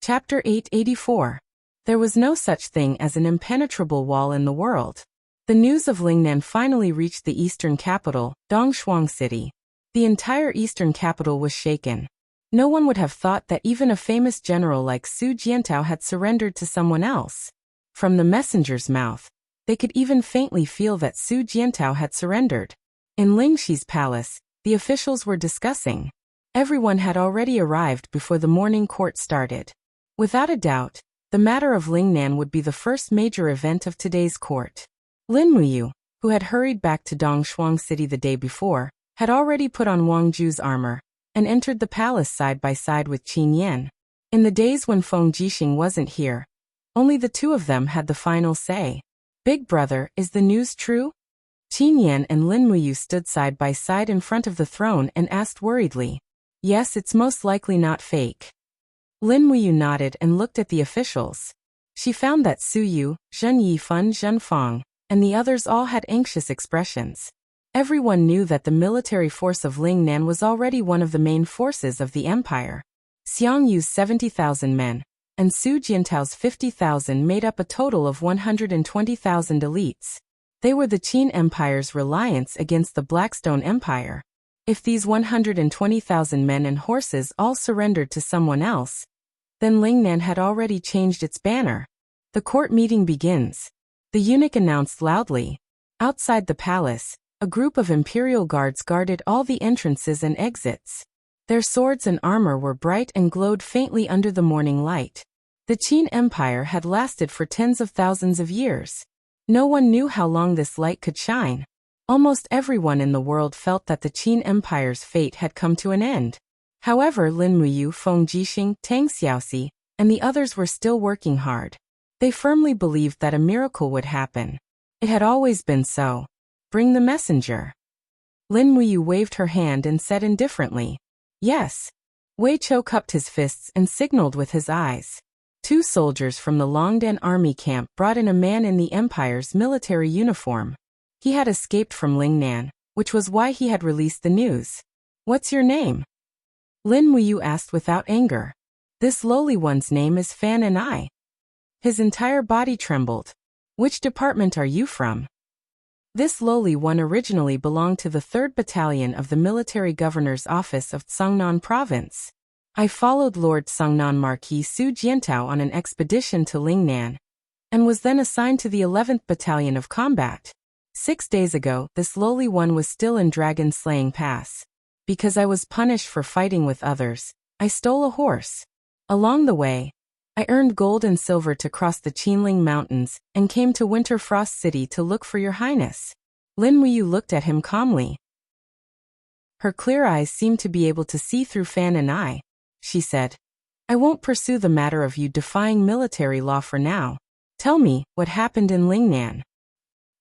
Chapter 884. There was no such thing as an impenetrable wall in the world. The news of Lingnan finally reached the eastern capital, Dongshuang City. The entire eastern capital was shaken. No one would have thought that even a famous general like Su Jiantao had surrendered to someone else. From the messenger's mouth, they could even faintly feel that Su Jiantao had surrendered. In Lingxi's palace, the officials were discussing. Everyone had already arrived before the morning court started. Without a doubt, the matter of Lingnan would be the first major event of today's court. Lin Muyu, who had hurried back to Dongshuang City the day before, had already put on Wang Ju's armor and entered the palace side by side with Qin Yan. In the days when Feng Jixing wasn't here, only the two of them had the final say. Big brother, is the news true? Qin Yan and Lin Muyu stood side by side in front of the throne and asked worriedly. Yes, it's most likely not fake. Lin Muyu nodded and looked at the officials. She found that Su Yu, Zhen Yifan, Zhen Fang, and the others all had anxious expressions. Everyone knew that the military force of Lingnan was already one of the main forces of the empire. Xiang Yu's 70,000 men, and Su Jiantao's 50,000 made up a total of 120,000 elites. They were the Qin Empire's reliance against the Blackstone Empire. If these 120,000 men and horses all surrendered to someone else, then Lingnan had already changed its banner. The court meeting begins. The eunuch announced loudly. Outside the palace, a group of imperial guards guarded all the entrances and exits. Their swords and armor were bright and glowed faintly under the morning light. The Qin Empire had lasted for tens of thousands of years. No one knew how long this light could shine. Almost everyone in the world felt that the Qin Empire's fate had come to an end. However, Lin Muyu, Feng Jixing, Tang Xiaoxi, and the others were still working hard. They firmly believed that a miracle would happen. It had always been so. Bring the messenger. Lin Muyu waved her hand and said indifferently. Yes. Wei Chou cupped his fists and signaled with his eyes. Two soldiers from the Longdan army camp brought in a man in the Empire's military uniform. He had escaped from Lingnan, which was why he had released the news. What's your name? Lin Muyu asked without anger. This lowly one's name is Fan and I. His entire body trembled. Which department are you from? This lowly one originally belonged to the 3rd Battalion of the Military Governor's Office of Tsangnan Province. I followed Lord Tsangnan Marquis Su Jiantao on an expedition to Lingnan, and was then assigned to the 11th Battalion of Combat. 6 days ago, this lowly one was still in Dragon Slaying Pass. Because I was punished for fighting with others, I stole a horse. Along the way, I earned gold and silver to cross the Qinling Mountains and came to Winterfrost City to look for your highness. Lin Muyu looked at him calmly. Her clear eyes seemed to be able to see through Fan and I. She said, I won't pursue the matter of you defying military law for now. Tell me, what happened in Lingnan?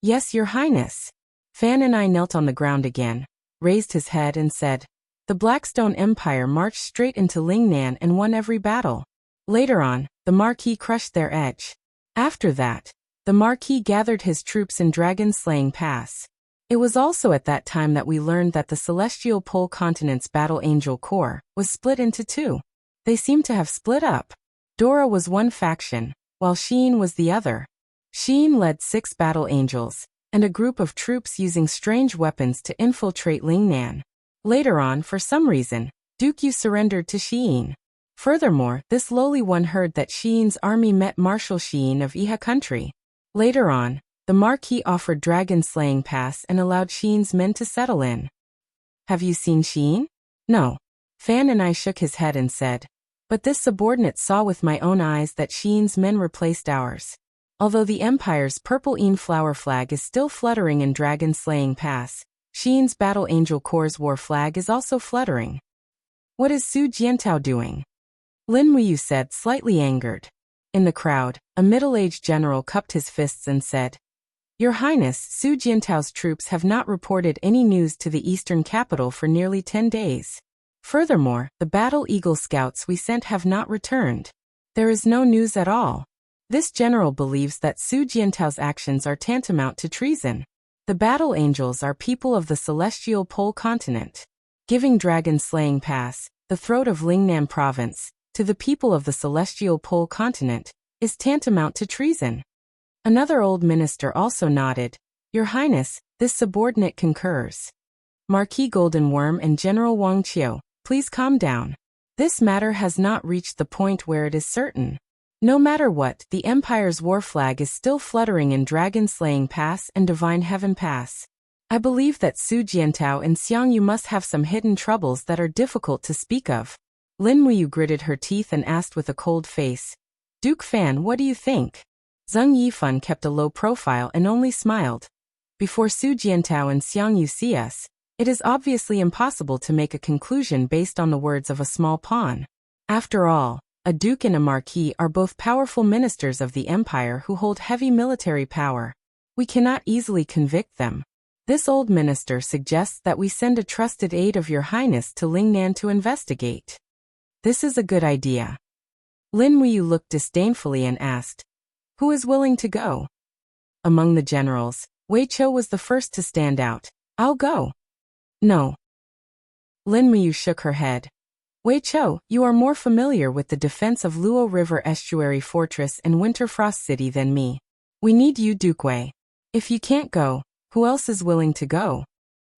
Yes, your highness. Fan and I knelt on the ground again, raised his head and said, the Blackstone Empire marched straight into Lingnan and won every battle. Later on, the Marquis crushed their edge. After that, the Marquis gathered his troops in Dragon Slaying Pass. It was also at that time that we learned that the Celestial Pole Continent's Battle Angel Corps was split into two. They seemed to have split up. Dora was one faction, while Xiyin was the other. Xiyin led 6 battle angels, and a group of troops using strange weapons to infiltrate Lingnan. Later on, for some reason, Duke Yu surrendered to Xiyin. Furthermore, this lowly one heard that Xiyin's army met Marshal Xiyin of Iha country. Later on, the Marquis offered Dragon Slaying Pass and allowed Xiyin's men to settle in. Have you seen Xiyin? No. Fan and I shook his head and said, but this subordinate saw with my own eyes that Xiyin's men replaced ours. Although the Empire's purple flower flag is still fluttering in Dragon Slaying Pass, Xiyin's Battle Angel Corps' war flag is also fluttering. What is Su Jiantao doing? Lin Muyu said, slightly angered. In the crowd, a middle-aged general cupped his fists and said, Your Highness, Su Jiantao's troops have not reported any news to the eastern capital for nearly 10 days. Furthermore, the Battle Eagle scouts we sent have not returned. There is no news at all. This general believes that Su Jiantao's actions are tantamount to treason. The Battle Angels are people of the Celestial Pole Continent, giving Dragon Slaying Pass, the throat of Lingnan Province, to the people of the celestial pole continent, is tantamount to treason. Another old minister also nodded. Your Highness, this subordinate concurs. Marquis Golden Worm and General Wang Qiu, please calm down. This matter has not reached the point where it is certain. No matter what, the Empire's war flag is still fluttering in Dragon-Slaying Pass and Divine Heaven Pass. I believe that Su Jiantao and Xiang Yu must have some hidden troubles that are difficult to speak of. Lin Muyu gritted her teeth and asked with a cold face. Duke Fan, what do you think? Zheng Yifan kept a low profile and only smiled. Before Su Jiantao and Xiang Yu see us, it is obviously impossible to make a conclusion based on the words of a small pawn. After all, a duke and a marquis are both powerful ministers of the empire who hold heavy military power. We cannot easily convict them. This old minister suggests that we send a trusted aide of your highness to Lingnan to investigate. This is a good idea. Lin Muyu looked disdainfully and asked, who is willing to go? Among the generals, Wei Chou was the first to stand out. I'll go. No. Lin Muyu shook her head. Wei Chou, you are more familiar with the defense of Luo River Estuary Fortress and Winterfrost City than me. We need you, Duke Wei. If you can't go, who else is willing to go?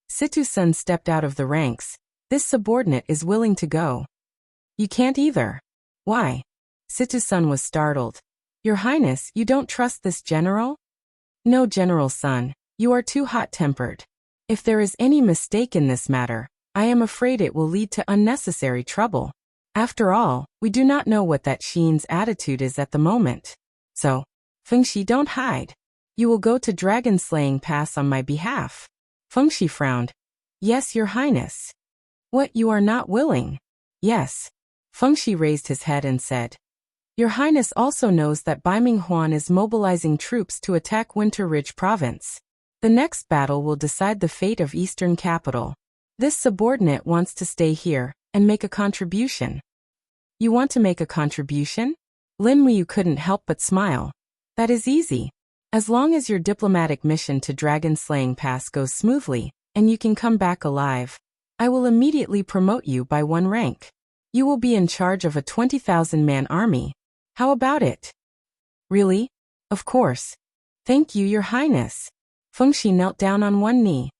Situ Sun stepped out of the ranks. This subordinate is willing to go. You can't either. Why? Situ Sun was startled. Your Highness, you don't trust this general? No, General Sun, you are too hot-tempered. If there is any mistake in this matter, I am afraid it will lead to unnecessary trouble. After all, we do not know what that Xin's attitude is at the moment. So, Fengxi, don't hide. You will go to Dragon-Slaying Pass on my behalf. Fengxi frowned. Yes, Your Highness. What, you are not willing? Yes. Fengxi raised his head and said, Your Highness also knows that Baiming Huan is mobilizing troops to attack Winter Ridge Province. The next battle will decide the fate of Eastern Capital. This subordinate wants to stay here and make a contribution. You want to make a contribution? Lin Muyu couldn't help but smile. That is easy. As long as your diplomatic mission to Dragon-Slaying Pass goes smoothly, and you can come back alive, I will immediately promote you by 1 rank. You will be in charge of a 20,000-man army. How about it? Really? Of course. Thank you, Your Highness. Fengxi knelt down on one knee.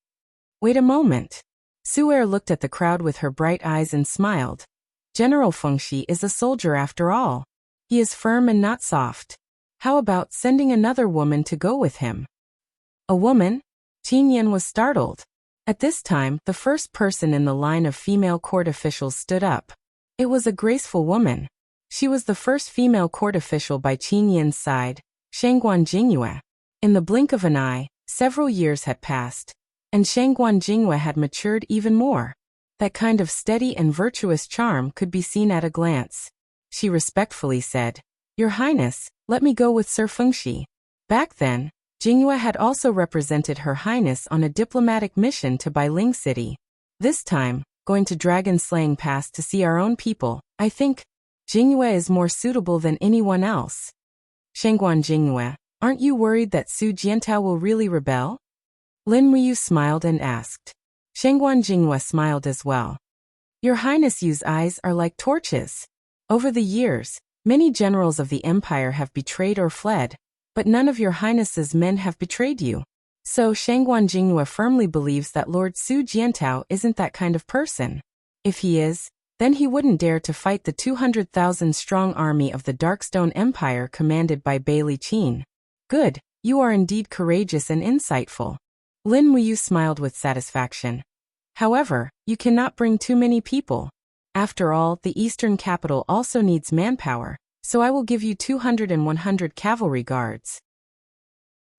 Wait a moment. Su'er looked at the crowd with her bright eyes and smiled. General Fengxi is a soldier after all. He is firm and not soft. How about sending another woman to go with him? A woman? Qin Yan was startled. At this time, the first person in the line of female court officials stood up. It was a graceful woman. She was the first female court official by Qin Yan's side, Shangguan Jingyue. In the blink of an eye, several years had passed, and Shangguan Jingyue had matured even more. That kind of steady and virtuous charm could be seen at a glance. She respectfully said, Your Highness, let me go with Sir Fengxi. Back then, Jingyue had also represented Her Highness on a diplomatic mission to Bailing City. This time, going to Dragon-Slaying Pass to see our own people, I think Jingyue is more suitable than anyone else. Shangguan Jingyue, aren't you worried that Su Jiantao will really rebel? Lin Muyu smiled and asked. Shangguan Jingyue smiled as well. Your Highness Yu's eyes are like torches. Over the years, many generals of the empire have betrayed or fled, but none of Your Highness's men have betrayed you. So Shangguan Jingyue firmly believes that Lord Su Jiantao isn't that kind of person. If he is, then he wouldn't dare to fight the 200,000-strong army of the Darkstone Empire commanded by Bailey Qin. Good, you are indeed courageous and insightful. Lin Muyu smiled with satisfaction. However, you cannot bring too many people. After all, the Eastern Capital also needs manpower, so I will give you 200 and 100 cavalry guards.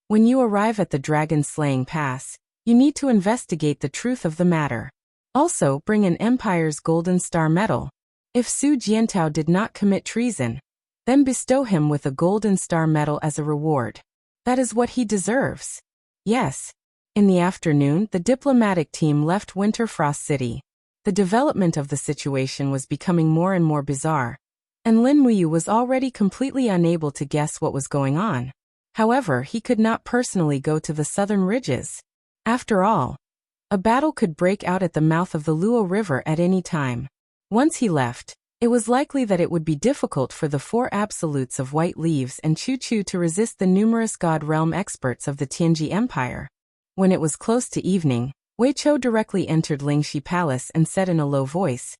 When you arrive at the Dragon-Slaying Pass, you need to investigate the truth of the matter. Also, bring an Empire's Golden Star Medal. If Su Jiantao did not commit treason, then bestow him with a Golden Star Medal as a reward. That is what he deserves. Yes. In the afternoon, the diplomatic team left Winterfrost City. The development of the situation was becoming more and more bizarre, and Lin Muyu was already completely unable to guess what was going on. However, he could not personally go to the southern ridges. After all, a battle could break out at the mouth of the Luo River at any time. Once he left, It was likely that it would be difficult for the 4 absolutes of white leaves and Chu-Chu to resist the numerous god realm experts of the Tianji Empire. When it was close to evening, Wei Chou directly entered Lingxi Palace and said in a low voice,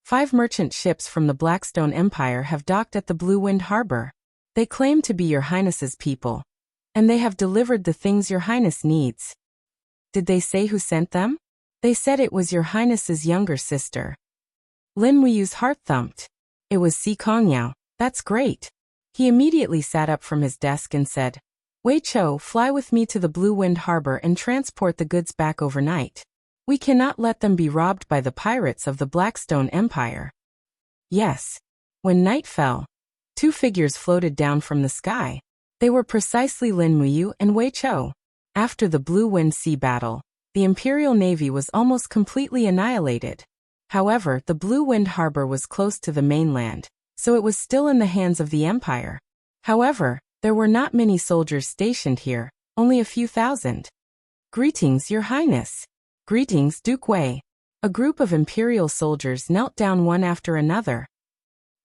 "5 merchant ships from the Blackstone Empire have docked at the Blue Wind Harbor. They claim to be your highness's people, and they have delivered the things your highness needs." "Did they say who sent them?" "They said it was your highness's younger sister." Lin Muyu's heart thumped. It was Si Kongyao. That's great. He immediately sat up from his desk and said, "Wei Chou, fly with me to the Blue Wind Harbor and transport the goods back overnight. We cannot let them be robbed by the pirates of the Blackstone Empire." Yes. When night fell, 2 figures floated down from the sky. They were precisely Lin Muyu and Wei Chou. After the Blue Wind Sea battle, the Imperial Navy was almost completely annihilated. However, the Blue Wind Harbor was close to the mainland, so it was still in the hands of the Empire. However, there were not many soldiers stationed here, only a few thousand. "Greetings, Your Highness." "Greetings, Duke Wei." A group of Imperial soldiers knelt down one after another.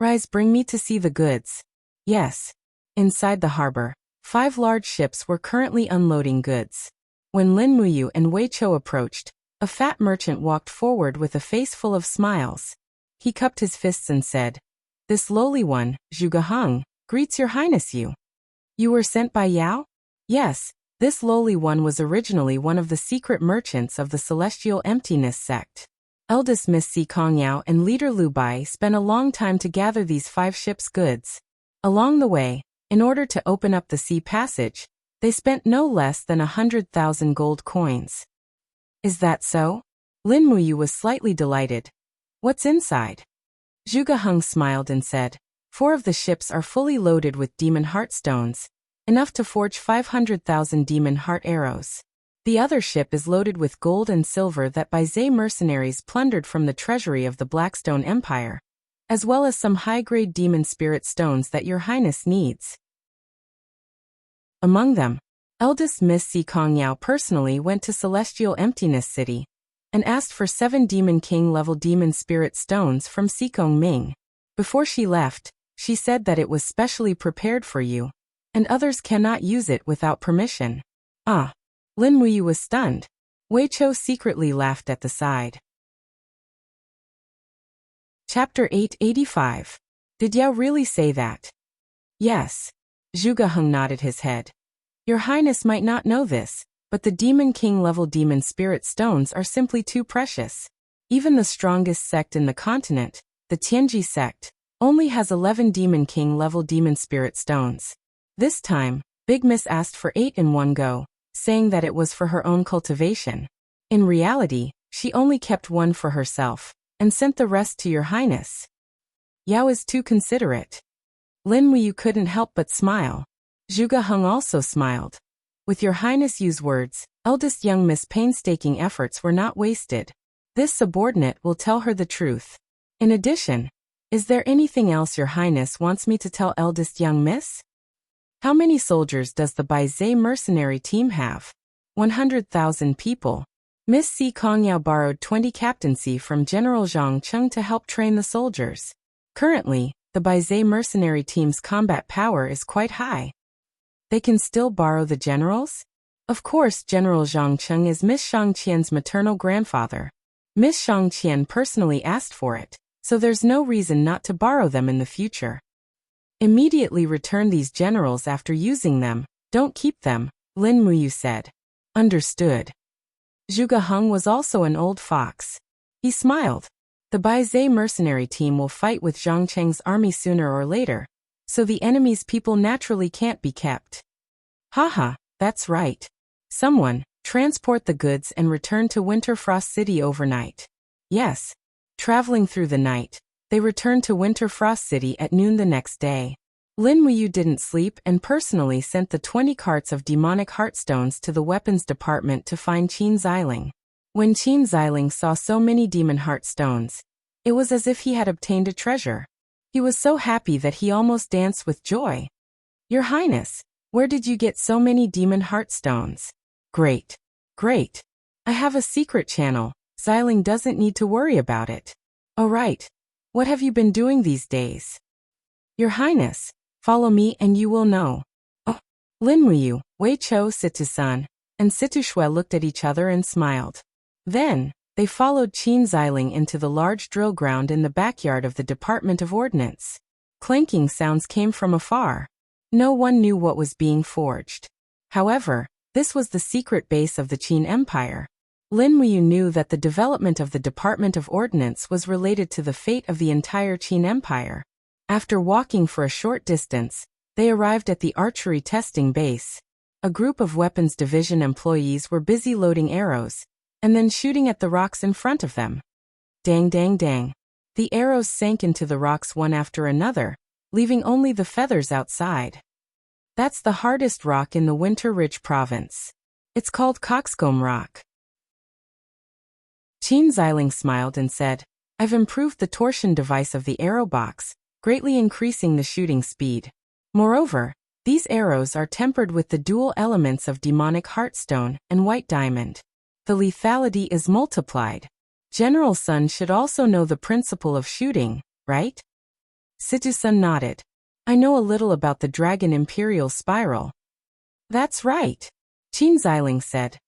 "Rise, bring me to see the goods." Yes. Inside the harbor, 5 large ships were currently unloading goods. When Lin Muyu and Wei Chou approached, a fat merchant walked forward with a face full of smiles. He cupped his fists and said, "This lowly one, Zhuge Heng, greets Your Highness you." "You were sent by Yao?" "Yes, this lowly one was originally one of the secret merchants of the Celestial Emptiness sect. Eldest Miss Si Kongyao and leader Liu Bai spent a long time to gather these 5 ships' goods. Along the way, in order to open up the sea passage, they spent no less than 100,000 gold coins." "Is that so?" Lin Muyu was slightly delighted. "What's inside?" Zhuge Heng smiled and said, 4 of the ships are fully loaded with demon heart stones, enough to forge 500,000 demon heart arrows. The other ship is loaded with gold and silver that Baizé mercenaries plundered from the treasury of the Blackstone Empire, as well as some high-grade demon spirit stones that Your Highness needs. Among them, eldest Miss Si Kongyao personally went to Celestial Emptiness City and asked for 7 Demon King-level demon spirit stones from Sikong Ming. Before she left, she said that it was specially prepared for you, and others cannot use it without permission. Ah! Lin Muyu was stunned. Wei Chou secretly laughed at the side. Chapter 885. Did Yao really say that? Yes. Zhuge Heng nodded his head. Your Highness might not know this, but the Demon King-level demon spirit stones are simply too precious. Even the strongest sect in the continent, the Tianji sect, only has 11 Demon King-level demon spirit stones. This time, Big Miss asked for 8 in one go, saying that it was for her own cultivation. In reality, she only kept 1 for herself, and sent the rest to Your Highness. Yao is too considerate. Lin Muyu couldn't help but smile. Zhuge Heng also smiled. With Your Highness Yu's words, eldest young Miss' painstaking efforts were not wasted. This subordinate will tell her the truth. In addition, is there anything else Your Highness wants me to tell eldest young Miss? How many soldiers does the Baizé mercenary team have? 100,000 people. Miss Si Kongyao borrowed 20 captaincy from General Zhang Cheng to help train the soldiers. Currently, the Baizé mercenary team's combat power is quite high. They can still borrow the generals? Of course, General Zhang Cheng is Miss Shang Qian's maternal grandfather. Miss Shang Qian personally asked for it, so there's no reason not to borrow them in the future. Immediately return these generals after using them, don't keep them, Lin Muyu said. Understood. Zhuge Heng was also an old fox. He smiled. The Baizé mercenary team will fight with Zhang Cheng's army sooner or later, so the enemy's people naturally can't be kept. Haha, that's right. Someone, transport the goods and return to Winterfrost City overnight. Yes. Traveling through the night, they returned to Winterfrost City at noon the next day. Lin Muyu didn't sleep and personally sent the 20 carts of demonic heartstones to the weapons department to find Qin Xiling. When Qin Xiling saw so many demon heartstones, it was as if he had obtained a treasure. He was so happy that he almost danced with joy. Your Highness, where did you get so many demon heartstones? Great. Great. I have a secret channel. Xiling doesn't need to worry about it. Oh right. What have you been doing these days? Your Highness, follow me and you will know. Oh, Lin Muyu, Wei Chou Situ-san, and Situ-shui looked at each other and smiled. Then, they followed Qin Xiling into the large drill ground in the backyard of the Department of Ordnance. Clanking sounds came from afar. No one knew what was being forged. However, this was the secret base of the Qin Empire. Lin Muyu knew that the development of the Department of Ordnance was related to the fate of the entire Qin Empire. After walking for a short distance, they arrived at the archery testing base. A group of weapons division employees were busy loading arrows, and then shooting at the rocks in front of them. Dang dang dang. The arrows sank into the rocks one after another, leaving only the feathers outside. That's the hardest rock in the Winter Ridge province. It's called Coxcomb Rock. Qin Xiling smiled and said, I've improved the torsion device of the arrow box, greatly increasing the shooting speed. Moreover, these arrows are tempered with the dual elements of demonic heartstone and white diamond. The lethality is multiplied. General Sun should also know the principle of shooting, right? Situ-san nodded. I know a little about the Dragon Imperial Spiral. That's right, Qin Xiling said.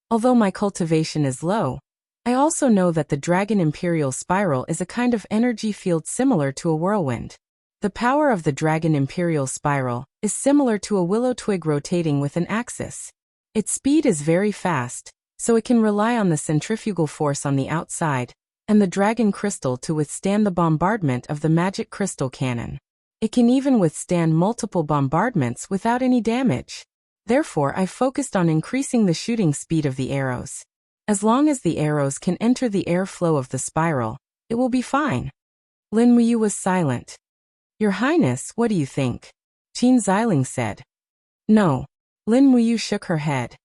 Although my cultivation is low, I also know that the Dragon Imperial Spiral is a kind of energy field similar to a whirlwind. The power of the Dragon Imperial Spiral is similar to a willow twig rotating with an axis. Its speed is very fast, so it can rely on the centrifugal force on the outside, and the dragon crystal to withstand the bombardment of the magic crystal cannon. It can even withstand multiple bombardments without any damage. Therefore, I focused on increasing the shooting speed of the arrows. As long as the arrows can enter the airflow of the spiral, it will be fine. Lin Muyu was silent. Your Highness, what do you think? Qin Xiling said. No. Lin Muyu shook her head.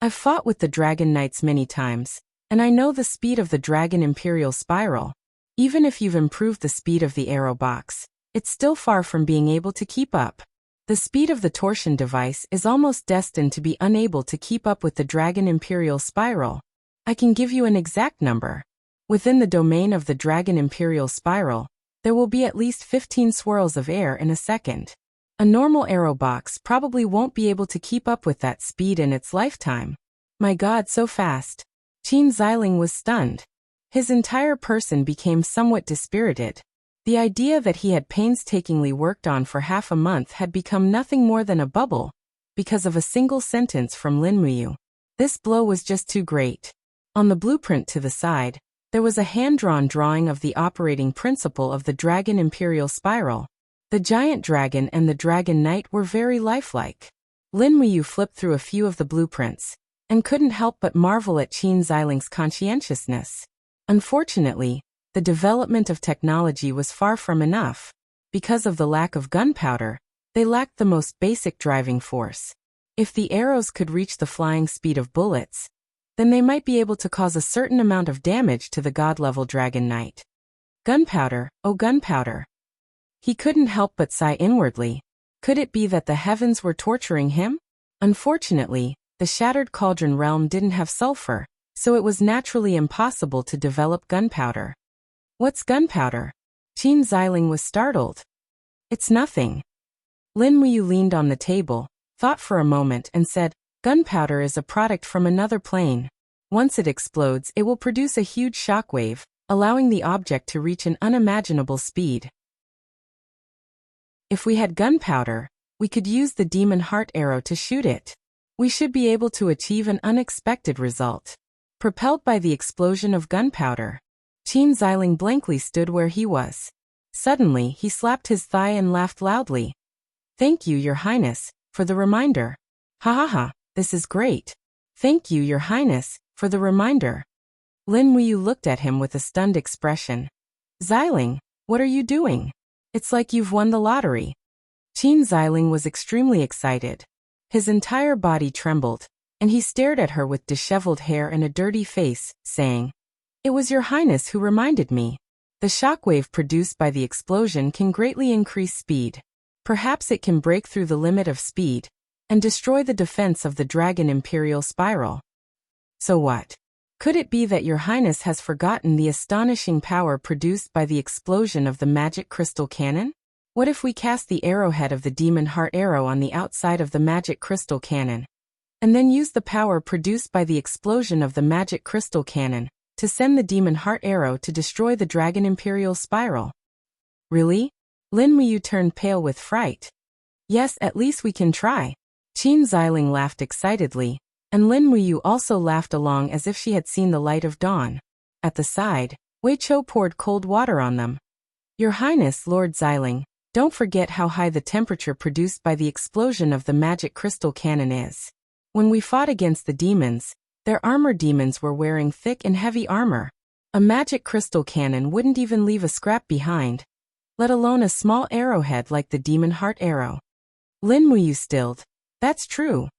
I've fought with the Dragon Knights many times, and I know the speed of the Dragon Imperial Spiral. Even if you've improved the speed of the arrow box, it's still far from being able to keep up. The speed of the torsion device is almost destined to be unable to keep up with the Dragon Imperial Spiral. I can give you an exact number. Within the domain of the Dragon Imperial Spiral, there will be at least 15 swirls of air in a second. A normal arrow box probably won't be able to keep up with that speed in its lifetime. My God, so fast. Qin Xiling was stunned. His entire person became somewhat dispirited. The idea that he had painstakingly worked on for half a month had become nothing more than a bubble, because of a single sentence from Lin Muyu. This blow was just too great. On the blueprint to the side, there was a hand-drawn drawing of the operating principle of the Dragon Imperial Spiral. The giant dragon and the Dragon Knight were very lifelike. Lin Muyu flipped through a few of the blueprints, and couldn't help but marvel at Qin Xiling's conscientiousness. Unfortunately, the development of technology was far from enough. Because of the lack of gunpowder, they lacked the most basic driving force. If the arrows could reach the flying speed of bullets, then they might be able to cause a certain amount of damage to the god-level Dragon Knight. Gunpowder, oh gunpowder. He couldn't help but sigh inwardly. Could it be that the heavens were torturing him? Unfortunately, the Shattered Cauldron realm didn't have sulfur, so it was naturally impossible to develop gunpowder. What's gunpowder? Qin Xiling was startled. It's nothing. Lin Muyu leaned on the table, thought for a moment and said, gunpowder is a product from another plane. Once it explodes, it will produce a huge shockwave, allowing the object to reach an unimaginable speed. If we had gunpowder, we could use the demon heart arrow to shoot it. We should be able to achieve an unexpected result. Propelled by the explosion of gunpowder, Qin Xiling blankly stood where he was. Suddenly, he slapped his thigh and laughed loudly. Thank you, Your Highness, for the reminder. Ha ha ha, this is great. Thank you, Your Highness, for the reminder. Lin Muyu looked at him with a stunned expression. Xiling, what are you doing? It's like you've won the lottery. Qin Xiling was extremely excited. His entire body trembled, and he stared at her with disheveled hair and a dirty face, saying, It was Your Highness who reminded me. The shockwave produced by the explosion can greatly increase speed. Perhaps it can break through the limit of speed and destroy the defense of the Dragon Imperial Spiral. So what? Could it be that your highness has forgotten the astonishing power produced by the explosion of the magic crystal cannon? What if we cast the arrowhead of the demon heart arrow on the outside of the magic crystal cannon, and then use the power produced by the explosion of the magic crystal cannon to send the demon heart arrow to destroy the dragon imperial spiral? Really? Lin Muyu turned pale with fright. Yes, at least we can try. Qin Xiling laughed excitedly, and Lin Muyu also laughed along as if she had seen the light of dawn. At the side, Wei Chou poured cold water on them. Your Highness Lord Xiling, don't forget how high the temperature produced by the explosion of the magic crystal cannon is. When we fought against the demons, their armor demons were wearing thick and heavy armor. A magic crystal cannon wouldn't even leave a scrap behind, let alone a small arrowhead like the demon heart arrow. Lin Muyu stilled. That's true.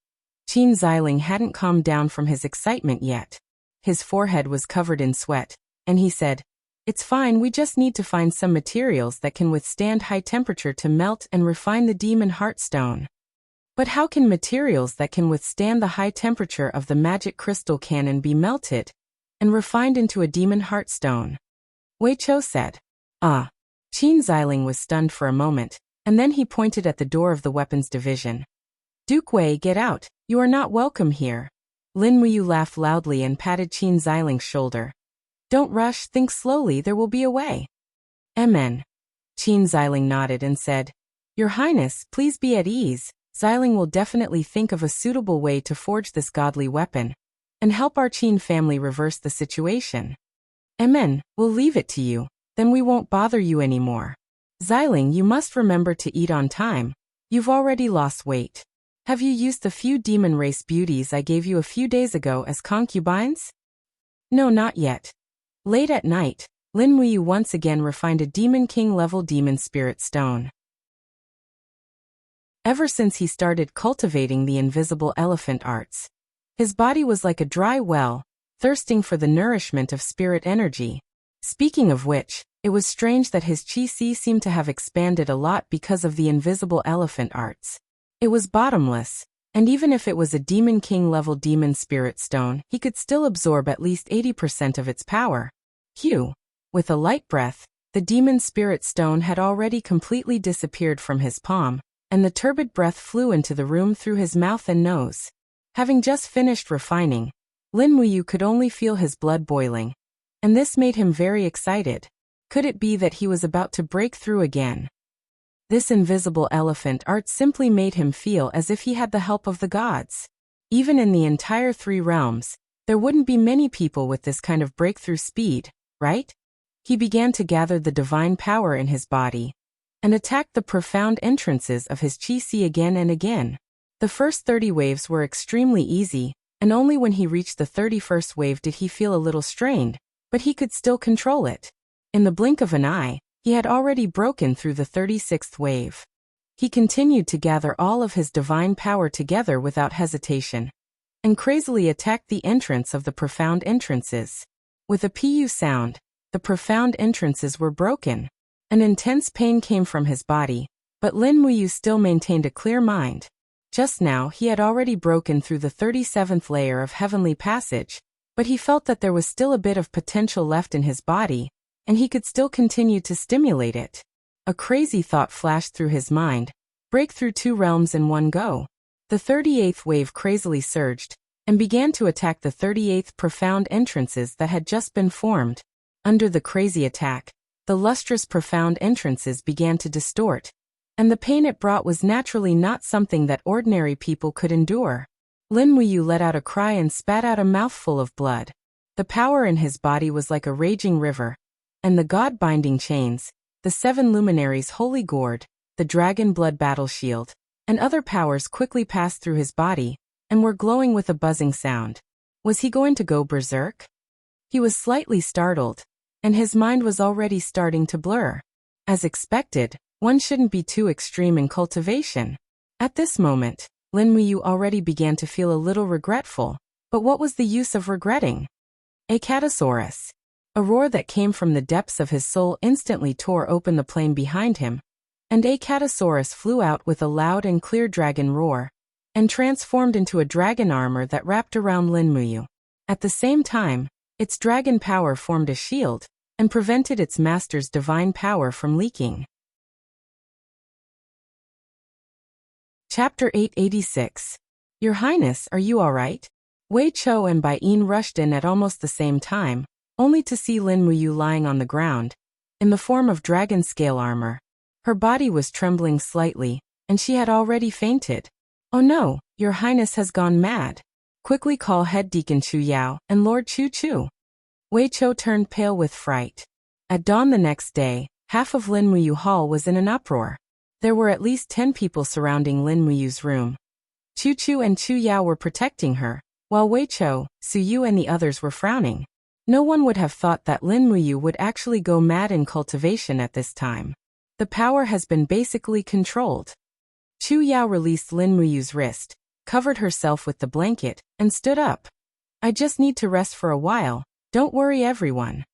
Qin Xiling hadn't calmed down from his excitement yet. His forehead was covered in sweat, and he said, "It's fine, we just need to find some materials that can withstand high temperature to melt and refine the demon heart stone." But how can materials that can withstand the high temperature of the magic crystal cannon be melted and refined into a demon heart stone? Wei Chou said. Ah. Qin Xiling was stunned for a moment, and then he pointed at the door of the weapons division. Duke Wei, get out. You are not welcome here. Lin Muyu laughed loudly and patted Qin Xiling's shoulder. Don't rush, think slowly, there will be a way. Amen. Qin Xiling nodded and said, Your Highness, please be at ease. Xiling will definitely think of a suitable way to forge this godly weapon and help our Qin family reverse the situation. Amen, we'll leave it to you. Then we won't bother you anymore. Xiling, you must remember to eat on time. You've already lost weight. Have you used the few demon race beauties I gave you a few days ago as concubines? No, not yet. Late at night, Lin Muyu once again refined a Demon King level demon spirit stone. Ever since he started cultivating the invisible elephant arts, his body was like a dry well, thirsting for the nourishment of spirit energy. Speaking of which, it was strange that his chi seemed to have expanded a lot because of the invisible elephant arts. It was bottomless, and even if it was a Demon King level demon spirit stone, he could still absorb at least 80% of its power. Phew! With a light breath, the demon spirit stone had already completely disappeared from his palm, and the turbid breath flew into the room through his mouth and nose. Having just finished refining, Lin Muyu could only feel his blood boiling, and this made him very excited. Could it be that he was about to break through again? This invisible elephant art simply made him feel as if he had the help of the gods. Even in the entire 3 realms, there wouldn't be many people with this kind of breakthrough speed, right? He began to gather the divine power in his body and attacked the profound entrances of his chi again and again. The first 30 waves were extremely easy, and only when he reached the 31st wave did he feel a little strained, but he could still control it. In the blink of an eye, he had already broken through the 36th wave. He continued to gather all of his divine power together without hesitation, and crazily attacked the entrance of the profound entrances. With a pu sound, the profound entrances were broken. An intense pain came from his body, but Lin Muyu still maintained a clear mind. Just now he had already broken through the 37th layer of heavenly passage, but he felt that there was still a bit of potential left in his body, and he could still continue to stimulate it. A crazy thought flashed through his mind: break through 2 realms in one go. The 38th wave crazily surged, and began to attack the 38th profound entrances that had just been formed. Under the crazy attack, the lustrous profound entrances began to distort, and the pain it brought was naturally not something that ordinary people could endure. Lin Muyu let out a cry and spat out a mouthful of blood. The power in his body was like a raging river, and the god-binding chains, the 7 luminaries' holy gourd, the dragon blood battle shield, and other powers quickly passed through his body, and were glowing with a buzzing sound. Was he going to go berserk? He was slightly startled, and his mind was already starting to blur. As expected, one shouldn't be too extreme in cultivation. At this moment, Lin Muyu already began to feel a little regretful, but what was the use of regretting? Acatosaurus. A roar that came from the depths of his soul instantly tore open the plain behind him, and Acatosaurus flew out with a loud and clear dragon roar, and transformed into a dragon armor that wrapped around Lin Muyu. At the same time, Its dragon power formed a shield and prevented its master's divine power from leaking. Chapter 886. Your Highness, are you all right? Wei Chou and Bai Yin rushed in at almost the same time, only to see Lin Muyu lying on the ground, in the form of dragon scale armor. Her body was trembling slightly, and she had already fainted. Oh no, Your Highness has gone mad. Quickly call Head Deacon Chu Yao and Lord Chu Chu. Wei Chou turned pale with fright. At dawn the next day, half of Lin Muyu Hall was in an uproar. There were at least 10 people surrounding Lin Muyu's room. Chu Chu and Chu Yao were protecting her, while Wei Chou, Su Yu and the others were frowning. No one would have thought that Lin Muyu would actually go mad in cultivation at this time. The power has been basically controlled. Chu Yao released Lin Muyu's wrist, covered herself with the blanket, and stood up. I just need to rest for a while, don't worry everyone.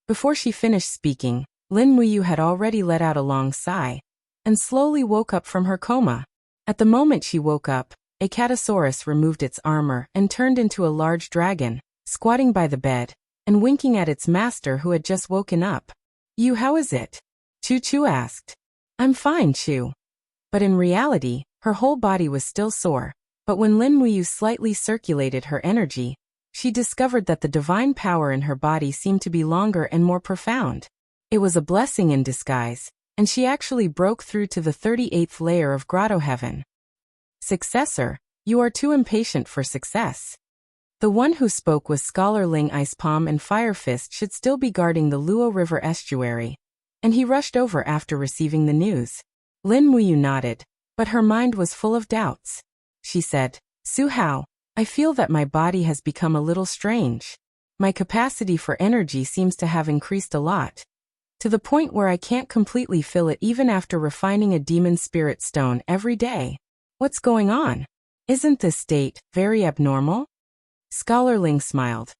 Before she finished speaking, Lin Muyu had already let out a long sigh, and slowly woke up from her coma. At the moment she woke up, a Catasaurus removed its armor and turned into a large dragon, squatting by the bed, and winking at its master who had just woken up. You, how is it? Chu Chu asked. I'm fine, Chu. But in reality, her whole body was still sore, but when Lin Muyu slightly circulated her energy, she discovered that the divine power in her body seemed to be longer and more profound. It was a blessing in disguise, and she actually broke through to the 38th layer of Grotto Heaven. Successor, you are too impatient for success. The one who spoke was Scholar Ling Icepalm, and Firefist should still be guarding the Luo River estuary, and he rushed over after receiving the news. Lin Muyu nodded, but her mind was full of doubts. She said, Su Hao, I feel that my body has become a little strange. My capacity for energy seems to have increased a lot, to the point where I can't completely fill it even after refining a demon spirit stone every day. What's going on? Isn't this state very abnormal? Scholar Ling smiled.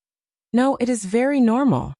No, it is very normal.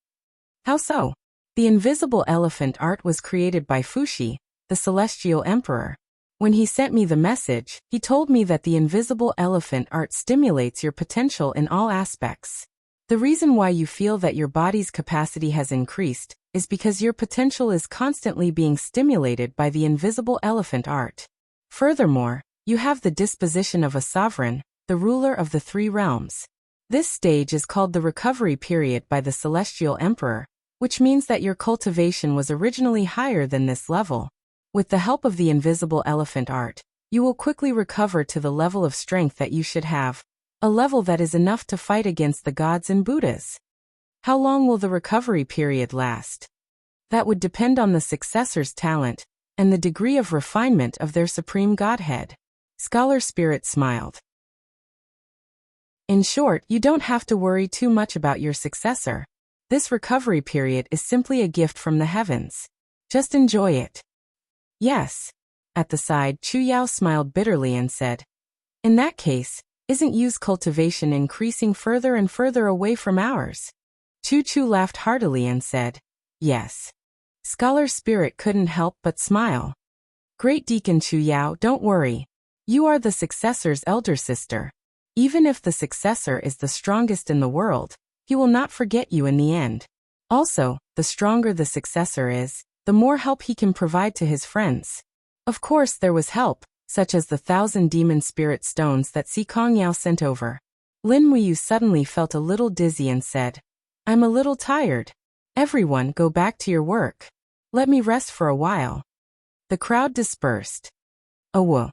How so? The invisible elephant art was created by Fuxi, the celestial emperor. When he sent me the message, he told me that the invisible elephant art stimulates your potential in all aspects. The reason why you feel that your body's capacity has increased is because your potential is constantly being stimulated by the invisible elephant art. Furthermore, you have the disposition of a sovereign, the ruler of the 3 realms. This stage is called the recovery period by the celestial emperor, which means that your cultivation was originally higher than this level. With the help of the invisible elephant art, you will quickly recover to the level of strength that you should have, a level that is enough to fight against the gods and Buddhas. How long will the recovery period last? That would depend on the successor's talent and the degree of refinement of their supreme godhead. Scholar Spirit smiled. In short, you don't have to worry too much about your successor. This recovery period is simply a gift from the heavens. Just enjoy it. Yes. At the side, Chu Yao smiled bitterly and said, in that case, isn't Yu's cultivation increasing further and further away from ours? Chu Chu laughed heartily and said, yes. Scholar Spirit couldn't help but smile. Great Deacon Chu Yao, don't worry. You are the successor's elder sister. Even if the successor is the strongest in the world, he will not forget you in the end. Also, the stronger the successor is, the more help he can provide to his friends. Of course there was help, such as the 1,000 demon spirit stones that Si Kong Yao sent over. Lin Muyu suddenly felt a little dizzy and said, I'm a little tired. Everyone go back to your work. Let me rest for a while. The crowd dispersed. Oh whoa.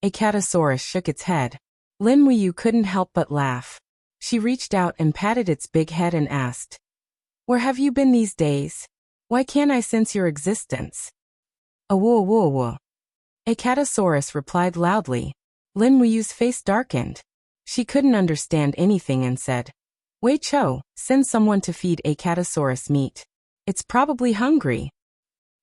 A Catasaurus shook its head. Lin Muyu couldn't help but laugh. She reached out and patted its big head and asked, where have you been these days? Why can't I sense your existence? Whoa. A Catasaurus replied loudly. Lin Muyu's face darkened. She couldn't understand anything and said, Wei Chou, send someone to feed a Catasaurus meat. It's probably hungry.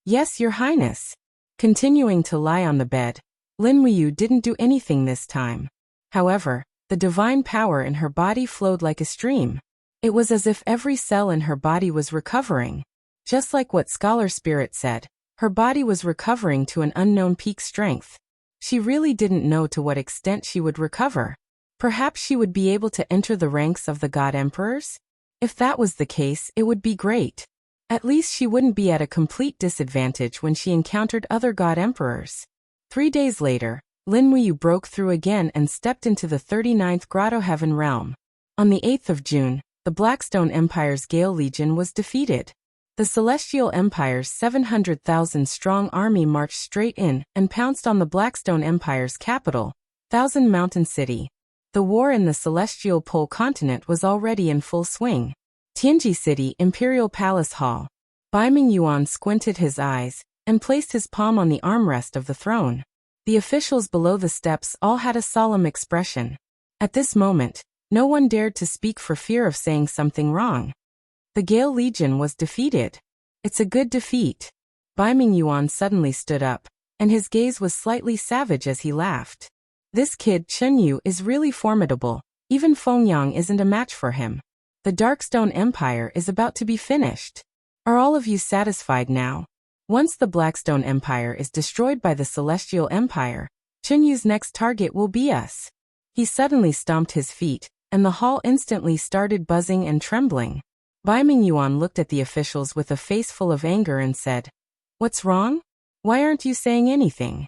Yes, Your Highness. Continuing to lie on the bed, Lin Muyu didn't do anything this time. However, the divine power in her body flowed like a stream. It was as if every cell in her body was recovering. Just like what Scholar Spirit said, her body was recovering to an unknown peak strength. She really didn't know to what extent she would recover. Perhaps she would be able to enter the ranks of the God Emperors? If that was the case, it would be great. At least she wouldn't be at a complete disadvantage when she encountered other god emperors. 3 days later, Lin Muyu broke through again and stepped into the 39th Grotto Heaven realm. On the 8th of June, the Blackstone Empire's Gale Legion was defeated. The Celestial Empire's 700,000-strong army marched straight in and pounced on the Blackstone Empire's capital, Thousand Mountain City. The war in the Celestial Pole continent was already in full swing. Tianji City Imperial Palace Hall. Bai Mingyuan squinted his eyes and placed his palm on the armrest of the throne. The officials below the steps all had a solemn expression. At this moment, no one dared to speak for fear of saying something wrong. The Gale Legion was defeated. It's a good defeat. Bai Mingyuan suddenly stood up, and his gaze was slightly savage as he laughed. This kid Chen Yu is really formidable. Even Fengyang isn't a match for him. The Darkstone Empire is about to be finished. Are all of you satisfied now? Once the Blackstone Empire is destroyed by the Celestial Empire, Chen Yu's next target will be us. He suddenly stomped his feet, and the hall instantly started buzzing and trembling. Bai Mingyuan looked at the officials with a face full of anger and said, "What's wrong? Why aren't you saying anything?"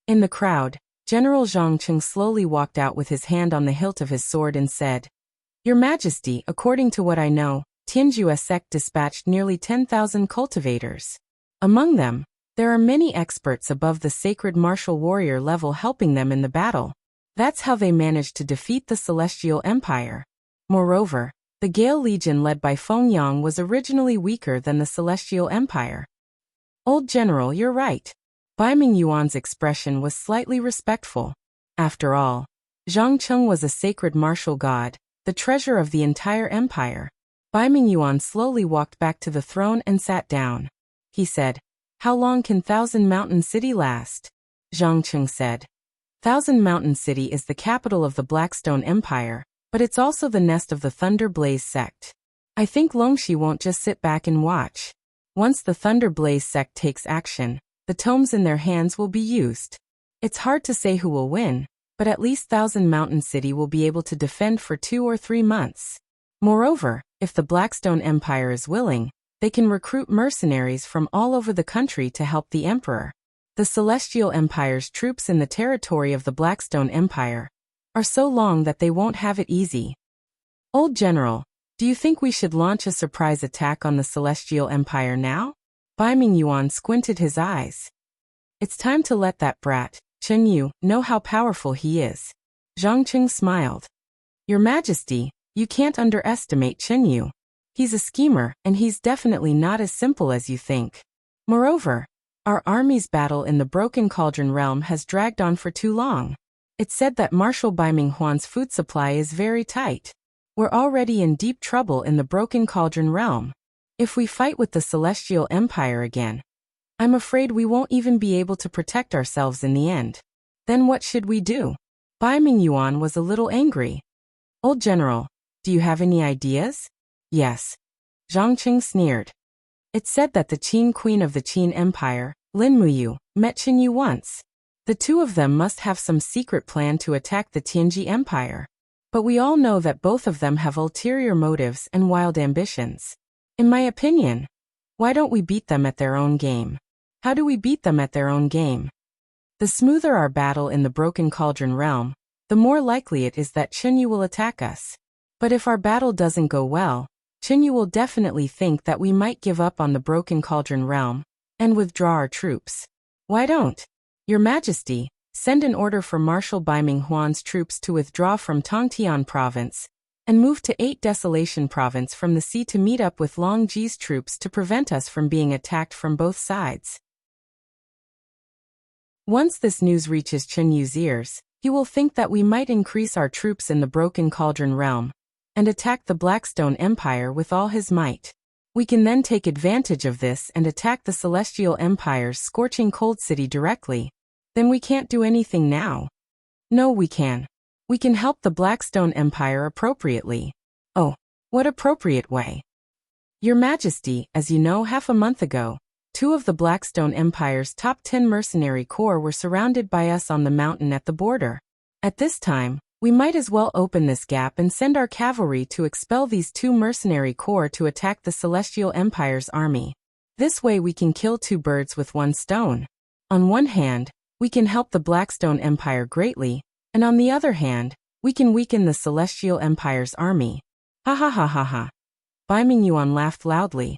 In the crowd, General Zhang Cheng slowly walked out with his hand on the hilt of his sword and said, "Your Majesty, according to what I know, Tianju sect dispatched nearly 10,000 cultivators. Among them, there are many experts above the sacred martial warrior level helping them in the battle. That's how they managed to defeat the Celestial Empire. Moreover, the Gale Legion led by Fengyang was originally weaker than the Celestial Empire." "Old General, you're right." Bai Mingyuan's expression was slightly respectful. After all, Zhang Cheng was a sacred martial god, the treasure of the entire empire. Bai Mingyuan slowly walked back to the throne and sat down. He said, "How long can Thousand Mountain City last?" Zhang Cheng said, "Thousand Mountain City is the capital of the Blackstone Empire, but it's also the nest of the Thunder Blaze sect. I think Longxi won't just sit back and watch. Once the Thunder Blaze sect takes action, the tomes in their hands will be used. It's hard to say who will win, but at least Thousand Mountain City will be able to defend for 2 or 3 months. Moreover, if the Blackstone Empire is willing, they can recruit mercenaries from all over the country to help the Emperor. The Celestial Empire's troops in the territory of the Blackstone Empire are so long that they won't have it easy. Old General, do you think we should launch a surprise attack on the Celestial Empire now?" Bai Mingyuan squinted his eyes. "It's time to let that brat, Chen Yu, know how powerful he is." Zhang Cheng smiled. "Your Majesty, you can't underestimate Chen Yu. He's a schemer, and he's definitely not as simple as you think. Moreover, our army's battle in the Broken Cauldron realm has dragged on for too long. It's said that Marshal Bai Minghuan's food supply is very tight. We're already in deep trouble in the Broken Cauldron realm. If we fight with the Celestial Empire again, I'm afraid we won't even be able to protect ourselves in the end. Then what should we do?" Bai Mingyuan was a little angry. "Old General, do you have any ideas?" "Yes." Zhang Cheng sneered. "It's said that the Qin Queen of the Qin Empire, Lin Muyu, met Chen Yu once. The two of them must have some secret plan to attack the Tianji Empire. But we all know that both of them have ulterior motives and wild ambitions. In my opinion, why don't we beat them at their own game?" "How do we beat them at their own game?" "The smoother our battle in the Broken Cauldron realm, the more likely it is that Chen Yu will attack us. But if our battle doesn't go well, Chen Yu will definitely think that we might give up on the Broken Cauldron realm and withdraw our troops. Why don't Your Majesty send an order for Marshal Bai Minghuan's troops to withdraw from Tongtian Province and move to 8 Desolation Province from the sea to meet up with Long Ji's troops to prevent us from being attacked from both sides." Once this news reaches Chen Yu's ears, he will think that we might increase our troops in the Broken Cauldron realm and attack the Blackstone Empire with all his might. We can then take advantage of this and attack the Celestial Empire's scorching cold city directly. Then we can't do anything now. No, we can. We can help the Blackstone Empire appropriately. Oh, what appropriate way? Your Majesty, as you know, half a month ago, 2 of the Blackstone Empire's top 10 mercenary corps were surrounded by us on the mountain at the border. At this time, We might as well open this gap and send our cavalry to expel these 2 mercenary corps to attack the Celestial Empire's army. This way we can kill 2 birds with 1 stone. On one hand, we can help the Blackstone Empire greatly, and on the other hand, we can weaken the Celestial Empire's army. Ha ha ha ha ha. Bai Mingyuan laughed loudly.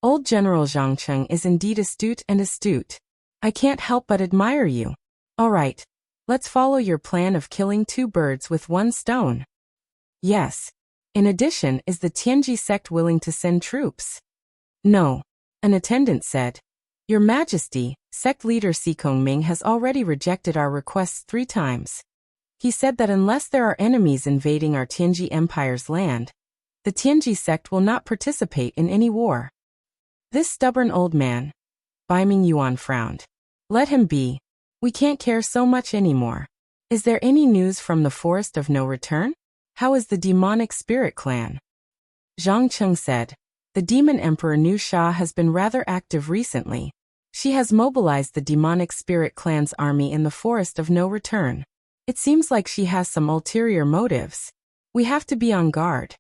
Old General Zhang Cheng is indeed astute and astute. I can't help but admire you. All right, let's follow your plan of killing 2 birds with 1 stone. Yes. In addition, is the Tianji sect willing to send troops? No. An attendant said. Your Majesty, sect leader Sikong Ming has already rejected our requests 3 times. He said that unless there are enemies invading our Tianji Empire's land, the Tianji sect will not participate in any war. This stubborn old man. Bai Mingyuan frowned. Let him be. We can't care so much anymore. Is there any news from the Forest of No Return? How is the demonic spirit clan? Zhang Cheng said. The demon emperor Nu Sha has been rather active recently. She has mobilized the demonic spirit clan's army in the Forest of No Return. It seems like she has some ulterior motives. We have to be on guard.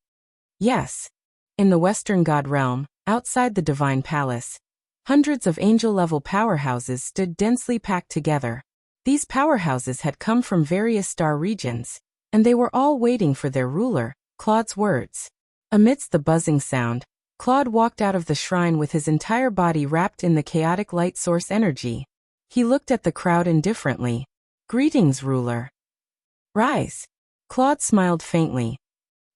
Yes. In the Western God Realm, outside the Divine Palace, hundreds of angel-level powerhouses stood densely packed together. These powerhouses had come from various star regions, and they were all waiting for their ruler, Claude's words. Amidst the buzzing sound, Claude walked out of the shrine with his entire body wrapped in the chaotic light source energy. He looked at the crowd indifferently. Greetings, ruler. Rise. Claude smiled faintly.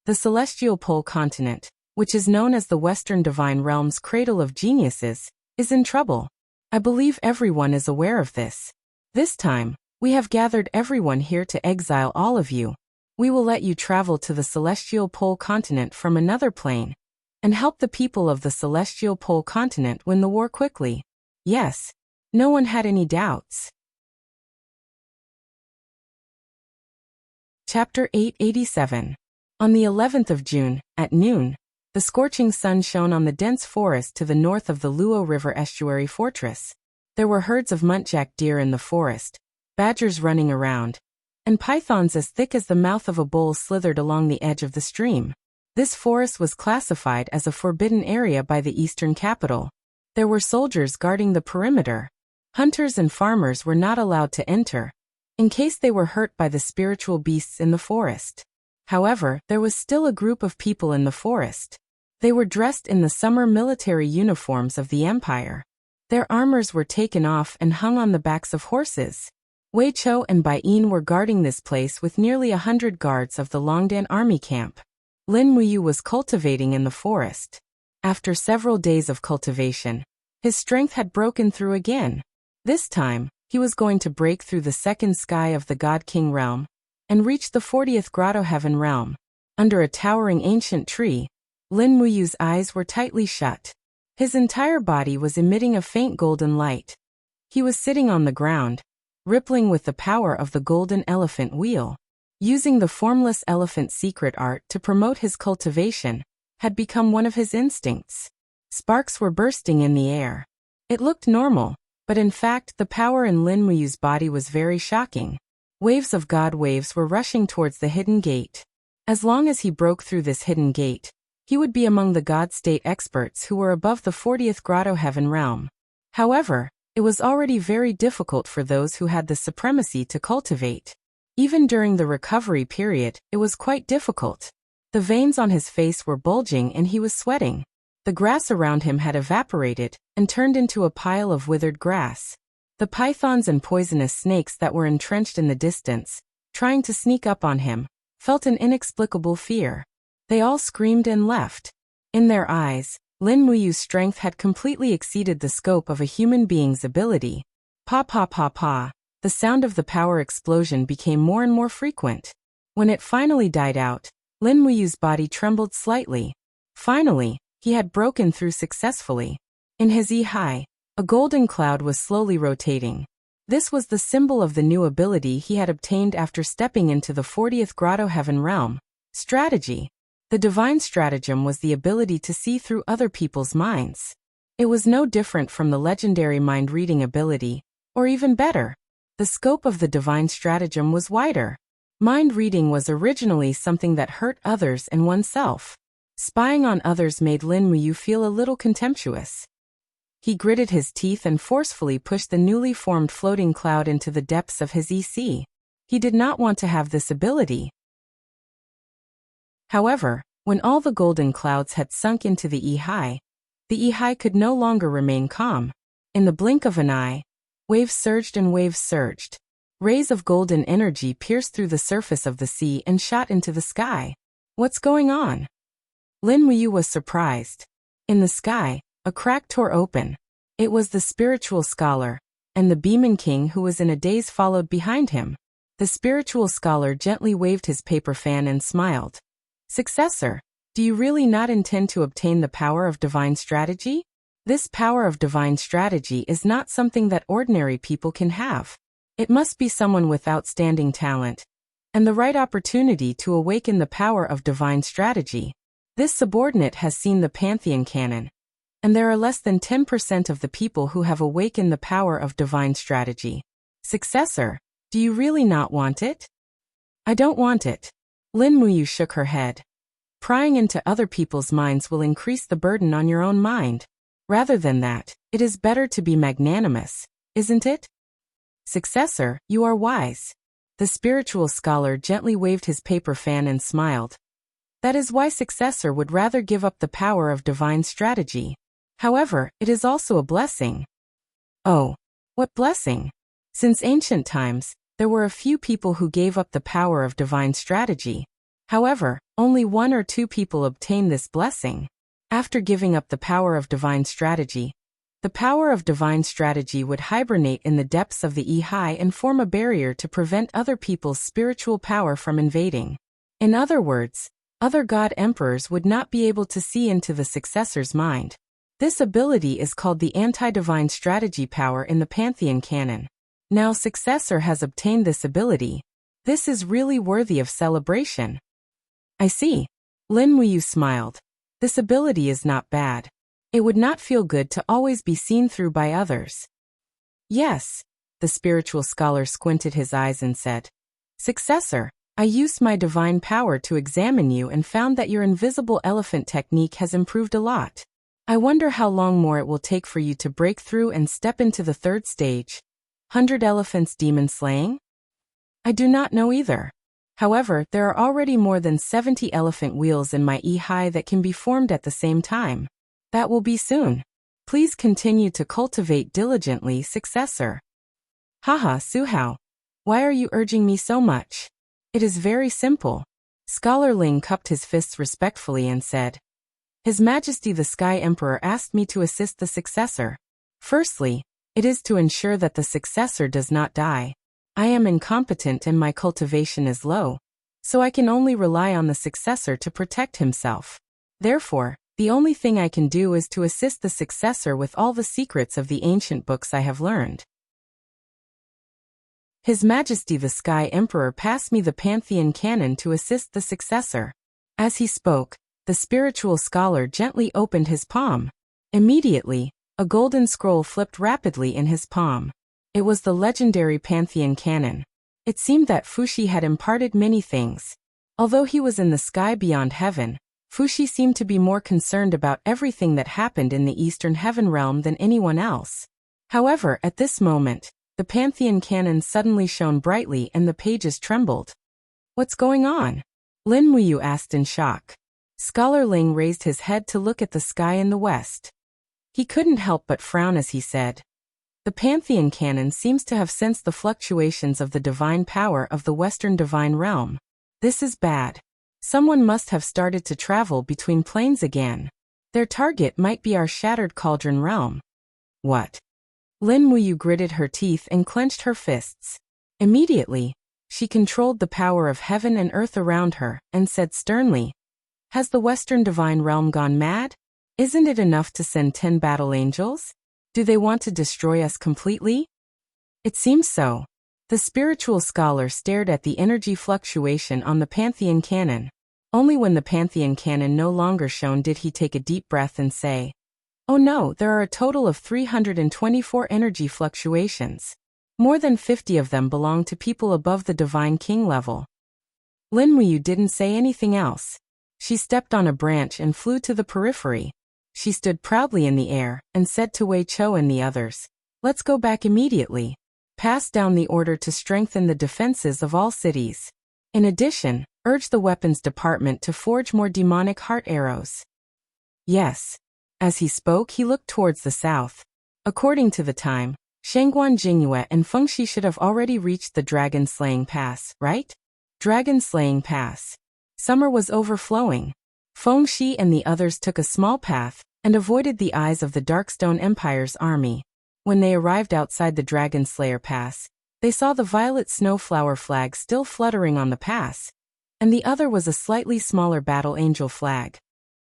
The celestial pole continent, which is known as the Western Divine Realm's cradle of geniuses, is in trouble. I believe everyone is aware of this. This time, we have gathered everyone here to exile all of you. We will let you travel to the celestial pole continent from another plane, and help the people of the celestial pole continent win the war quickly. Yes. No one had any doubts. Chapter 887. On the 11th of June, at noon, the scorching sun shone on the dense forest to the north of the Luo River estuary fortress. There were herds of muntjac deer in the forest, badgers running around, and pythons as thick as the mouth of a bull slithered along the edge of the stream. This forest was classified as a forbidden area by the eastern capital. There were soldiers guarding the perimeter. Hunters and farmers were not allowed to enter, in case they were hurt by the spiritual beasts in the forest. However, there was still a group of people in the forest. They were dressed in the summer military uniforms of the empire. Their armors were taken off and hung on the backs of horses. Wei Chou and Bai Yin were guarding this place with nearly 100 guards of the Longdan army camp. Lin Muyu was cultivating in the forest. After several days of cultivation, his strength had broken through again. This time, he was going to break through the second sky of the God King realm and reach the 40th Grotto Heaven realm. Under a towering ancient tree, Lin Muyu's eyes were tightly shut. His entire body was emitting a faint golden light. He was sitting on the ground, rippling with the power of the golden elephant wheel. Using the formless elephant secret art to promote his cultivation had become one of his instincts. Sparks were bursting in the air. It looked normal, but in fact the power in Lin Muyu's body was very shocking. Waves of God waves were rushing towards the hidden gate. As long as he broke through this hidden gate, he would be among the God State experts who were above the 40th Grotto Heaven realm. However, it was already very difficult for those who had the supremacy to cultivate. Even during the recovery period, it was quite difficult. The veins on his face were bulging and he was sweating. The grass around him had evaporated and turned into a pile of withered grass. The pythons and poisonous snakes that were entrenched in the distance, trying to sneak up on him, felt an inexplicable fear. They all screamed and left. In their eyes, Lin Muyu's strength had completely exceeded the scope of a human being's ability. Pa pa pa pa, the sound of the power explosion became more and more frequent. When it finally died out, Lin Muyu's body trembled slightly. Finally, he had broken through successfully. In his eye, a golden cloud was slowly rotating. This was the symbol of the new ability he had obtained after stepping into the 40th Grotto Heaven realm. Strategy. The divine stratagem was the ability to see through other people's minds. It was no different from the legendary mind-reading ability, or even better. The scope of the divine stratagem was wider. Mind reading was originally something that hurt others and oneself. Spying on others made Lin Muyu feel a little contemptuous. He gritted his teeth and forcefully pushed the newly formed floating cloud into the depths of his EC. He did not want to have this ability. However, when all the golden clouds had sunk into the E-high, the E-high could no longer remain calm. In the blink of an eye, waves surged and waves surged. Rays of golden energy pierced through the surface of the sea and shot into the sky. What's going on? Lin Muyu was surprised. In the sky, a crack tore open. It was the spiritual scholar, and the Beeman King who was in a daze followed behind him. The spiritual scholar gently waved his paper fan and smiled. Successor, do you really not intend to obtain the power of divine strategy? This power of divine strategy is not something that ordinary people can have. It must be someone with outstanding talent and the right opportunity to awaken the power of divine strategy. This subordinate has seen the Pantheon canon, and there are less than 10% of the people who have awakened the power of divine strategy. Successor, do you really not want it? I don't want it. Lin Muyu shook her head. Prying into other people's minds will increase the burden on your own mind. Rather than that, it is better to be magnanimous, isn't it? Successor, you are wise. The spiritual scholar gently waved his paper fan and smiled. That is why Successor would rather give up the power of divine strategy. However, it is also a blessing. Oh, what blessing! Since ancient times, there were a few people who gave up the power of divine strategy. However, only 1 or 2 people obtained this blessing. After giving up the power of divine strategy, the power of divine strategy would hibernate in the depths of the E-high and form a barrier to prevent other people's spiritual power from invading. In other words, other god emperors would not be able to see into the successor's mind. This ability is called the anti-divine strategy power in the Pantheon canon. Now Successor has obtained this ability. This is really worthy of celebration. I see. Lin Muyu smiled. This ability is not bad. It would not feel good to always be seen through by others. Yes, the spiritual scholar squinted his eyes and said, Successor, I used my divine power to examine you and found that your invisible elephant technique has improved a lot. I wonder how long more it will take for you to break through and step into the 3rd stage. 100 elephants demon slaying? I do not know either. However, there are already more than 70 elephant wheels in my E-high that can be formed at the same time. That will be soon. Please continue to cultivate diligently, Successor. Haha, Suhao. Why are you urging me so much? It is very simple. Scholar Ling cupped his fists respectfully and said, His Majesty the Sky Emperor asked me to assist the successor. Firstly, it is to ensure that the successor does not die. I am incompetent and my cultivation is low, so I can only rely on the successor to protect himself. Therefore, the only thing I can do is to assist the successor with all the secrets of the ancient books I have learned. His Majesty the Sky Emperor passed me the Pantheon canon to assist the successor. As he spoke, the spiritual scholar gently opened his palm. Immediately, a golden scroll flipped rapidly in his palm. It was the legendary Pantheon canon. It seemed that Fuxi had imparted many things. Although he was in the sky beyond heaven, Fuxi seemed to be more concerned about everything that happened in the Eastern Heaven realm than anyone else. However, at this moment, the Pantheon canon suddenly shone brightly and the pages trembled. What's going on? Lin Muyu asked in shock. Scholar Ling raised his head to look at the sky in the west. He couldn't help but frown as he said, The Pantheon canon seems to have sensed the fluctuations of the divine power of the Western divine realm. This is bad. Someone must have started to travel between planes again. Their target might be our shattered cauldron realm. What? Lin Muyu gritted her teeth and clenched her fists. Immediately, she controlled the power of heaven and earth around her, and said sternly, Has the Western divine realm gone mad? Isn't it enough to send 10 battle angels? Do they want to destroy us completely? It seems so. The spiritual scholar stared at the energy fluctuation on the Pantheon canon. Only when the Pantheon canon no longer shone did he take a deep breath and say, Oh no, there are a total of 324 energy fluctuations. More than 50 of them belong to people above the divine king level. Lin Muyu didn't say anything else. She stepped on a branch and flew to the periphery. She stood proudly in the air and said to Wei Chou and the others, "Let's go back immediately. Pass down the order to strengthen the defenses of all cities. In addition, urge the weapons department to forge more demonic heart arrows." Yes. As he spoke, he looked towards the south. According to the time, Shangguan Jingyue and Feng Shi should have already reached the Dragon Slaying Pass, right? Dragon Slaying Pass. Summer was overflowing. Feng Shi and the others took a small path and avoided the eyes of the Darkstone Empire's army. When they arrived outside the Dragon Slayer Pass, they saw the violet snowflower flag still fluttering on the pass, and the other was a slightly smaller Battle Angel flag.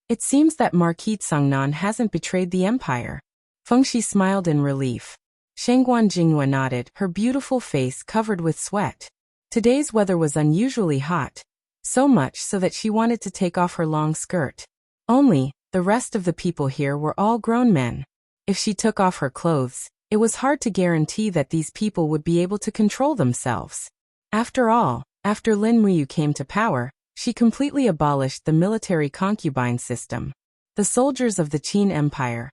It seems that Marquis Tsangnan hasn't betrayed the Empire. Feng Shi smiled in relief. Shangguan Jingyue nodded, her beautiful face covered with sweat. Today's weather was unusually hot, so much so that she wanted to take off her long skirt. Only, the rest of the people here were all grown men. If she took off her clothes, it was hard to guarantee that these people would be able to control themselves. After all, after Lin Muyu came to power, she completely abolished the military concubine system. The soldiers of the Qin Empire,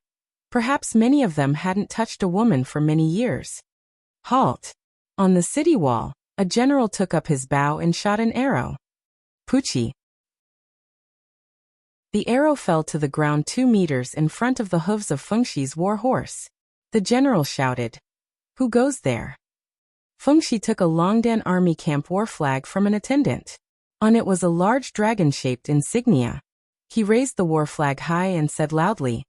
perhaps many of them hadn't touched a woman for many years. Halt! On the city wall, a general took up his bow and shot an arrow. Puchi! The arrow fell to the ground 2 meters in front of the hooves of Feng Shi's war horse. The general shouted, "Who goes there?" Feng Shi took a Longdan army camp war flag from an attendant. On it was a large dragon-shaped insignia. He raised the war flag high and said loudly,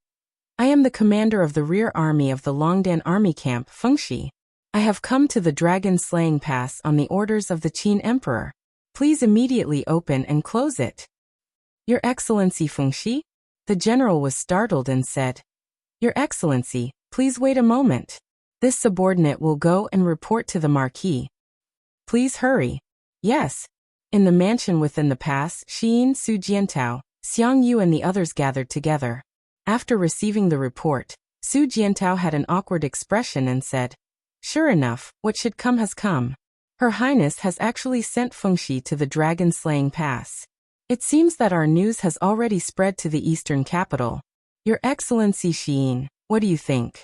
"I am the commander of the rear army of the Longdan army camp, Feng Shi. I have come to the Dragon Slaying Pass on the orders of the Qin Emperor. Please immediately open and close it." "Your Excellency Feng Shi?" The general was startled and said, "Your Excellency, please wait a moment. This subordinate will go and report to the Marquis. Please hurry." "Yes." In the mansion within the pass, Xiyin, Su Jiantao, Xiang Yu and the others gathered together. After receiving the report, Su Jiantao had an awkward expression and said, "Sure enough, what should come has come. Her Highness has actually sent Feng Shi to the Dragon Slaying Pass. It seems that our news has already spread to the eastern capital. Your Excellency Xiyin, what do you think?"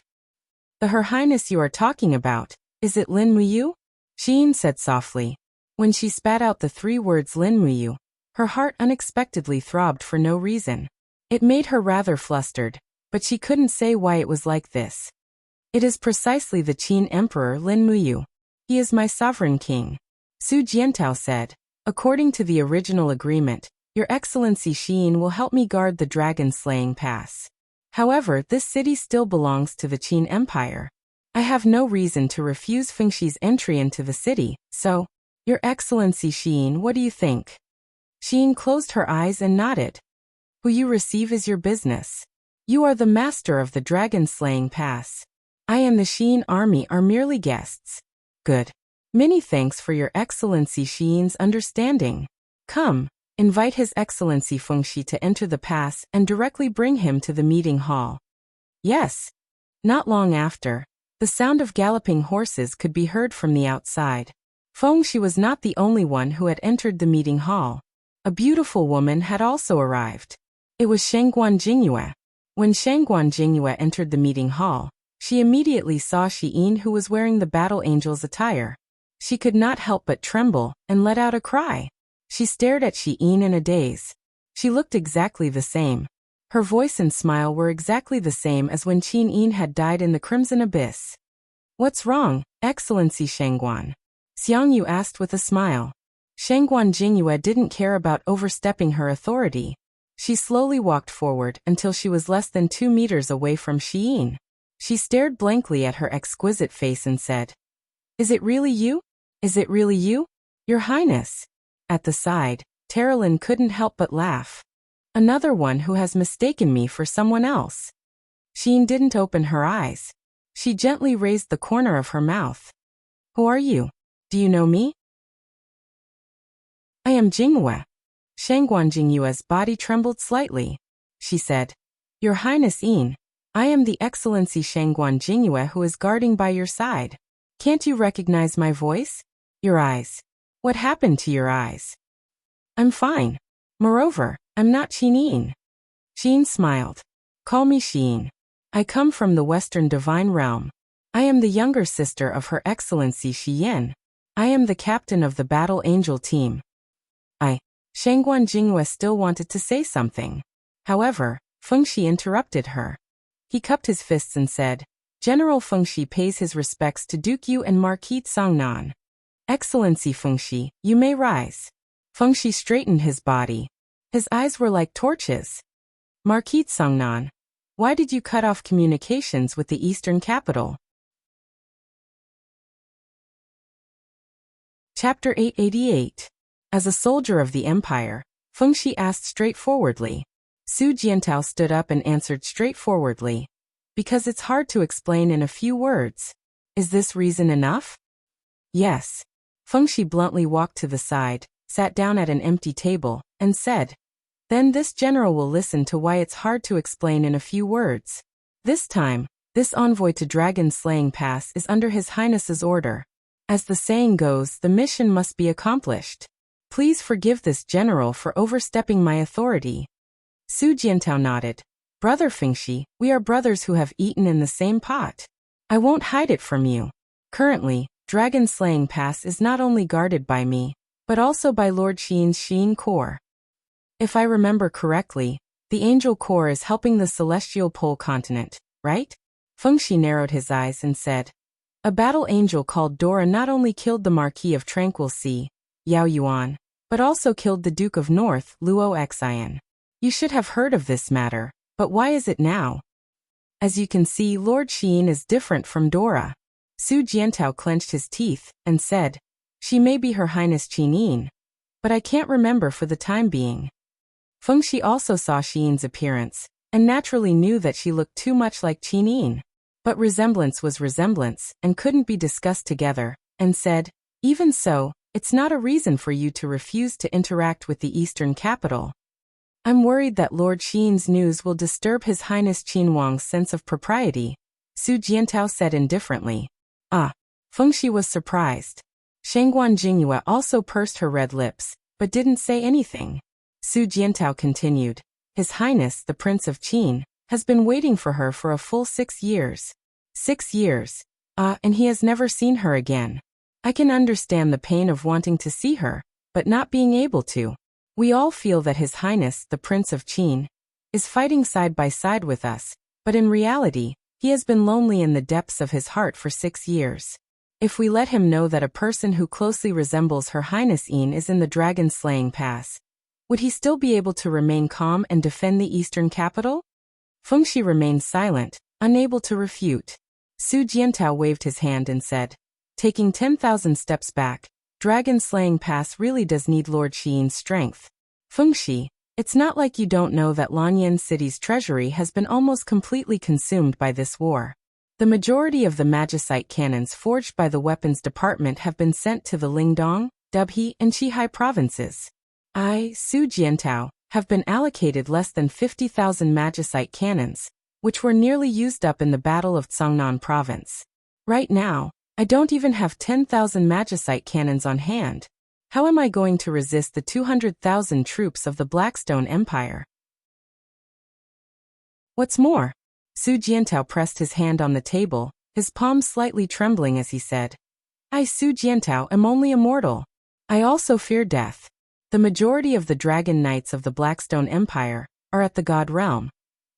"The Her Highness you are talking about, is it Lin Muyu?" Xiyin said softly. When she spat out the 3 words Lin Muyu, her heart unexpectedly throbbed for no reason. It made her rather flustered, but she couldn't say why it was like this. "It is precisely the Qin Emperor Lin Muyu. He is my sovereign king," Su Jiantao said. "According to the original agreement, Your Excellency Xiyin will help me guard the Dragon Slaying Pass. However, this city still belongs to the Qin Empire. I have no reason to refuse Feng Shi's entry into the city, so, Your Excellency Xiyin, what do you think?" Xiyin closed her eyes and nodded. "Who you receive is your business. You are the master of the Dragon Slaying Pass. I and the Xiyin army are merely guests." "Good. Many thanks for Your Excellency Xiyin's understanding. Come, invite His Excellency Feng Shi to enter the pass and directly bring him to the meeting hall." "Yes." Not long after, the sound of galloping horses could be heard from the outside. Feng Shi was not the only one who had entered the meeting hall. A beautiful woman had also arrived. It was Shangguan Jingyue. When Shangguan Jingyue entered the meeting hall, she immediately saw Xiyin, who was wearing the Battle Angel's attire. She could not help but tremble and let out a cry. She stared at Xiyin in a daze. She looked exactly the same. Her voice and smile were exactly the same as when Xiyin had died in the Crimson Abyss. "What's wrong, Excellency Shangguan?" Xiang Yu asked with a smile. Shangguan Jingyue didn't care about overstepping her authority. She slowly walked forward until she was less than 2 meters away from Xiyin. She stared blankly at her exquisite face and said, "Is it really you? Is it really you, Your Highness?" At the side, Terralyn couldn't help but laugh. "Another one who has mistaken me for someone else." Xiyin didn't open her eyes. She gently raised the corner of her mouth. "Who are you? Do you know me?" "I am Jingyue." Shangguan Jingyue's body trembled slightly. She said, "Your Highness Yin, I am the Excellency Shangguan Jingyue who is guarding by your side. Can't you recognize my voice? Your eyes. What happened to your eyes?" I'm fine. Moreover, I'm not Xiyin. Xiyin smiled. Call me Xiyin. I come from the Western Divine Realm. I am the younger sister of Her Excellency Xiyin. I am the captain of the Battle Angel team. Shangguan Jingyue still wanted to say something. However, Fengxi interrupted her. He cupped his fists and said, General Fengxi pays his respects to Duke Yu and Marquis Songnan. Excellency Fengxi, you may rise. Fengxi straightened his body. His eyes were like torches. Marquis Songnan, why did you cut off communications with the Eastern capital? Chapter 888. As a soldier of the Empire, Fengxi asked straightforwardly. Su Jiantao stood up and answered straightforwardly. Because it's hard to explain in a few words. Is this reason enough? Yes. Fengxi bluntly walked to the side, sat down at an empty table, and said, Then this general will listen to why it's hard to explain in a few words. This time, this envoy to Dragon Slaying Pass is under His Highness's order. As the saying goes, the mission must be accomplished. Please forgive this general for overstepping my authority. Su Jiantao nodded. Brother Fengxi, we are brothers who have eaten in the same pot. I won't hide it from you. Currently, Dragon Slaying Pass is not only guarded by me, but also by Lord Xiyin's Xiyin Corps. If I remember correctly, the Angel Corps is helping the Celestial Pole continent, right? Fengxi narrowed his eyes and said, A battle angel called Dora not only killed the Marquis of Tranquil Sea, Yao Yuan, but also killed the Duke of North, Luo Xian. You should have heard of this matter, but why is it now? As you can see, Lord Xiyin is different from Dora. Su Jiantao clenched his teeth and said, She may be Her Highness Xiyin, but I can't remember for the time being. Fengxi also saw Xiyin's appearance, and naturally knew that she looked too much like Xiyin. But resemblance was resemblance, and couldn't be discussed together, and said, Even so, it's not a reason for you to refuse to interact with the Eastern capital. I'm worried that Lord Xiyin's news will disturb His Highness Qin Wang's sense of propriety, Su Jiantao said indifferently. Fengxi was surprised. Shangguan Jingyue also pursed her red lips, but didn't say anything. Su Jiantao continued, His Highness, the Prince of Qin, has been waiting for her for a full 6 years. 6 years. And he has never seen her again. I can understand the pain of wanting to see her, but not being able to. We all feel that His Highness, the Prince of Qin, is fighting side by side with us, but in reality, he has been lonely in the depths of his heart for 6 years. If we let him know that a person who closely resembles Her Highness Yin is in the Dragon Slaying Pass, would he still be able to remain calm and defend the Eastern capital? Fengxi remained silent, unable to refute. Su Jiantao waved his hand and said, Taking 10,000 steps back, Dragon Slaying Pass really does need Lord Xiyin's strength. Fengxi, it's not like you don't know that Lanyan City's treasury has been almost completely consumed by this war. The majority of the magicite cannons forged by the weapons department have been sent to the Lingdong, Dubhe, and Qihai provinces. I, Su Jiantao, have been allocated less than 50,000 magicite cannons, which were nearly used up in the Battle of Cangnan province. Right now, I don't even have 10,000 magicite cannons on hand. How am I going to resist the 200,000 troops of the Blackstone Empire? What's more, Su Jiantao pressed his hand on the table, his palm slightly trembling as he said, I, Su Jiantao, am only a mortal. I also fear death. The majority of the dragon knights of the Blackstone Empire are at the god realm,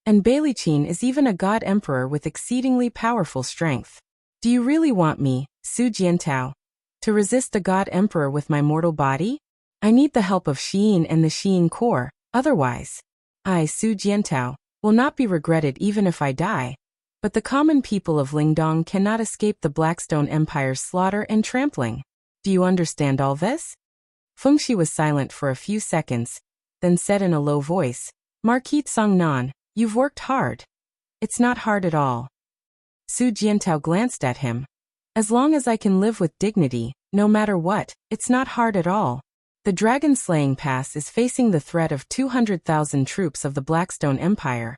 and Beilichin is even a god emperor with exceedingly powerful strength. Do you really want me, Su Jiantao, to resist the god emperor with my mortal body? I need the help of Xiyin and the Xiyin Corps, otherwise, I, Su Jiantao, will not be regretted even if I die. But the common people of Lingdong cannot escape the Blackstone Empire's slaughter and trampling. Do you understand all this? Fengxi was silent for a few seconds, then said in a low voice, Marquis Songnan, you've worked hard. It's not hard at all. Su Jiantao glanced at him. As long as I can live with dignity, no matter what, it's not hard at all. The Dragon Slaying Pass is facing the threat of 200,000 troops of the Blackstone Empire,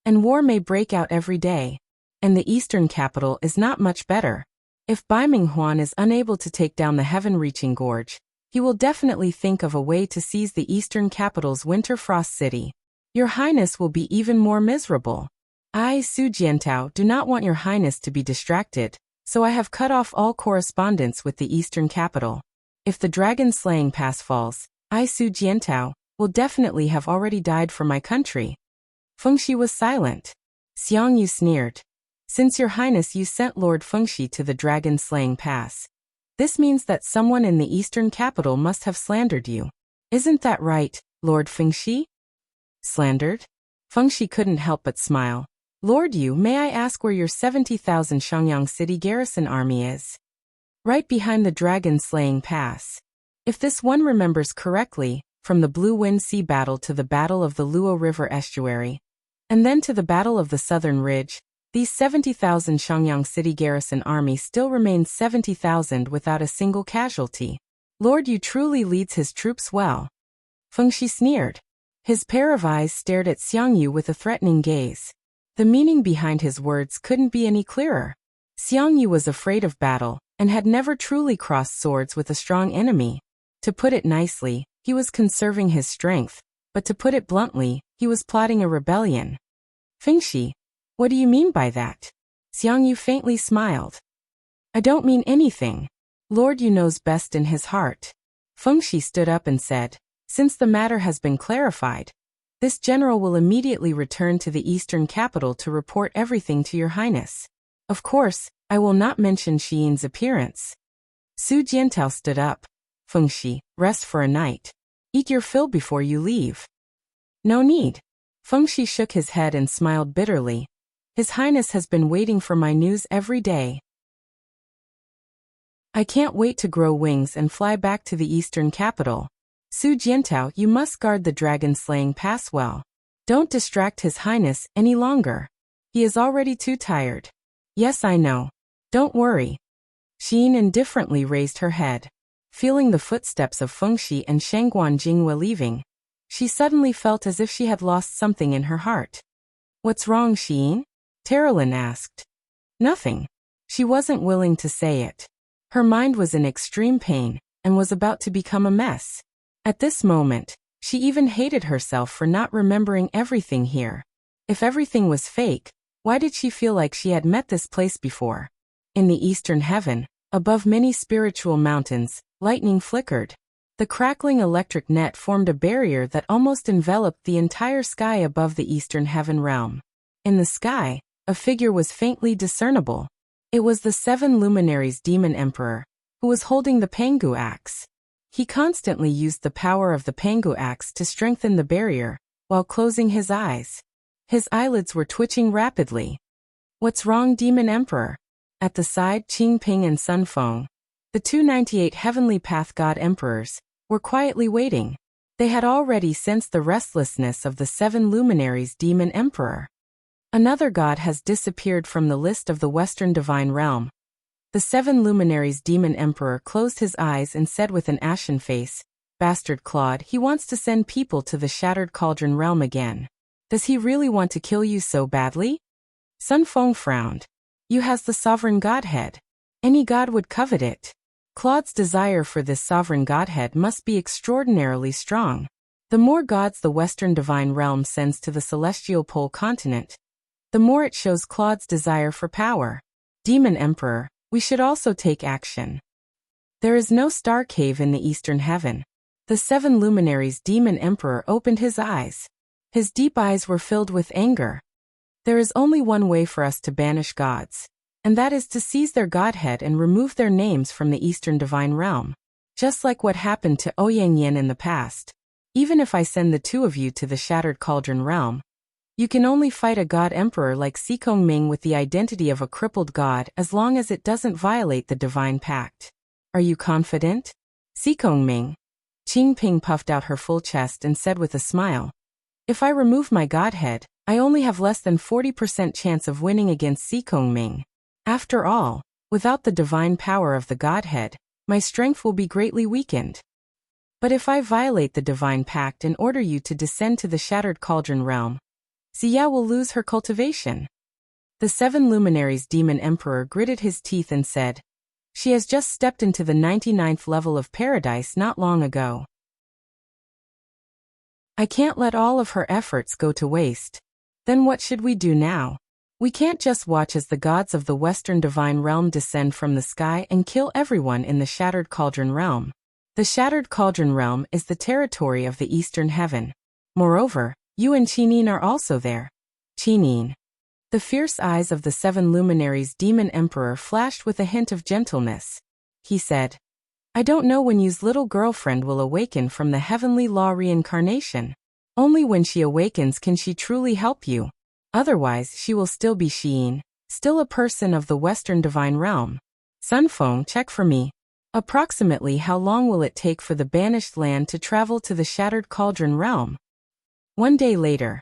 and war may break out every day. And the eastern capital is not much better. If Bai Minghuan is unable to take down the heaven-reaching gorge, He will definitely think of a way to seize the eastern capital's winter frost city. Your Highness will be even more miserable. I, Su Jiantao, do not want your Highness to be distracted, so I have cut off all correspondence with the eastern capital. If the dragon-slaying pass falls, I, Su Jiantao, will definitely have already died for my country. Fengxi was silent. Xiang Yu sneered. Since your Highness you sent Lord Fengxi to the dragon-slaying pass, this means that someone in the eastern capital must have slandered you. Isn't that right, Lord Fengxi? Slandered? Fengxi couldn't help but smile. Lord Yu, may I ask where your 70,000 Shangyang City garrison army is? Right behind the dragon-slaying pass. If this one remembers correctly, from the Blue Wind Sea battle to the Battle of the Luo River estuary, and then to the Battle of the Southern Ridge, these 70,000 Shangyang City garrison army still remains 70,000 without a single casualty. Lord Yu truly leads his troops well. Fengxi sneered. His pair of eyes stared at Xiang Yu with a threatening gaze. The meaning behind his words couldn't be any clearer. Xiang Yu was afraid of battle, and had never truly crossed swords with a strong enemy. To put it nicely, he was conserving his strength, but to put it bluntly, he was plotting a rebellion. Fengxi, what do you mean by that? Xiang Yu faintly smiled. I don't mean anything. Lord Yu knows best in his heart. Fengxi stood up and said, since the matter has been clarified, this general will immediately return to the eastern capital to report everything to your Highness. Of course, I will not mention Xian's appearance. Su Jiantao stood up. Fengxi, rest for a night. Eat your fill before you leave. No need. Fengxi shook his head and smiled bitterly. His Highness has been waiting for my news every day. I can't wait to grow wings and fly back to the eastern capital. Su Jiantao, you must guard the dragon-slaying pass well. Don't distract His Highness any longer. He is already too tired. Yes, I know. Don't worry. Xian indifferently raised her head. Feeling the footsteps of Fengxi and Shangguan Jinghua leaving, she suddenly felt as if she had lost something in her heart. What's wrong, Xian? Terralyn asked. Nothing. She wasn't willing to say it. Her mind was in extreme pain, and was about to become a mess. At this moment, she even hated herself for not remembering everything here. If everything was fake, why did she feel like she had met this place before? In the eastern heaven, above many spiritual mountains, lightning flickered. The crackling electric net formed a barrier that almost enveloped the entire sky above the eastern heaven realm. In the sky, a figure was faintly discernible. It was the 7 luminaries demon emperor, who was holding the Pangu axe. He constantly used the power of the Pangu axe to strengthen the barrier, while closing his eyes. His eyelids were twitching rapidly. What's wrong, demon emperor? At the side, Qing Ping and Sun Feng, the 298 heavenly path god emperors, were quietly waiting. They had already sensed the restlessness of the 7 luminaries demon emperor. Another god has disappeared from the list of the Western Divine Realm. The 7 luminaries demon emperor closed his eyes and said with an ashen face, Bastard Claude, he wants to send people to the Shattered Cauldron Realm again. Does he really want to kill you so badly? Sun Feng frowned. You has the sovereign godhead. Any god would covet it. Claude's desire for this sovereign godhead must be extraordinarily strong. The more gods the Western Divine Realm sends to the Celestial Pole continent, the more it shows Claude's desire for power. Demon Emperor, we should also take action. There is no star cave in the eastern heaven. The 7 luminaries demon emperor opened his eyes. His deep eyes were filled with anger. There is only one way for us to banish gods, and that is to seize their godhead and remove their names from the eastern divine realm. Just like what happened to Ouyang Yin in the past. Even if I send the 2 of you to the Shattered Cauldron realm, you can only fight a god emperor like Xikong Ming with the identity of a crippled god as long as it doesn't violate the divine pact. Are you confident? Xikong Ming. Qing Ping puffed out her full chest and said with a smile, If I remove my godhead, I only have less than 40% chance of winning against Xikong Ming. After all, without the divine power of the godhead, my strength will be greatly weakened. But if I violate the divine pact and order you to descend to the Shattered Cauldron realm, Xia will lose her cultivation. The 7 luminaries demon emperor gritted his teeth and said, She has just stepped into the 99th level of paradise not long ago. I can't let all of her efforts go to waste. Then what should we do now? We can't just watch as the gods of the Western Divine Realm descend from the sky and kill everyone in the Shattered Cauldron Realm. The Shattered Cauldron Realm is the territory of the Eastern Heaven. Moreover, you and Chinin are also there. Chinin. The fierce eyes of the 7 luminaries Demon Emperor flashed with a hint of gentleness. He said, I don't know when you's little girlfriend will awaken from the heavenly law reincarnation. Only when she awakens can she truly help you. Otherwise she will still be Xiyin, still a person of the Western Divine Realm. Sunfeng, check for me. Approximately how long will it take for the banished land to travel to the Shattered Cauldron Realm? 1 day later.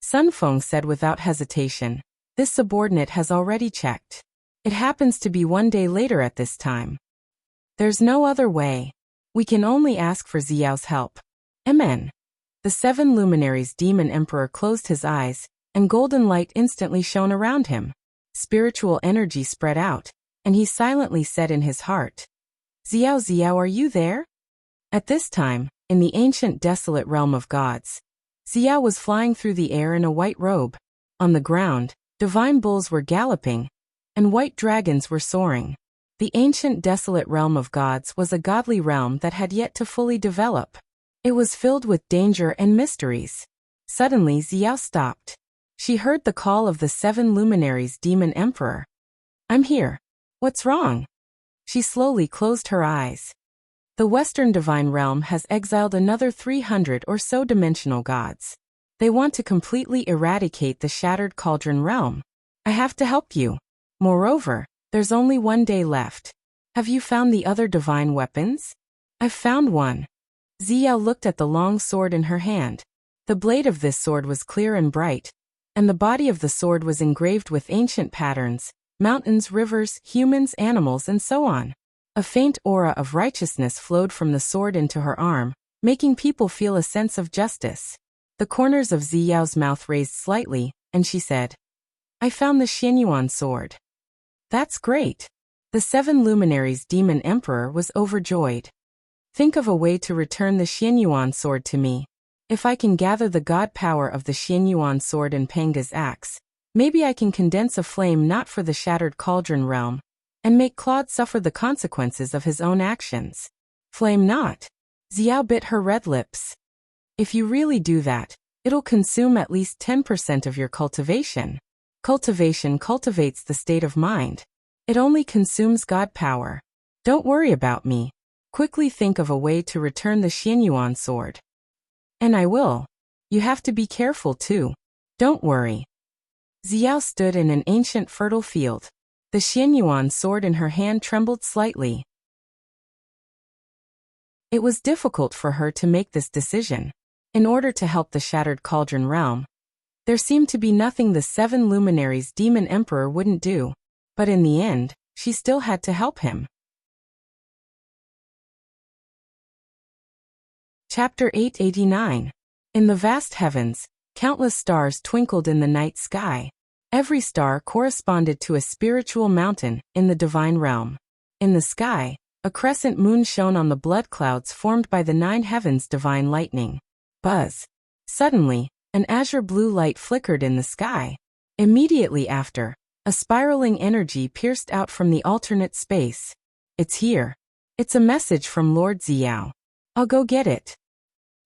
Sunfeng said without hesitation. This subordinate has already checked. It happens to be 1 day later at this time. There's no other way. We can only ask for Xiao's help. Amen. The 7 luminaries Demon Emperor closed his eyes, and golden light instantly shone around him. Spiritual energy spread out, and he silently said in his heart, Xiao, are you there? At this time, in the ancient desolate realm of gods, Xiao was flying through the air in a white robe. On the ground, divine bulls were galloping, and white dragons were soaring. The ancient desolate realm of gods was a godly realm that had yet to fully develop. It was filled with danger and mysteries. Suddenly Xiao stopped. She heard the call of the 7 luminaries Demon Emperor. I'm here. What's wrong? She slowly closed her eyes. The Western Divine Realm has exiled another 300 or so dimensional gods. They want to completely eradicate the Shattered Cauldron Realm. I have to help you. Moreover, there's only 1 day left. Have you found the other divine weapons? I've found one. Xiao looked at the long sword in her hand. The blade of this sword was clear and bright, and the body of the sword was engraved with ancient patterns, mountains, rivers, humans, animals, and so on. A faint aura of righteousness flowed from the sword into her arm, making people feel a sense of justice. The corners of Xiao's mouth raised slightly, and she said, I found the Xianyuan sword. That's great. The 7 luminaries Demon Emperor was overjoyed. Think of a way to return the Xianyuan sword to me. If I can gather the god power of the Xianyuan sword and Panga's axe, maybe I can condense a flame not for the Shattered Cauldron Realm, and make Claude suffer the consequences of his own actions. Flame not. Xiao bit her red lips. If you really do that, it'll consume at least 10% of your cultivation. Cultivation cultivates the state of mind. It only consumes god power. Don't worry about me. Quickly think of a way to return the Xianyuan sword. And I will. You have to be careful too. Don't worry. Xiao stood in an ancient fertile field. The Xianyuan sword in her hand trembled slightly. It was difficult for her to make this decision. In order to help the Shattered Cauldron Realm, there seemed to be nothing the 7 luminaries Demon Emperor wouldn't do. But in the end, she still had to help him. Chapter 889. In the vast heavens, countless stars twinkled in the night sky. Every star corresponded to a spiritual mountain in the divine realm. In the sky, a crescent moon shone on the blood clouds formed by the 9 heavens' divine lightning. Buzz. Suddenly, an azure blue light flickered in the sky. Immediately after, a spiraling energy pierced out from the alternate space. It's here. It's a message from Lord Xiao. I'll go get it.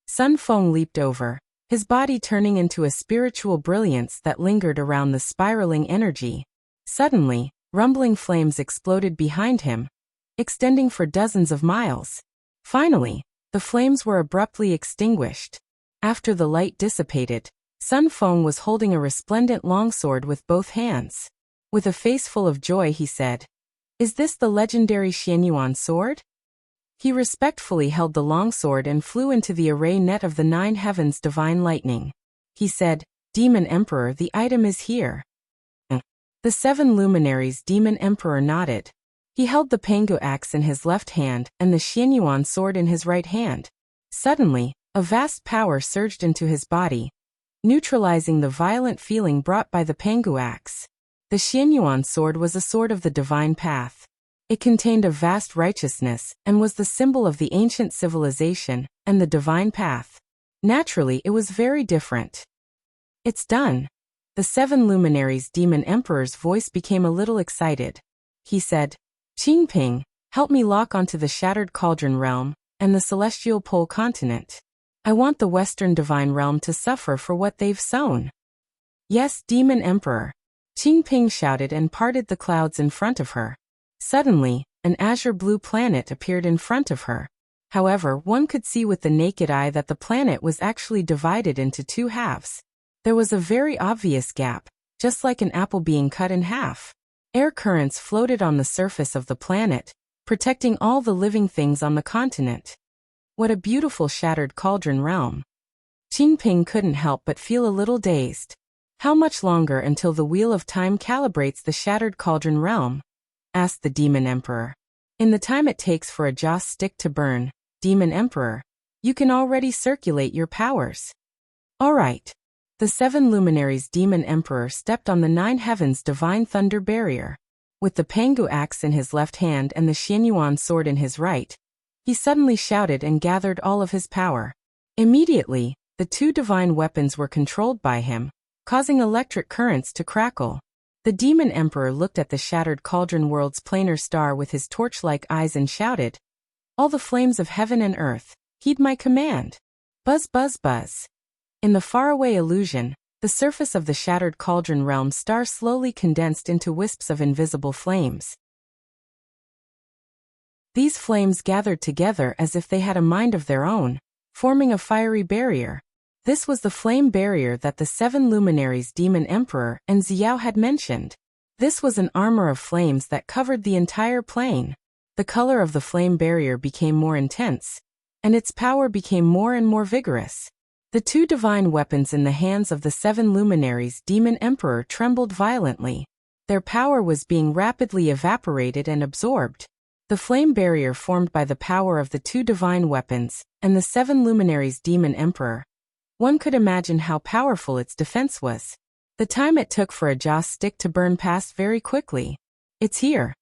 Sun Feng leaped over, his body turning into a spiritual brilliance that lingered around the spiraling energy. Suddenly, rumbling flames exploded behind him, extending for dozens of miles. Finally, the flames were abruptly extinguished. After the light dissipated, Sun Feng was holding a resplendent longsword with both hands. With a face full of joy he said, Is this the legendary Xianyuan sword? He respectfully held the longsword and flew into the array net of the 9 heavens' divine lightning. He said, Demon Emperor, the item is here. The 7 luminaries Demon Emperor nodded. He held the Pangu axe in his left hand and the Xianyuan sword in his right hand. Suddenly, a vast power surged into his body, neutralizing the violent feeling brought by the Pangu axe. The Xianyuan sword was a sword of the divine path. It contained a vast righteousness and was the symbol of the ancient civilization and the divine path. Naturally, it was very different. It's done. The 7 luminaries' demon emperor's voice became a little excited. He said, Qingping, help me lock onto the Shattered Cauldron realm and the Celestial Pole continent. I want the Western Divine Realm to suffer for what they've sown. Yes, Demon Emperor. Qingping shouted and parted the clouds in front of her. Suddenly, an azure blue planet appeared in front of her. However, one could see with the naked eye that the planet was actually divided into 2 halves. There was a very obvious gap, just like an apple being cut in half. Air currents floated on the surface of the planet, protecting all the living things on the continent. What a beautiful Shattered Cauldron realm. Qingping couldn't help but feel a little dazed. How much longer until the Wheel of Time calibrates the Shattered Cauldron realm? Asked the Demon Emperor. In the time it takes for a joss stick to burn, Demon Emperor, you can already circulate your powers. All right. The 7 luminaries' Demon Emperor stepped on the 9 heavens' divine thunder barrier. With the Pangu axe in his left hand and the Xianyuan sword in his right, he suddenly shouted and gathered all of his power. Immediately, the 2 divine weapons were controlled by him, causing electric currents to crackle. The Demon Emperor looked at the Shattered Cauldron world's planar star with his torch-like eyes and shouted, All the flames of heaven and earth, heed my command. Buzz, buzz, buzz. In the faraway illusion, the surface of the Shattered Cauldron realm star slowly condensed into wisps of invisible flames. These flames gathered together as if they had a mind of their own, forming a fiery barrier. This was the flame barrier that the 7 luminaries' Demon Emperor and Xiao had mentioned. This was an armor of flames that covered the entire plane. The color of the flame barrier became more intense, and its power became more and more vigorous. The 2 divine weapons in the hands of the 7 luminaries' Demon Emperor trembled violently. Their power was being rapidly evaporated and absorbed. The flame barrier formed by the power of the 2 divine weapons and the 7 luminaries' Demon Emperor. One could imagine how powerful its defense was. The time it took for a joss stick to burn passed very quickly. It's here.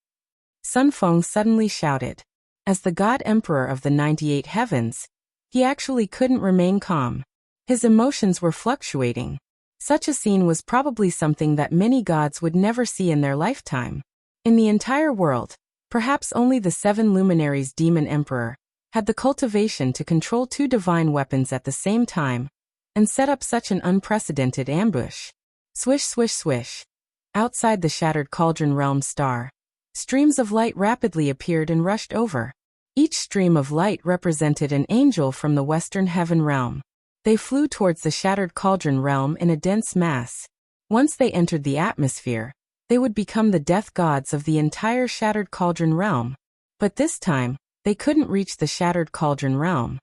Sun Feng suddenly shouted. As the God Emperor of the 98 heavens, he actually couldn't remain calm. His emotions were fluctuating. Such a scene was probably something that many gods would never see in their lifetime. In the entire world, perhaps only the 7 luminaries' Demon Emperor had the cultivation to control 2 divine weapons at the same time and set up such an unprecedented ambush. Swish, swish, swish. Outside the Shattered Cauldron realm star, streams of light rapidly appeared and rushed over. Each stream of light represented an angel from the Western Heaven realm. They flew towards the Shattered Cauldron realm in a dense mass. Once they entered the atmosphere, they would become the death gods of the entire Shattered Cauldron realm. But this time, they couldn't reach the Shattered Cauldron realm.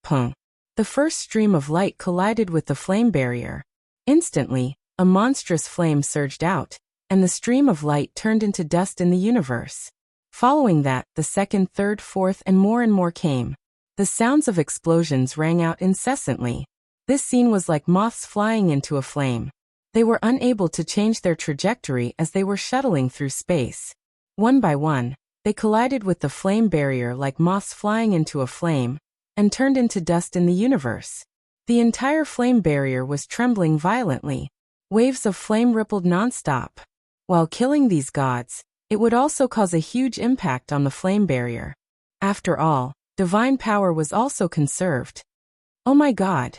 Pung. The first stream of light collided with the flame barrier. Instantly, a monstrous flame surged out, and the stream of light turned into dust in the universe. Following that, the second, third, fourth, and more came. The sounds of explosions rang out incessantly. This scene was like moths flying into a flame. They were unable to change their trajectory as they were shuttling through space. One by one, they collided with the flame barrier like moths flying into a flame, and turned into dust in the universe. The entire flame barrier was trembling violently. Waves of flame rippled nonstop. While killing these gods, it would also cause a huge impact on the flame barrier. After all, divine power was also conserved. Oh my God!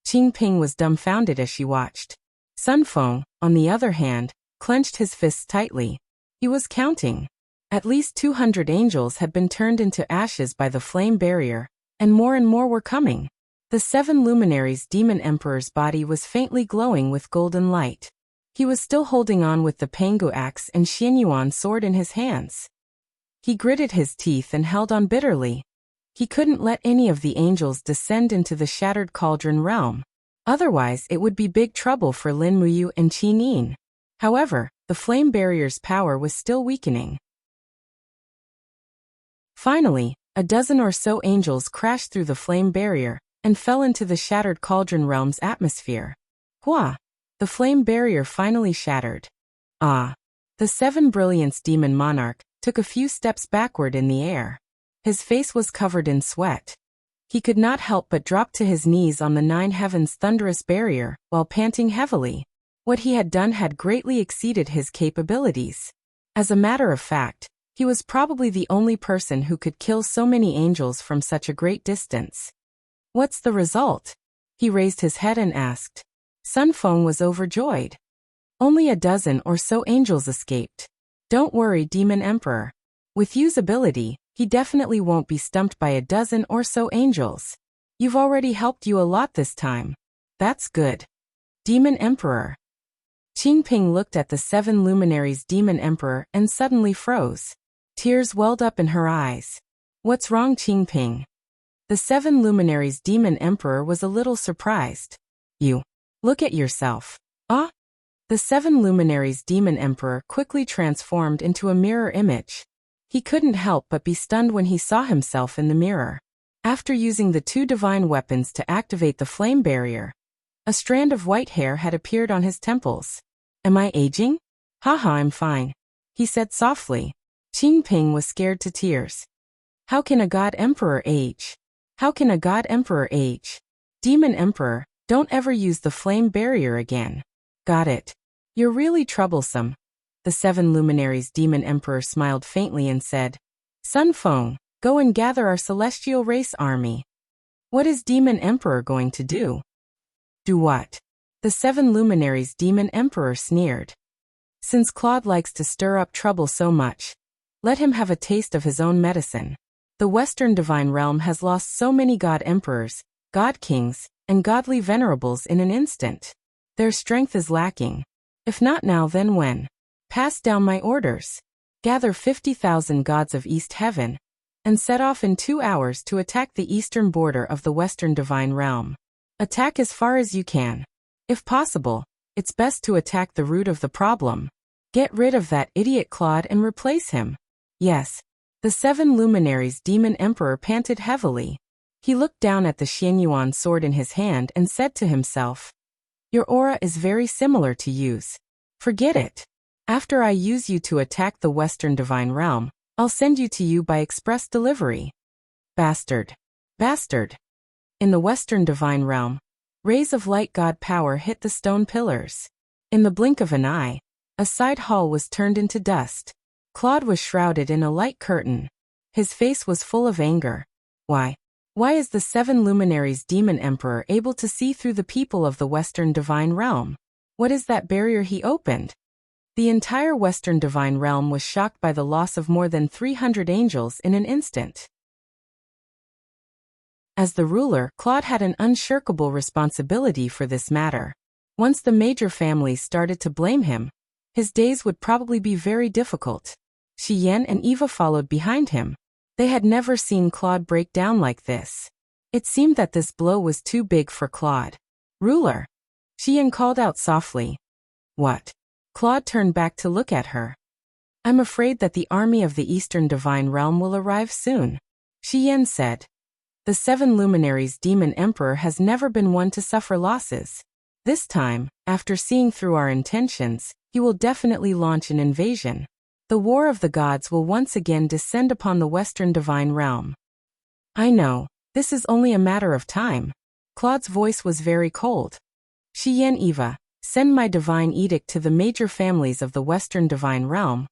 Qingping was dumbfounded as she watched. Sun Feng, on the other hand, clenched his fists tightly. He was counting. At least 200 angels had been turned into ashes by the flame barrier, and more were coming. The 7 luminaries' Demon Emperor's body was faintly glowing with golden light. He was still holding on with the Pangu axe and Xianyuan sword in his hands. He gritted his teeth and held on bitterly. He couldn't let any of the angels descend into the Shattered Cauldron realm. Otherwise, it would be big trouble for Lin Muyu and Qin Yin. However, the flame barrier's power was still weakening. Finally, a dozen or so angels crashed through the flame barrier and fell into the Shattered Cauldron realm's atmosphere. Hua! The flame barrier finally shattered. Ah! The 7 Brilliance Demon Monarch, took a few steps backward in the air. His face was covered in sweat. He could not help but drop to his knees on the nine heavens' thunderous barrier, while panting heavily. What he had done had greatly exceeded his capabilities. As a matter of fact, he was probably the only person who could kill so many angels from such a great distance. What's the result? He raised his head and asked. Sun Feng was overjoyed. Only a dozen or so angels escaped. Don't worry, Demon Emperor. With Yu's ability, he definitely won't be stumped by a dozen or so angels. You've already helped you a lot this time. That's good. Demon Emperor. Qingping looked at the 7 luminaries' Demon Emperor and suddenly froze. Tears welled up in her eyes. What's wrong, Qingping? The 7 luminaries' Demon Emperor was a little surprised. You. Look at yourself. Ah? The 7 luminaries' Demon Emperor quickly transformed into a mirror image. He couldn't help but be stunned when he saw himself in the mirror. After using the 2 divine weapons to activate the flame barrier, a strand of white hair had appeared on his temples. Am I aging? Haha, I'm fine, he said softly. Qingping was scared to tears. How can a god emperor age? How can a god emperor age? Demon Emperor, don't ever use the flame barrier again. Got it. You're really troublesome. The 7 luminaries' Demon Emperor smiled faintly and said, Sun Feng, go and gather our celestial race army. What is Demon Emperor going to do? Do what? The 7 luminaries' Demon Emperor sneered. Since Claude likes to stir up trouble so much, let him have a taste of his own medicine. The Western Divine Realm has lost so many god emperors, god kings, and godly venerables in an instant. Their strength is lacking. If not now, then when? Pass down my orders. Gather 50,000 gods of East Heaven, and set off in 2 hours to attack the eastern border of the Western Divine Realm. Attack as far as you can. If possible, it's best to attack the root of the problem. Get rid of that idiot Claude and replace him. Yes. The 7 luminaries' Demon Emperor panted heavily. He looked down at the Xianyuan sword in his hand and said to himself, Your aura is very similar to Yu's. Forget it. After I use you to attack the Western Divine Realm, I'll send you to Yu by express delivery. Bastard. Bastard. In the Western Divine Realm, rays of light god power hit the stone pillars. In the blink of an eye, a side hall was turned into dust. Claude was shrouded in a light curtain. His face was full of anger. Why? Why is the 7 luminaries' Demon Emperor able to see through the people of the Western Divine Realm? What is that barrier he opened? The entire Western Divine Realm was shocked by the loss of more than 300 angels in an instant. As the ruler, Claude had an unshakable responsibility for this matter. Once the major families started to blame him, his days would probably be very difficult. Shi Yan and Eva followed behind him. They had never seen Claude break down like this. It seemed that this blow was too big for Claude. Ruler. Shi Yan called out softly. What? Claude turned back to look at her. I'm afraid that the army of the Eastern Divine Realm will arrive soon. Shi Yan said. The 7 luminaries' Demon Emperor has never been one to suffer losses. This time, after seeing through our intentions, he will definitely launch an invasion. The war of the gods will once again descend upon the Western Divine Realm. I know, this is only a matter of time. Claude's voice was very cold. Shi Yan Eva, send my divine edict to the major families of the Western Divine Realm,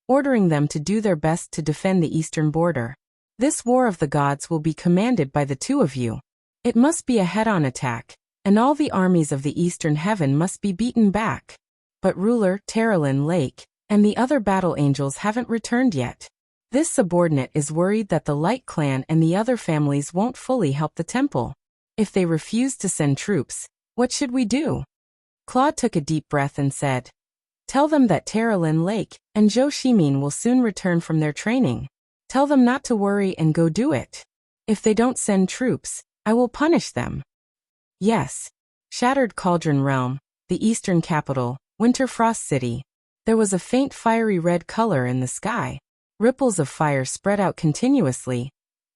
ordering them to do their best to defend the eastern border. This war of the gods will be commanded by the 2 of you. It must be a head-on attack, and all the armies of the eastern heaven must be beaten back. But ruler Terralyn Lake and the other battle angels haven't returned yet. This subordinate is worried that the Light Clan and the other families won't fully help the temple. If they refuse to send troops, what should we do? Claude took a deep breath and said, Tell them that Terralyn Lake and Zhou Shimin will soon return from their training. Tell them not to worry and go do it. If they don't send troops, I will punish them. Yes. Shattered Cauldron Realm, the eastern capital, Winterfrost City. There was a faint fiery red color in the sky. Ripples of fire spread out continuously,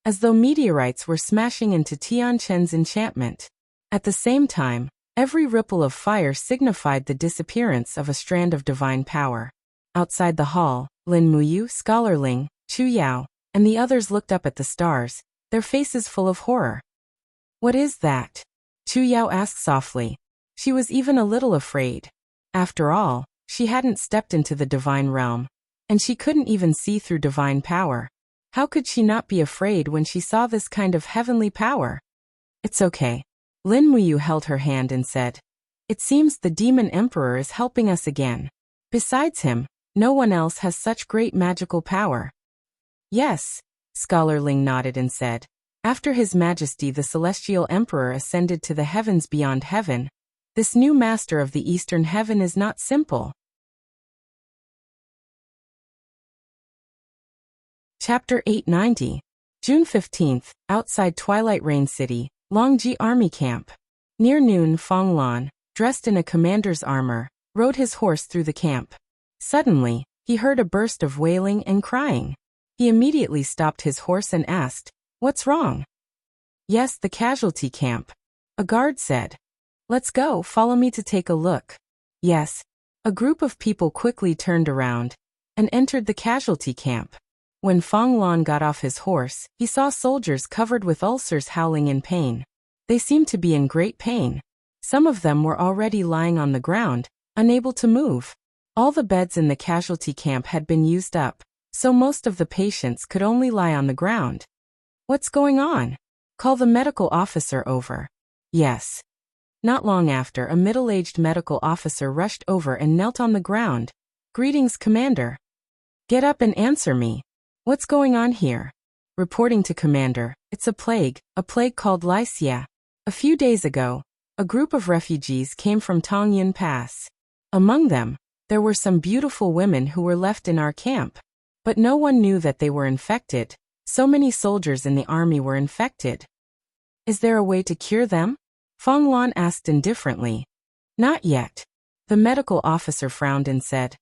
as though meteorites were smashing into Tianchen's enchantment. At the same time, every ripple of fire signified the disappearance of a strand of divine power. Outside the hall, Lin Muyu, Scholar Ling, Chu Yao, and the others looked up at the stars, their faces full of horror. What is that? Chu Yao asked softly. She was even a little afraid. After all, she hadn't stepped into the divine realm, and she couldn't even see through divine power. How could she not be afraid when she saw this kind of heavenly power? It's okay. Lin Muyu held her hand and said, "It seems the demon emperor is helping us again. Besides him, no one else has such great magical power." Yes, Scholar Ling nodded and said, "After His Majesty the Celestial Emperor ascended to the heavens beyond heaven, this new master of the Eastern Heaven is not simple." Chapter 890. June 15th, outside Twilight Rain City, Longji Army Camp. Near noon, Fong Lan, dressed in a commander's armor, rode his horse through the camp. Suddenly, he heard a burst of wailing and crying. He immediately stopped his horse and asked, "What's wrong?" "Yes, the casualty camp," a guard said. "Let's go, follow me to take a look." Yes. A group of people quickly turned around and entered the casualty camp. When Fong Lan got off his horse, he saw soldiers covered with ulcers howling in pain. They seemed to be in great pain. Some of them were already lying on the ground, unable to move. All the beds in the casualty camp had been used up, so most of the patients could only lie on the ground. "What's going on? Call the medical officer over." Yes. Not long after, a middle-aged medical officer rushed over and knelt on the ground. "Greetings, Commander." "Get up and answer me. What's going on here?" Reporting to Commander, "It's a plague called Lycia. A few days ago, a group of refugees came from Tongyun Pass. Among them, there were some beautiful women who were left in our camp. But no one knew that they were infected. So many soldiers in the army were infected. Is there a way to cure them?" Fong Lan asked indifferently. "Not yet." The medical officer frowned and said,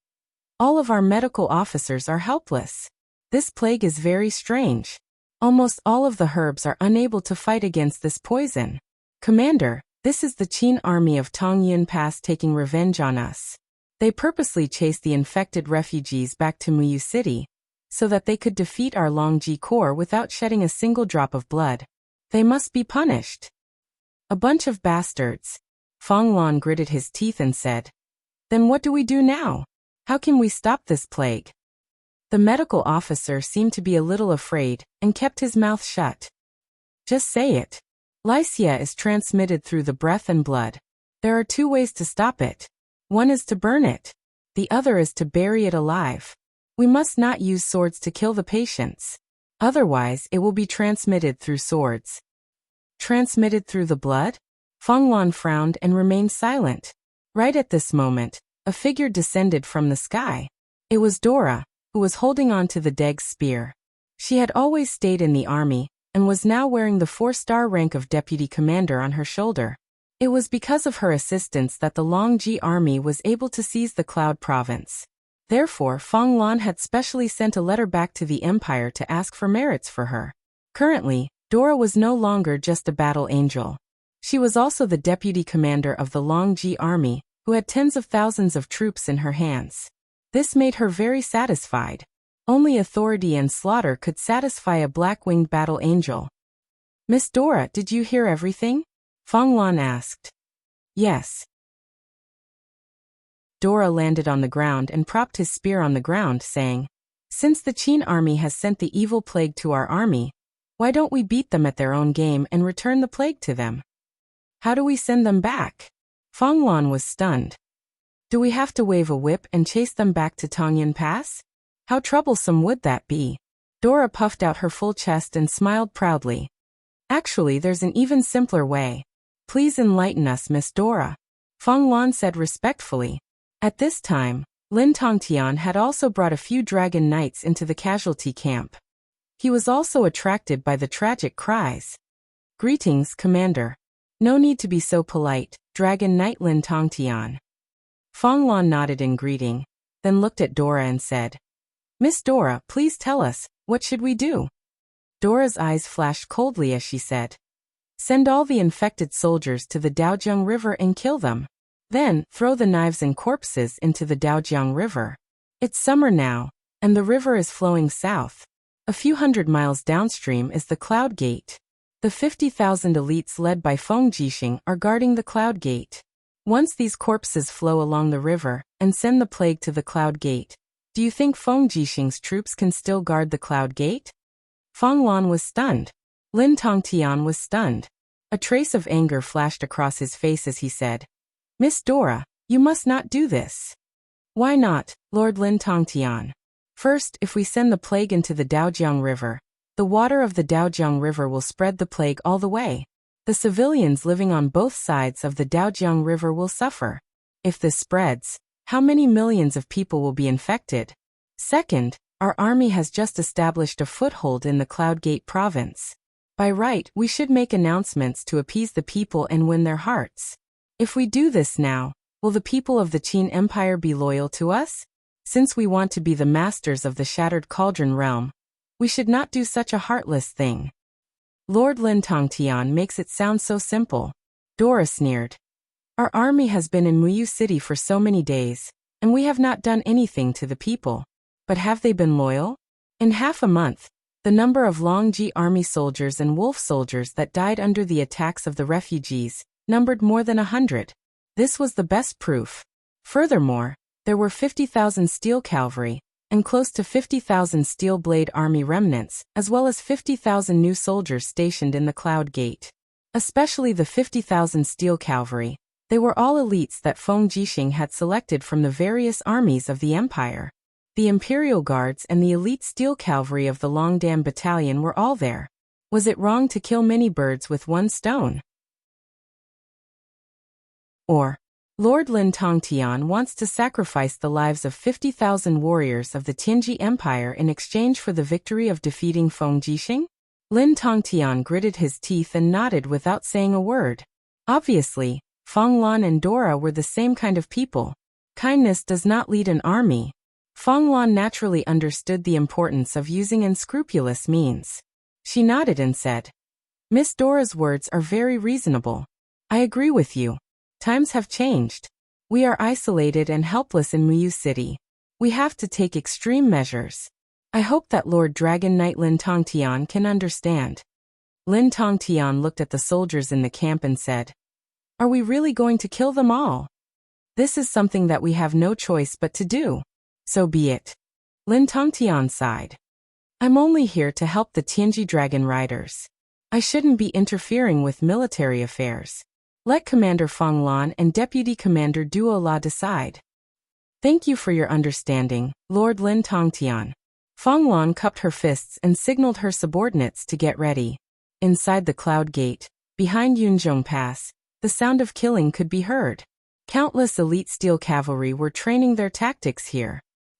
"All of our medical officers are helpless. This plague is very strange. Almost all of the herbs are unable to fight against this poison. Commander, this is the Qin army of Tongyun Pass taking revenge on us. They purposely chased the infected refugees back to Muyu City, so that they could defeat our Longji Corps without shedding a single drop of blood. They must be punished." "A bunch of bastards." Fong Lan gritted his teeth and said, "Then what do we do now? How can we stop this plague?" The medical officer seemed to be a little afraid and kept his mouth shut. "Just say it. Lycia is transmitted through the breath and blood. There are two ways to stop it. One is to burn it. The other is to bury it alive. We must not use swords to kill the patients. Otherwise, it will be transmitted through swords." "Transmitted through the blood?" Fong Lan frowned and remained silent. Right at this moment, a figure descended from the sky. It was Dora, who was holding on to the Deg's spear. She had always stayed in the army, and was now wearing the 4-star rank of deputy commander on her shoulder. It was because of her assistance that the Longji army was able to seize the Cloud province. Therefore, Fong Lan had specially sent a letter back to the Empire to ask for merits for her. Currently, Dora was no longer just a battle angel. She was also the deputy commander of the Longji army, who had tens of thousands of troops in her hands. This made her very satisfied. Only authority and slaughter could satisfy a black-winged battle angel. "Miss Dora, did you hear everything?" Fong Lan asked. "Yes." Dora landed on the ground and propped his spear on the ground, saying, "Since the Qin army has sent the evil plague to our army, why don't we beat them at their own game and return the plague to them?" "How do we send them back?" Fong Lan was stunned. "Do we have to wave a whip and chase them back to Tongyun Pass? How troublesome would that be?" Dora puffed out her full chest and smiled proudly. "Actually, there's an even simpler way. Please enlighten us, Miss Dora," Fong Lan said respectfully. At this time, Lin Tongtian had also brought a few dragon knights into the casualty camp. He was also attracted by the tragic cries. "Greetings, Commander. No need to be so polite, Dragon Knight Lin Tongtian." Fong Lan nodded in greeting, then looked at Dora and said, "Miss Dora, please tell us, what should we do?" Dora's eyes flashed coldly as she said, "Send all the infected soldiers to the Daojiang River and kill them. Then, throw the knives and corpses into the Daojiang River. It's summer now, and the river is flowing south. A few hundred miles downstream is the Cloud Gate. The 50,000 elites led by Feng Jixing are guarding the Cloud Gate. Once these corpses flow along the river and send the plague to the Cloud Gate, do you think Feng Jixing's troops can still guard the Cloud Gate? Feng Lan was stunned. Lin Tongtian was stunned. A trace of anger flashed across his face as he said, "Miss Dora, you must not do this." "Why not, Lord Lin Tongtian? First, if we send the plague into the Daojiang River, the water of the Daojiang River will spread the plague all the way. The civilians living on both sides of the Daojiang River will suffer. If this spreads, how many millions of people will be infected? Second, our army has just established a foothold in the Cloud Gate province. By right, we should make announcements to appease the people and win their hearts. If we do this now, will the people of the Qin Empire be loyal to us? Since we want to be the masters of the Shattered Cauldron realm, we should not do such a heartless thing." Lord Lin Tongtian makes it sound so simple. Dora sneered. "Our army has been in Muyu City for so many days, and we have not done anything to the people. But have they been loyal? In half a month, the number of Longji army soldiers and wolf soldiers that died under the attacks of the refugees numbered more than 100. This was the best proof. Furthermore, there were 50,000 steel cavalry, and close to 50,000 steel blade army remnants, as well as 50,000 new soldiers stationed in the Cloud Gate. Especially the 50,000 steel cavalry. They were all elites that Feng Jixing had selected from the various armies of the empire. The Imperial Guards and the elite steel cavalry of the Longdan Battalion were all there. Was it wrong to kill many birds with one stone? Or, Lord Lin Tongtian wants to sacrifice the lives of 50,000 warriors of the Tianji Empire in exchange for the victory of defeating Feng Jixing? Lin Tongtian gritted his teeth and nodded without saying a word. Obviously, Feng Lan and Dora were the same kind of people. Kindness does not lead an army. Feng Lan naturally understood the importance of using unscrupulous means. She nodded and said, "Miss Dora's words are very reasonable. I agree with you. Times have changed. We are isolated and helpless in Muyu City. We have to take extreme measures. I hope that Lord Dragon Knight Lin Tongtian can understand." Lin Tongtian looked at the soldiers in the camp and said, "Are we really going to kill them all? This is something that we have no choice but to do. So be it." Lin Tongtian sighed. "I'm only here to help the Tianji Dragon Riders. I shouldn't be interfering with military affairs. Let Commander Feng Lan and Deputy Commander Duo La decide." "Thank you for your understanding, Lord Lin Tongtian." Feng Lan cupped her fists and signaled her subordinates to get ready. Inside the Cloud Gate, behind Yunzhong Pass, the sound of killing could be heard. Countless elite steel cavalry were training their tactics here.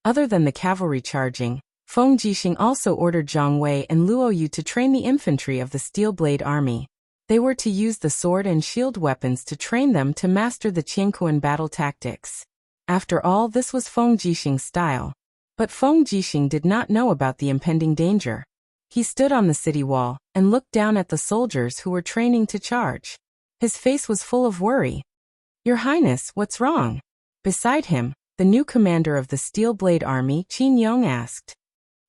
Other than the cavalry charging, Feng Jixing also ordered Zhang Wei and Luo Yu to train the infantry of the Steel Blade Army. They were to use the sword and shield weapons to train them to master the Qianquan battle tactics. After all, this was Feng Jixing's style. But Feng Jixing did not know about the impending danger. He stood on the city wall and looked down at the soldiers who were training to charge. His face was full of worry. "Your Highness, what's wrong?" Beside him, the new commander of the Steel Blade Army, Qin Yong, asked.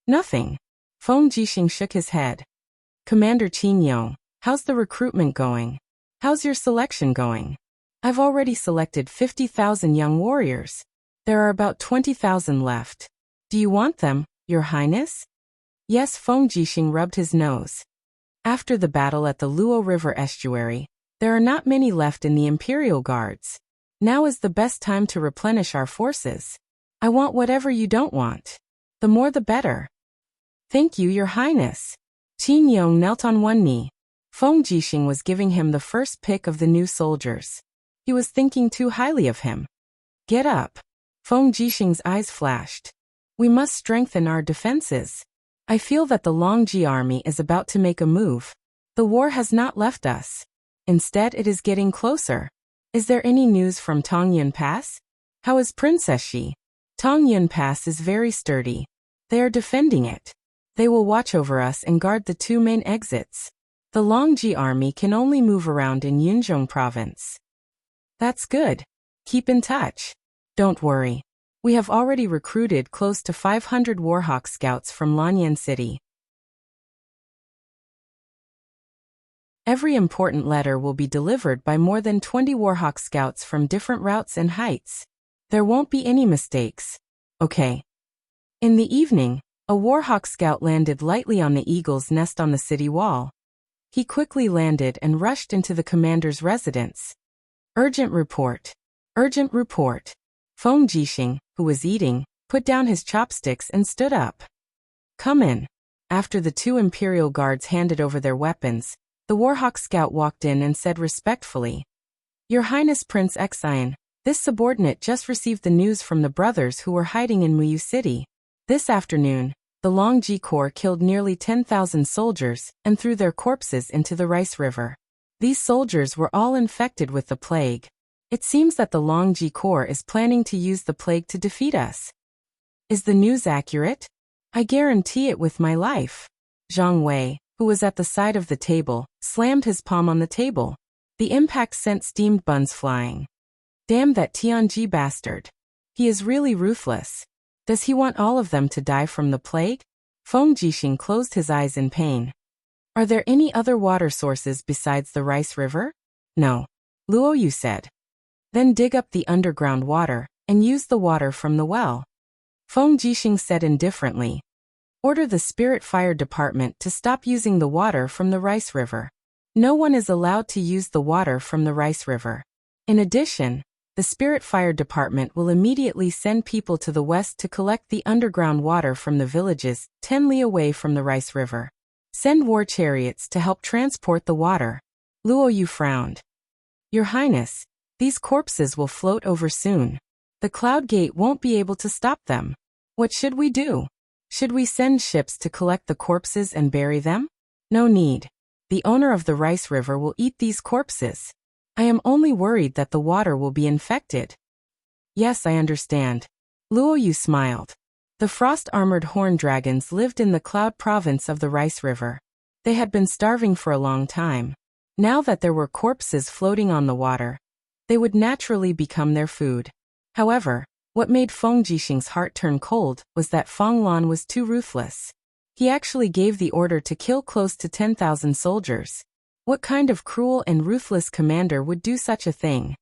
"Nothing." Feng Jixing shook his head. "Commander Qin Yong, how's the recruitment going? How's your selection going? I've already selected 50,000 young warriors. There are about 20,000 left. Do you want them, Your Highness?" "Yes." Feng Jixing rubbed his nose. "After the battle at the Luo River estuary, there are not many left in the Imperial Guards. Now is the best time to replenish our forces. I want whatever you don't want. The more the better." "Thank you, Your Highness." Qin Yong knelt on one knee. Feng Jixing was giving him the first pick of the new soldiers. He was thinking too highly of him. "Get up." Feng Jixing's eyes flashed. "We must strengthen our defenses. I feel that the Longji army is about to make a move. The war has not left us. Instead, it is getting closer. Is there any news from Tongyun Pass? How is Princess Shi?" "Tongyun Pass is very sturdy. They are defending it. They will watch over us and guard the two main exits. The Longji army can only move around in Yunzhong province." "That's good. Keep in touch. Don't worry. We have already recruited close to 500 Warhawk scouts from Lanyan City. Every important letter will be delivered by more than 20 Warhawk scouts from different routes and heights. There won't be any mistakes. Okay. In the evening, a Warhawk scout landed lightly on the eagle's nest on the city wall. He quickly landed and rushed into the commander's residence. Urgent report. Urgent report. Feng Jixing, who was eating, put down his chopsticks and stood up. Come in. After the two Imperial guards handed over their weapons, the Warhawk scout walked in and said respectfully, Your Highness Prince Xian, this subordinate just received the news from the brothers who were hiding in Muyu City. This afternoon, the Longji Corps killed nearly 10,000 soldiers and threw their corpses into the Rice River. These soldiers were all infected with the plague. It seems that the Longji Corps is planning to use the plague to defeat us. Is the news accurate? I guarantee it with my life. Zhang Wei, who was at the side of the table, slammed his palm on the table. The impact sent steamed buns flying. Damn that Tianji bastard. He is really ruthless. Does he want all of them to die from the plague? Feng Jixing closed his eyes in pain. Are there any other water sources besides the Rice River? No. Luo Yu said. Then dig up the underground water and use the water from the well. Feng Jixing said indifferently. Order the Spirit Fire Department to stop using the water from the Rice River. No one is allowed to use the water from the Rice River. In addition, the Spirit Fire Department will immediately send people to the west to collect the underground water from the villages 10 li away from the Rice River. Send war chariots to help transport the water. Luo Yu frowned. Your Highness, these corpses will float over soon. The Cloud Gate won't be able to stop them. What should we do? Should we send ships to collect the corpses and bury them? No need. The owner of the Rice River will eat these corpses. I am only worried that the water will be infected. Yes, I understand. Luo Yu smiled. The frost-armored horned dragons lived in the Cloud province of the Rice River. They had been starving for a long time. Now that there were corpses floating on the water, they would naturally become their food. However, what made Feng Jixing's heart turn cold was that Feng Lan was too ruthless. He actually gave the order to kill close to 10,000 soldiers. What kind of cruel and ruthless commander would do such a thing?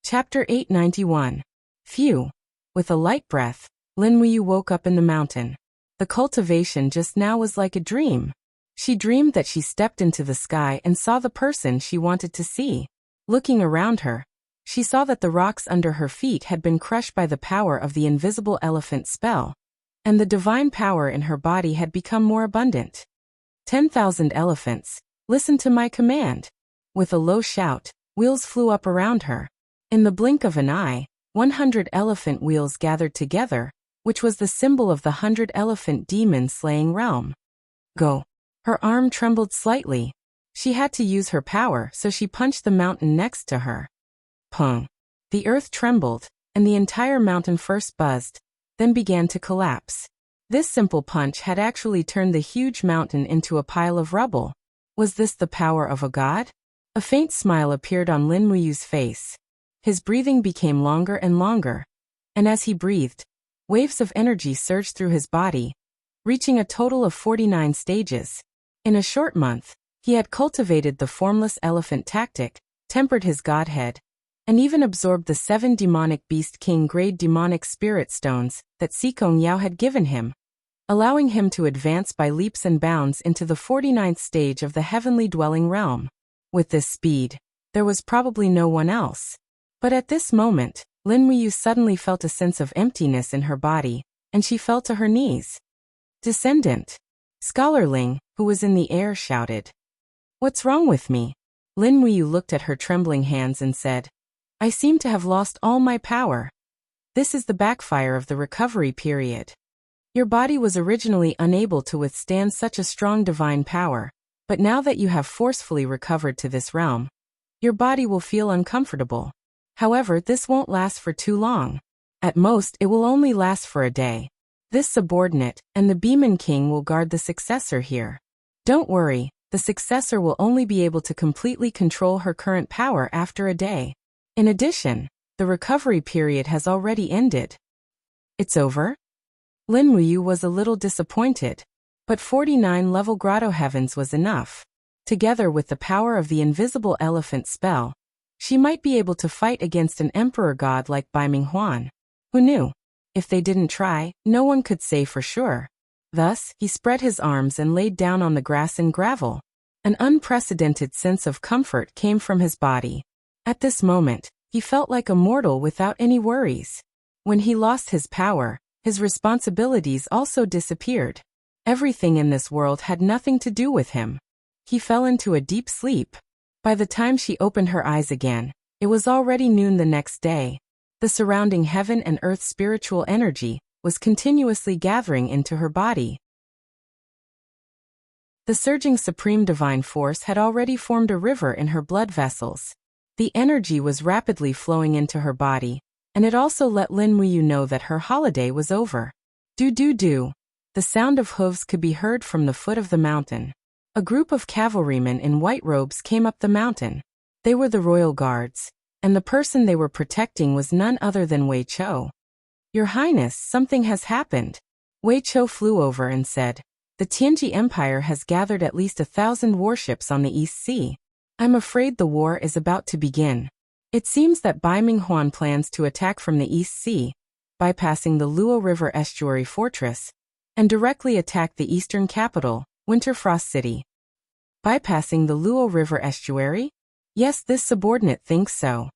Chapter 891. Phew. With a light breath, Lin Muyu woke up in the mountain. The cultivation just now was like a dream. She dreamed that she stepped into the sky and saw the person she wanted to see. Looking around her, she saw that the rocks under her feet had been crushed by the power of the invisible elephant spell, and the divine power in her body had become more abundant. 10,000 elephants, listen to my command. With a low shout, wheels flew up around her. In the blink of an eye, 100 elephant wheels gathered together, which was the symbol of the 100 elephant demon-slaying realm. Go. Her arm trembled slightly. She had to use her power, so she punched the mountain next to her. Pung. The earth trembled, and the entire mountain first buzzed, then began to collapse. This simple punch had actually turned the huge mountain into a pile of rubble. Was this the power of a god? A faint smile appeared on Lin Muyu's face. His breathing became longer and longer, and as he breathed, waves of energy surged through his body, reaching a total of 49 stages. In a short month, he had cultivated the formless elephant tactic, tempered his godhead, and even absorbed the 7 demonic beast king-grade demonic spirit stones that Sikong Yao had given him, allowing him to advance by leaps and bounds into the 49th stage of the heavenly dwelling realm. With this speed, there was probably no one else. But at this moment, Lin Muyu suddenly felt a sense of emptiness in her body, and she fell to her knees. Descendant. Scholarling, who was in the air, shouted. What's wrong with me? Lin Muyu looked at her trembling hands and said, I seem to have lost all my power. This is the backfire of the recovery period. Your body was originally unable to withstand such a strong divine power, but now that you have forcefully recovered to this realm, your body will feel uncomfortable. However, this won't last for too long. At most, it will only last for a day. This subordinate and the Beeman King will guard the successor here. Don't worry, the successor will only be able to completely control her current power after a day. In addition, the recovery period has already ended. It's over? Lin Muyu was a little disappointed, but 49-level Grotto Heavens was enough. Together with the power of the invisible elephant spell, she might be able to fight against an emperor god like Bai Minghuan. Who knew? If they didn't try, no one could say for sure. Thus, he spread his arms and laid down on the grass and gravel. An unprecedented sense of comfort came from his body. At this moment, he felt like a mortal without any worries. When he lost his power, his responsibilities also disappeared. Everything in this world had nothing to do with him. He fell into a deep sleep. By the time she opened her eyes again, it was already noon the next day. The surrounding heaven and earth spiritual energy was continuously gathering into her body. The surging supreme divine force had already formed a river in her blood vessels. The energy was rapidly flowing into her body, and it also let Lin Muyu know that her holiday was over. Do. The sound of hooves could be heard from the foot of the mountain. A group of cavalrymen in white robes came up the mountain. They were the royal guards, and the person they were protecting was none other than Wei Chou. Your Highness, something has happened. Wei Chou flew over and said, the Tianji Empire has gathered at least 1,000 warships on the East Sea. I'm afraid the war is about to begin. It seems that Bai Minghuan plans to attack from the East Sea, bypassing the Luo River Estuary Fortress, and directly attack the eastern capital, Winterfrost City. Bypassing the Luo River Estuary? Yes, this subordinate thinks so.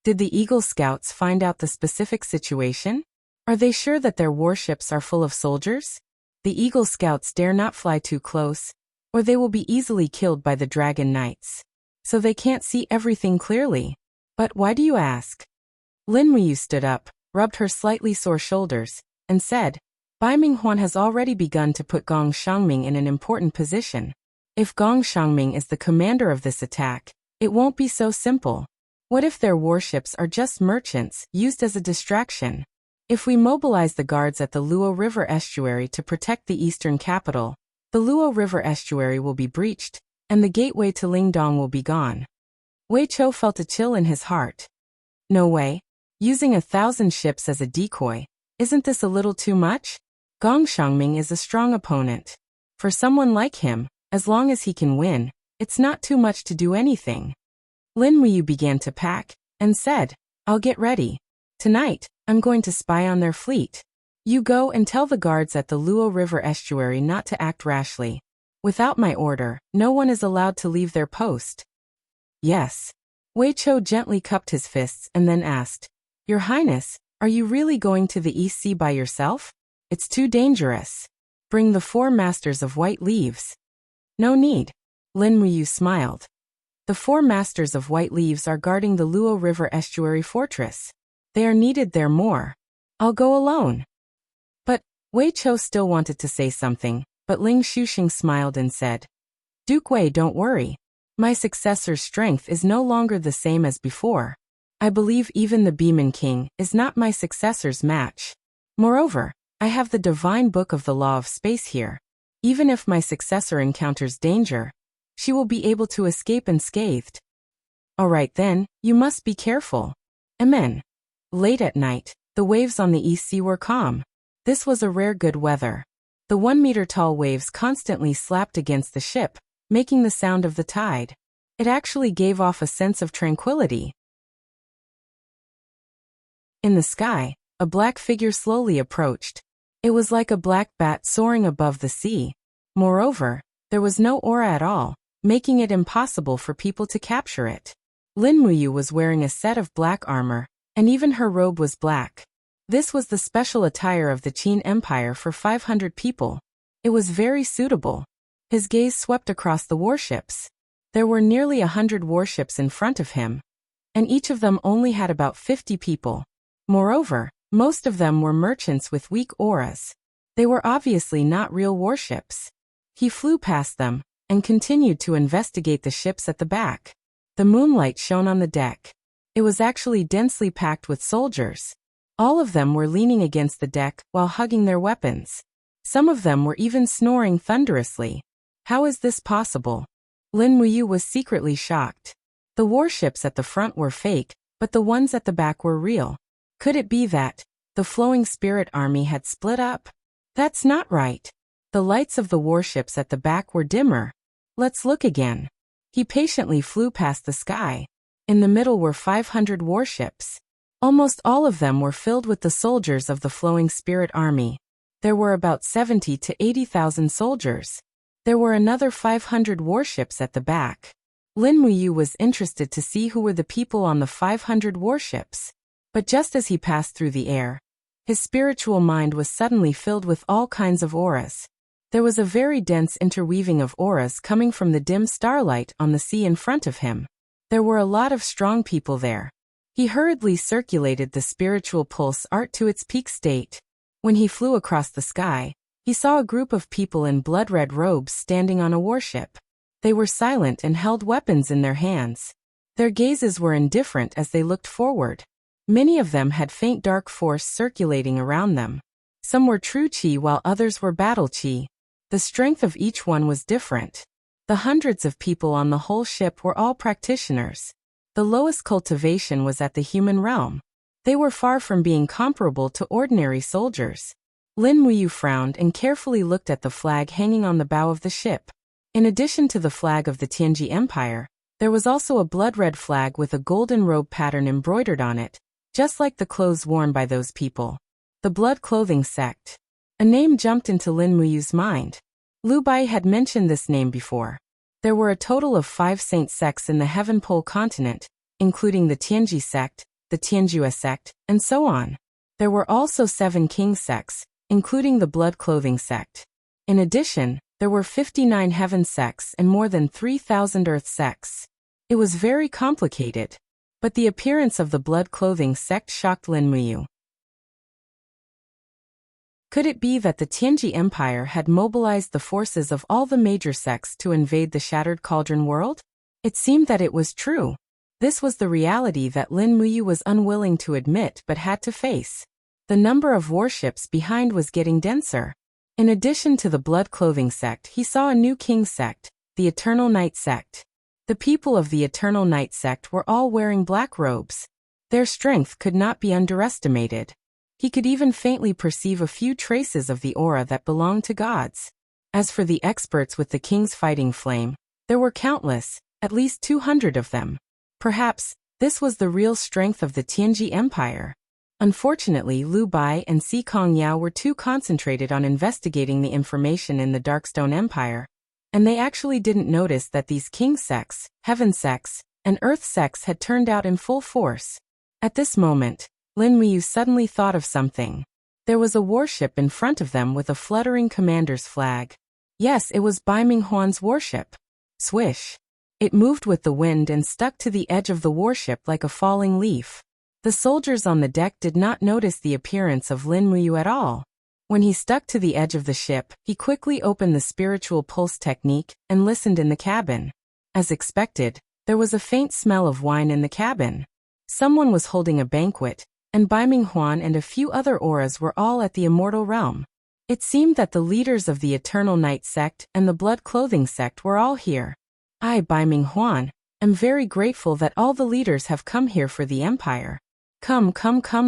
Did the Eagle Scouts find out the specific situation? Are they sure that their warships are full of soldiers? The Eagle Scouts dare not fly too close, or they will be easily killed by the Dragon Knights. So they can't see everything clearly. But why do you ask? Lin Muyu stood up, rubbed her slightly sore shoulders, and said, Bai Minghuan has already begun to put Gong Shangming in an important position. If Gong Shangming is the commander of this attack, it won't be so simple. What if their warships are just merchants, used as a distraction? If we mobilize the guards at the Luo River Estuary to protect the eastern capital, the Luo River Estuary will be breached, and the gateway to Lingdong will be gone. Wei Chou felt a chill in his heart. No way. Using 1,000 ships as a decoy, isn't this a little too much? Gong Shangming is a strong opponent. For someone like him, as long as he can win, it's not too much to do anything. Lin Muyu began to pack, and said, I'll get ready. Tonight, I'm going to spy on their fleet. You go and tell the guards at the Luo River Estuary not to act rashly. Without my order, no one is allowed to leave their post. Yes. Wei Chou gently cupped his fists and then asked, Your Highness, are you really going to the East Sea by yourself? It's too dangerous. Bring the 4 Masters of White Leaves. No need. Lin Muyu smiled. The 4 Masters of White Leaves are guarding the Luo River Estuary Fortress. They are needed there more. I'll go alone. But, Wei Chou still wanted to say something, but Ling Shuxing smiled and said, Duke Wei, don't worry. My successor's strength is no longer the same as before. I believe even the Beeman King is not my successor's match. Moreover, I have the divine book of the law of space here. Even if my successor encounters danger, she will be able to escape unscathed. All right then, you must be careful. Amen. Late at night, the waves on the East Sea were calm. This was a rare good weather. The 1-meter-tall waves constantly slapped against the ship, making the sound of the tide. It actually gave off a sense of tranquility. In the sky, a black figure slowly approached. It was like a black bat soaring above the sea. Moreover, there was no aura at all, making it impossible for people to capture it. Lin Muyu was wearing a set of black armor, and even her robe was black. This was the special attire of the Qin Empire for 500 people. It was very suitable. His gaze swept across the warships. There were nearly 100 warships in front of him, and each of them only had about 50 people. Moreover, most of them were merchants with weak auras. They were obviously not real warships. He flew past them, and continued to investigate the ships at the back. The moonlight shone on the deck. It was actually densely packed with soldiers. All of them were leaning against the deck while hugging their weapons. Some of them were even snoring thunderously. How is this possible? Lin Muyu was secretly shocked. The warships at the front were fake, but the ones at the back were real. Could it be that the Flowing Spirit Army had split up? That's not right. The lights of the warships at the back were dimmer. Let's look again. He patiently flew past the sky. In the middle were 500 warships. Almost all of them were filled with the soldiers of the Flowing Spirit Army. There were about 70 to 80,000 soldiers. There were another 500 warships at the back. Lin Muyu was interested to see who were the people on the 500 warships. But just as he passed through the air, his spiritual mind was suddenly filled with all kinds of auras. There was a very dense interweaving of auras coming from the dim starlight on the sea in front of him. There were a lot of strong people there. He hurriedly circulated the spiritual pulse art to its peak state. When he flew across the sky, he saw a group of people in blood-red robes standing on a warship. They were silent and held weapons in their hands. Their gazes were indifferent as they looked forward. Many of them had faint dark force circulating around them. Some were true chi while others were battle chi. The strength of each one was different. The hundreds of people on the whole ship were all practitioners. The lowest cultivation was at the human realm. They were far from being comparable to ordinary soldiers. Lin Muyu frowned and carefully looked at the flag hanging on the bow of the ship. In addition to the flag of the Tianji Empire, there was also a blood-red flag with a golden robe pattern embroidered on it, just like the clothes worn by those people. The Blood Clothing Sect. A name jumped into Lin Muyu's mind. Lu Bai had mentioned this name before. There were a total of 5 saint sects in the Heaven Pole continent, including the Tianji sect, the Tianjue sect, and so on. There were also 7 king sects, including the Blood Clothing sect. In addition, there were 59 heaven sects and more than 3,000 earth sects. It was very complicated. But the appearance of the Blood Clothing sect shocked Lin Muyu. Could it be that the Tianji Empire had mobilized the forces of all the major sects to invade the Shattered Cauldron world? It seemed that it was true. This was the reality that Lin Muyu was unwilling to admit but had to face. The number of warships behind was getting denser. In addition to the Blood Clothing sect, he saw a new king sect, the Eternal Night sect. The people of the Eternal Night sect were all wearing black robes. Their strength could not be underestimated. He could even faintly perceive a few traces of the aura that belonged to gods. As for the experts with the king's fighting flame, there were countless, at least 200 of them. Perhaps, this was the real strength of the Tianji Empire. Unfortunately, Lu Bai and Si Kong Yao were too concentrated on investigating the information in the Darkstone Empire, and they actually didn't notice that these king sects, heaven sects, and earth sects had turned out in full force. At this moment, Lin Muyu suddenly thought of something. There was a warship in front of them with a fluttering commander's flag. Yes, it was Bai Minghuan's warship. Swish. It moved with the wind and stuck to the edge of the warship like a falling leaf. The soldiers on the deck did not notice the appearance of Lin Muyu at all. When he stuck to the edge of the ship, he quickly opened the spiritual pulse technique and listened in the cabin. As expected, there was a faint smell of wine in the cabin. Someone was holding a banquet, and Bai Minghuan and a few other auras were all at the immortal realm. It seemed that the leaders of the Eternal Night sect and the Blood Clothing sect were all here. I, Bai Minghuan, am very grateful that all the leaders have come here for the Empire. Come,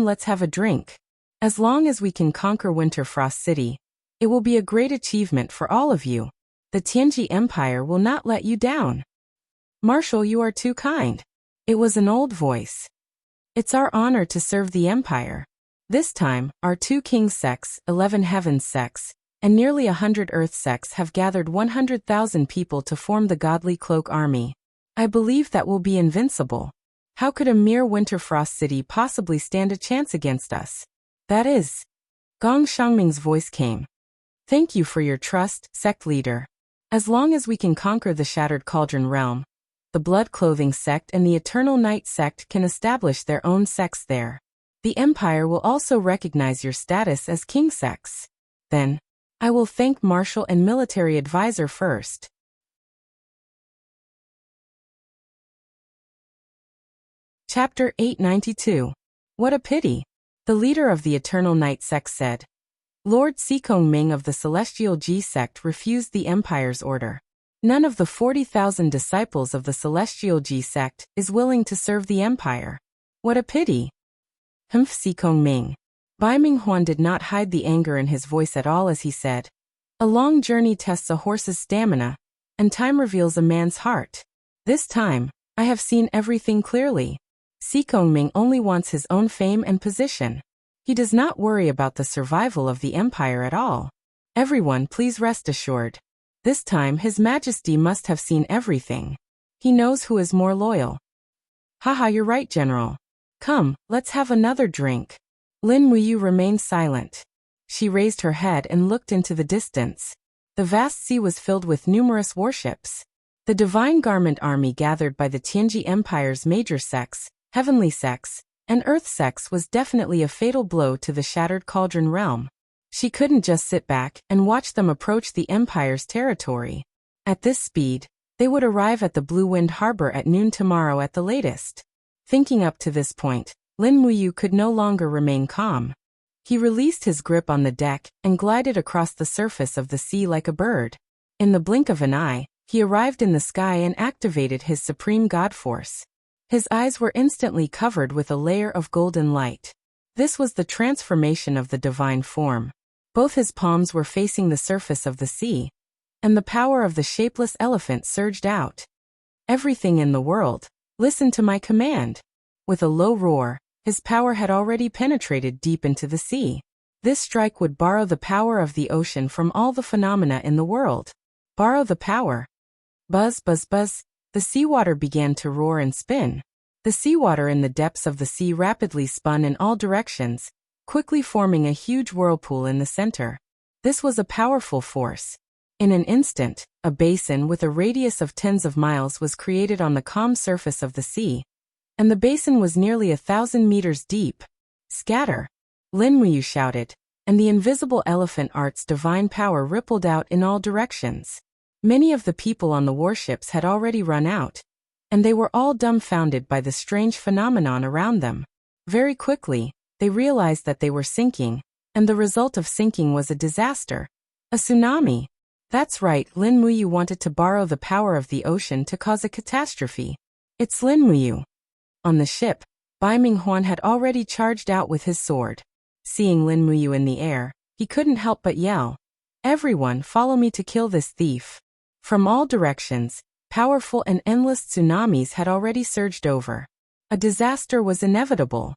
let's have a drink. As long as we can conquer Winterfrost City, it will be a great achievement for all of you. The Tianji Empire will not let you down. Marshal, you are too kind. It was an old voice. It's our honor to serve the Empire. This time, our 2 king sects, 11 heaven sects, and nearly 100 earth sects have gathered 100,000 people to form the Godly Cloak Army. I believe that will be invincible. How could a mere Winterfrost City possibly stand a chance against us? That is. Gong Shangming's voice came. Thank you for your trust, sect leader. As long as we can conquer the Shattered Cauldron realm, the Blood Clothing sect and the Eternal Night sect can establish their own sects there. The Empire will also recognize your status as king sects. Then, I will thank Marshal and Military Advisor first. Chapter 892. What a pity. The leader of the Eternal Night sect said. Lord Sikong Ming of the Celestial Ji sect refused the Empire's order. None of the 40,000 disciples of the Celestial Ji sect is willing to serve the empire. What a pity. Humph Si Kong Ming. Bai Ming Huan did not hide the anger in his voice at all as he said, "A long journey tests a horse's stamina, and time reveals a man's heart. This time, I have seen everything clearly. Si Kong Ming only wants his own fame and position. He does not worry about the survival of the empire at all. Everyone please rest assured. This time His Majesty must have seen everything. He knows who is more loyal." "Haha, you're right, General. Come, let's have another drink." Lin Muyu remained silent. She raised her head and looked into the distance. The vast sea was filled with numerous warships. The Divine Garment Army gathered by the Tianji Empire's major sects, heavenly sects, and earth sects was definitely a fatal blow to the Shattered Cauldron realm. She couldn't just sit back and watch them approach the Empire's territory. At this speed, they would arrive at the Blue Wind Harbor at noon tomorrow at the latest. Thinking up to this point, Lin Muyu could no longer remain calm. He released his grip on the deck and glided across the surface of the sea like a bird. In the blink of an eye, he arrived in the sky and activated his supreme god force. His eyes were instantly covered with a layer of golden light. This was the transformation of the divine form. Both his palms were facing the surface of the sea, and the power of the shapeless elephant surged out. "Everything in the world, listen to my command." With a low roar, his power had already penetrated deep into the sea. This strike would borrow the power of the ocean from all the phenomena in the world. Borrow the power. Buzz, buzz, buzz, the seawater began to roar and spin. The seawater in the depths of the sea rapidly spun in all directions, quickly forming a huge whirlpool in the center. This was a powerful force. In an instant, a basin with a radius of tens of miles was created on the calm surface of the sea, and the basin was nearly 1,000 meters deep. "Scatter!" Lin Muyu shouted, and the invisible elephant art's divine power rippled out in all directions. Many of the people on the warships had already run out, and they were all dumbfounded by the strange phenomenon around them. Very quickly, they realized that they were sinking, and the result of sinking was a disaster. A tsunami. That's right, Lin Muyu wanted to borrow the power of the ocean to cause a catastrophe. It's Lin Muyu. On the ship, Bai Ming Huan had already charged out with his sword. Seeing Lin Muyu in the air, he couldn't help but yell, "Everyone, follow me to kill this thief." From all directions, powerful and endless tsunamis had already surged over. A disaster was inevitable.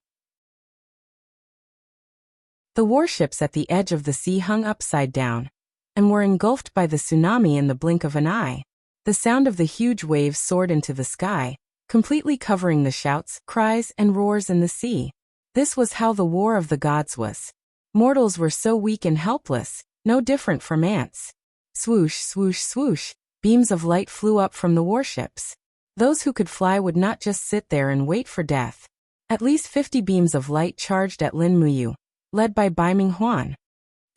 The warships at the edge of the sea hung upside down, and were engulfed by the tsunami in the blink of an eye. The sound of the huge waves soared into the sky, completely covering the shouts, cries, and roars in the sea. This was how the war of the gods was. Mortals were so weak and helpless, no different from ants. Swoosh, swoosh, swoosh, beams of light flew up from the warships. Those who could fly would not just sit there and wait for death. At least 50 beams of light charged at Lin Muyu, led by Bai Ming Huan.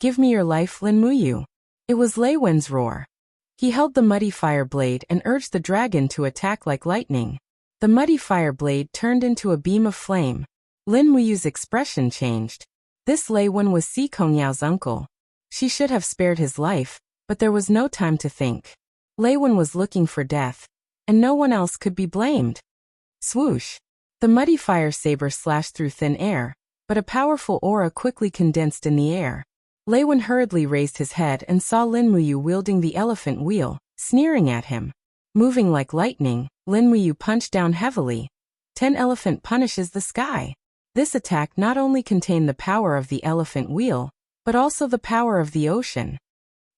"Give me your life, Lin Muyu." It was Lei Wen's roar. He held the muddy fire blade and urged the dragon to attack like lightning. The muddy fire blade turned into a beam of flame. Lin Muyu's expression changed. This Lei Wen was Si Kongyao's uncle. She should have spared his life, but there was no time to think. Lei Wen was looking for death, and no one else could be blamed. Swoosh! The muddy fire saber slashed through thin air, but a powerful aura quickly condensed in the air. Lei Wen hurriedly raised his head and saw Lin Muyu wielding the elephant wheel, sneering at him. Moving like lightning, Lin Muyu punched down heavily. 10 Elephant punishes the sky. This attack not only contained the power of the elephant wheel, but also the power of the ocean.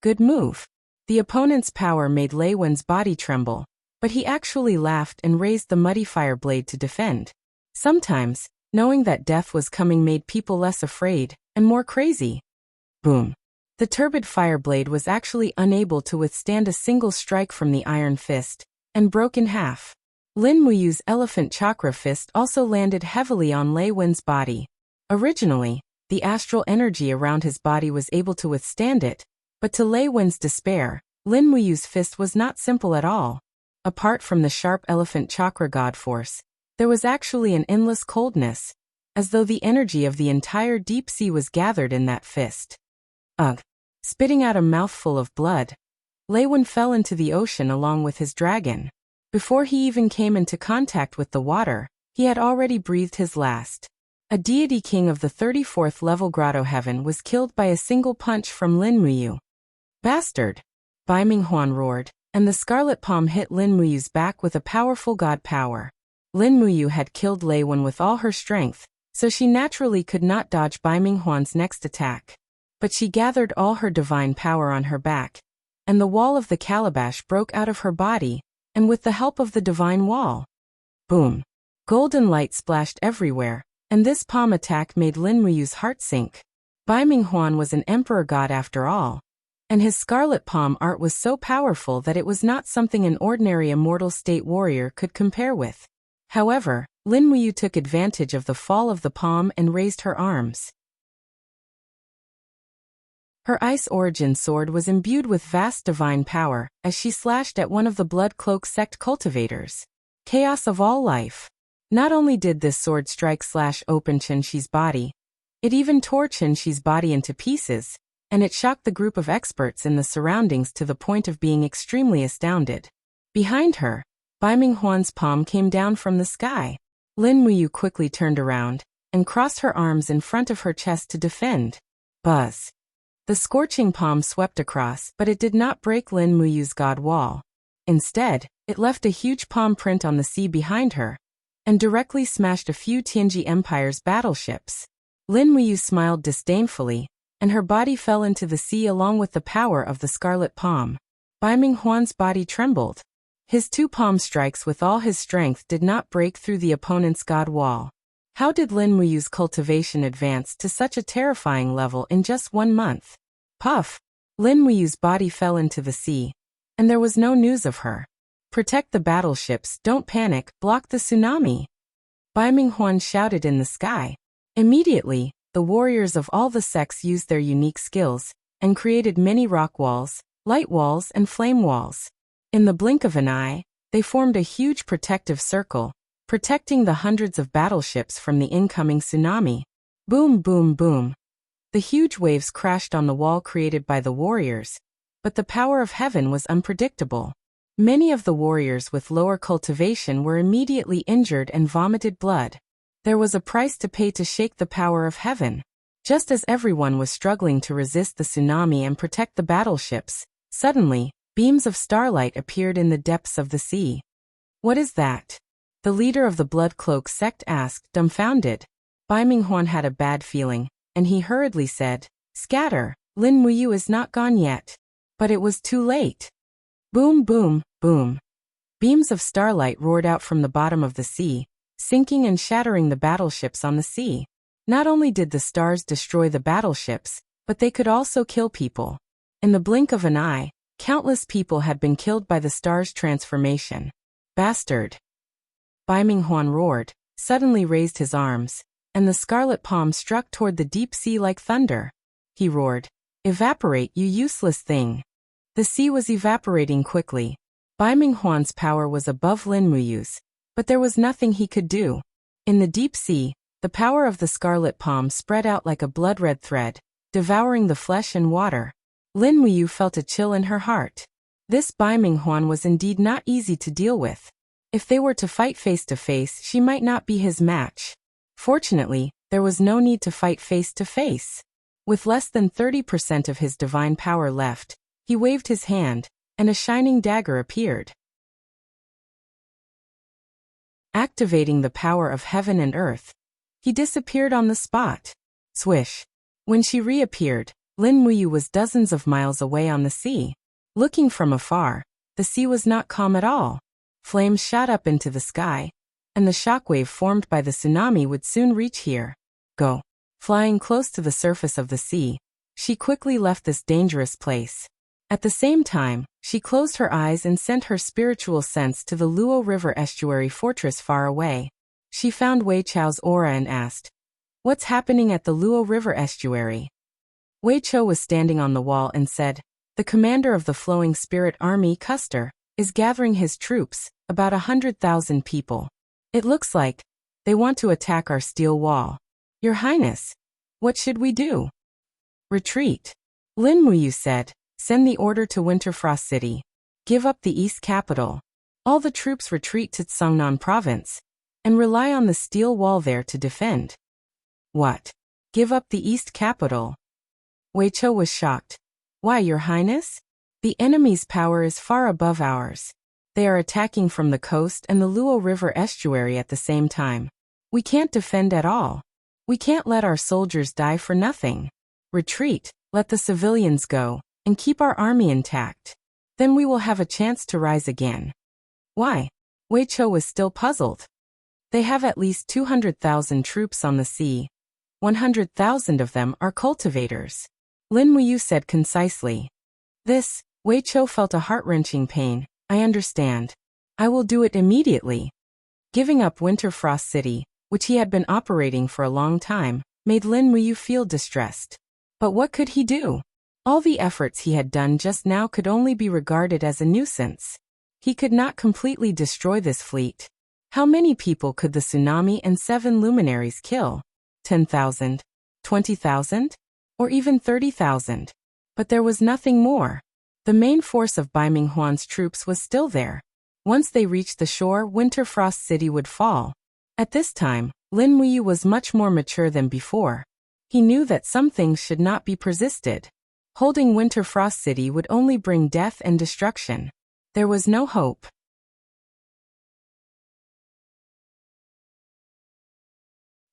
Good move. The opponent's power made Lei Wen's body tremble, but he actually laughed and raised the muddy fire blade to defend. Sometimes, knowing that death was coming made people less afraid, and more crazy. Boom. The turbid fire blade was actually unable to withstand a single strike from the iron fist, and broke in half. Lin Muyu's elephant chakra fist also landed heavily on Lei Wen's body. Originally, the astral energy around his body was able to withstand it, but to Lei Wen's despair, Lin Muyu's fist was not simple at all. Apart from the sharp elephant chakra god force, there was actually an endless coldness, as though the energy of the entire deep sea was gathered in that fist. Ugh! Spitting out a mouthful of blood, Lei Wen fell into the ocean along with his dragon. Before he even came into contact with the water, he had already breathed his last. A deity king of the 34th level grotto heaven was killed by a single punch from Lin Muyu. Bastard! Bai Minghuan roared, and the scarlet palm hit Lin Muyu's back with a powerful god power. Lin Muyu had killed Lei Wen with all her strength, so she naturally could not dodge Bai Minghuan's next attack. But she gathered all her divine power on her back, and the wall of the calabash broke out of her body, and with the help of the divine wall. Boom! Golden light splashed everywhere, and this palm attack made Lin Muyu's heart sink. Bai Minghuan was an emperor god after all, and his scarlet palm art was so powerful that it was not something an ordinary immortal state warrior could compare with. However, Lin Muyu took advantage of the fall of the palm and raised her arms. Her Ice Origin sword was imbued with vast divine power as she slashed at one of the Blood Cloak sect cultivators. Chaos of all life. Not only did this sword open Chen-Shi's body, it even tore Chen-Shi's body into pieces, and it shocked the group of experts in the surroundings to the point of being extremely astounded. Behind her, Bai Minghuan's palm came down from the sky. Lin Muyu quickly turned around and crossed her arms in front of her chest to defend. Buzz! The scorching palm swept across, but it did not break Lin Muyu's god wall. Instead, it left a huge palm print on the sea behind her, and directly smashed a few Tianji Empire's battleships. Lin Muyu smiled disdainfully, and her body fell into the sea along with the power of the scarlet palm. Bai Minghuan's body trembled. His two palm strikes with all his strength did not break through the opponent's god wall. How did Lin Muyu's cultivation advance to such a terrifying level in just 1 month? Puff! Lin Muyu's body fell into the sea, and there was no news of her. Protect the battleships, don't panic, block the tsunami! Bai Minghuan shouted in the sky. Immediately, the warriors of all the sects used their unique skills, and created many rock walls, light walls and flame walls. In the blink of an eye, they formed a huge protective circle, protecting the hundreds of battleships from the incoming tsunami. Boom, boom, boom. The huge waves crashed on the wall created by the warriors, but the power of heaven was unpredictable. Many of the warriors with lower cultivation were immediately injured and vomited blood. There was a price to pay to shake the power of heaven. Just as everyone was struggling to resist the tsunami and protect the battleships, suddenly, beams of starlight appeared in the depths of the sea. What is that? The leader of the Blood Cloak sect asked, dumbfounded. Bai Minghuan had a bad feeling, and he hurriedly said, "Scatter, Lin Muyu is not gone yet." But it was too late. Boom, boom, boom. Beams of starlight roared out from the bottom of the sea, sinking and shattering the battleships on the sea. Not only did the stars destroy the battleships, but they could also kill people. In the blink of an eye, countless people had been killed by the star's transformation. Bastard! Bai Minghuan roared, suddenly raised his arms, and the scarlet palm struck toward the deep sea like thunder. He roared, "Evaporate, you useless thing!" The sea was evaporating quickly. Bai Minghuan's power was above Lin Muyu's, but there was nothing he could do. In the deep sea, the power of the scarlet palm spread out like a blood-red thread, devouring the flesh and water. Lin Muyu felt a chill in her heart. This Bai Minghuan was indeed not easy to deal with. If they were to fight face to face, she might not be his match. Fortunately, there was no need to fight face to face. With less than 30% of his divine power left, he waved his hand, and a shining dagger appeared. Activating the power of heaven and earth, he disappeared on the spot. Swish! When she reappeared, Lin Muyu was dozens of miles away on the sea. Looking from afar, the sea was not calm at all. Flames shot up into the sky, and the shockwave formed by the tsunami would soon reach here. Go! Flying close to the surface of the sea, she quickly left this dangerous place. At the same time, she closed her eyes and sent her spiritual sense to the Luo River estuary fortress far away. She found Wei Chao's aura and asked, "What's happening at the Luo River estuary?" Wei Chou was standing on the wall and said, "The commander of the Flowing Spirit Army, Custer, is gathering his troops, about 100,000 people. It looks like they want to attack our steel wall. Your Highness, what should we do?" "Retreat," Lin Muyu said, Send the order to Winterfrost City. Give up the East capital. All the troops retreat to Seongnan Province and rely on the steel wall there to defend. What? Give up the East capital? Weicho was shocked. Why, Your Highness? The enemy's power is far above ours. They are attacking from the coast and the Luo River estuary at the same time. We can't defend at all. We can't let our soldiers die for nothing. Retreat, let the civilians go, and keep our army intact. Then we will have a chance to rise again. Why? Weicho was still puzzled. They have at least 200,000 troops on the sea. 100,000 of them are cultivators. Lin Muyu said concisely. This, Weicho felt a heart-wrenching pain. I understand. I will do it immediately. Giving up Winterfrost City, which he had been operating for a long time, made Lin Muyu feel distressed. But what could he do? All the efforts he had done just now could only be regarded as a nuisance. He could not completely destroy this fleet. How many people could the tsunami and 7 luminaries kill? 10,000? 20,000? Or even 30,000? But there was nothing more. The main force of Bai Minghuan's troops was still there. Once they reached the shore, Winterfrost City would fall. At this time, Lin Muyu was much more mature than before. He knew that some things should not be persisted. Holding Winterfrost City would only bring death and destruction. There was no hope.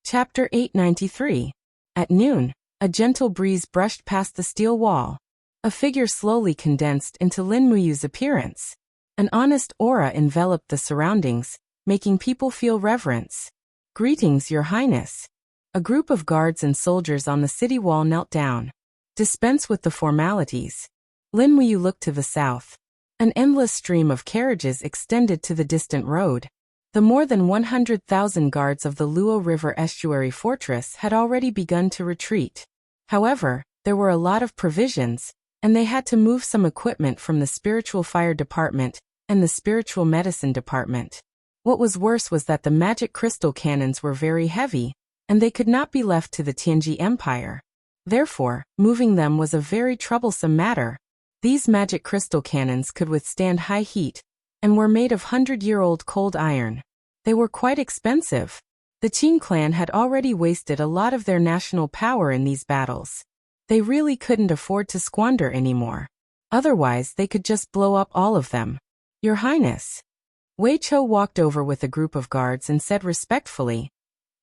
Chapter 893. At noon, a gentle breeze brushed past the steel wall. A figure slowly condensed into Lin Muyu's appearance. An honest aura enveloped the surroundings, making people feel reverence. Greetings, Your Highness. A group of guards and soldiers on the city wall knelt down. Dispense with the formalities. Lin Muyu looked to the south. An endless stream of carriages extended to the distant road. The more than 100,000 guards of the Luo River Estuary Fortress had already begun to retreat. However, there were a lot of provisions, and they had to move some equipment from the Spiritual Fire Department and the Spiritual Medicine Department. What was worse was that the magic crystal cannons were very heavy, and they could not be left to the Tianji Empire. Therefore, moving them was a very troublesome matter. These magic crystal cannons could withstand high heat, and were made of 100-year-old cold iron. They were quite expensive. The Qing clan had already wasted a lot of their national power in these battles. They really couldn't afford to squander anymore. Otherwise, they could just blow up all of them. Your Highness. Weicho walked over with a group of guards and said respectfully,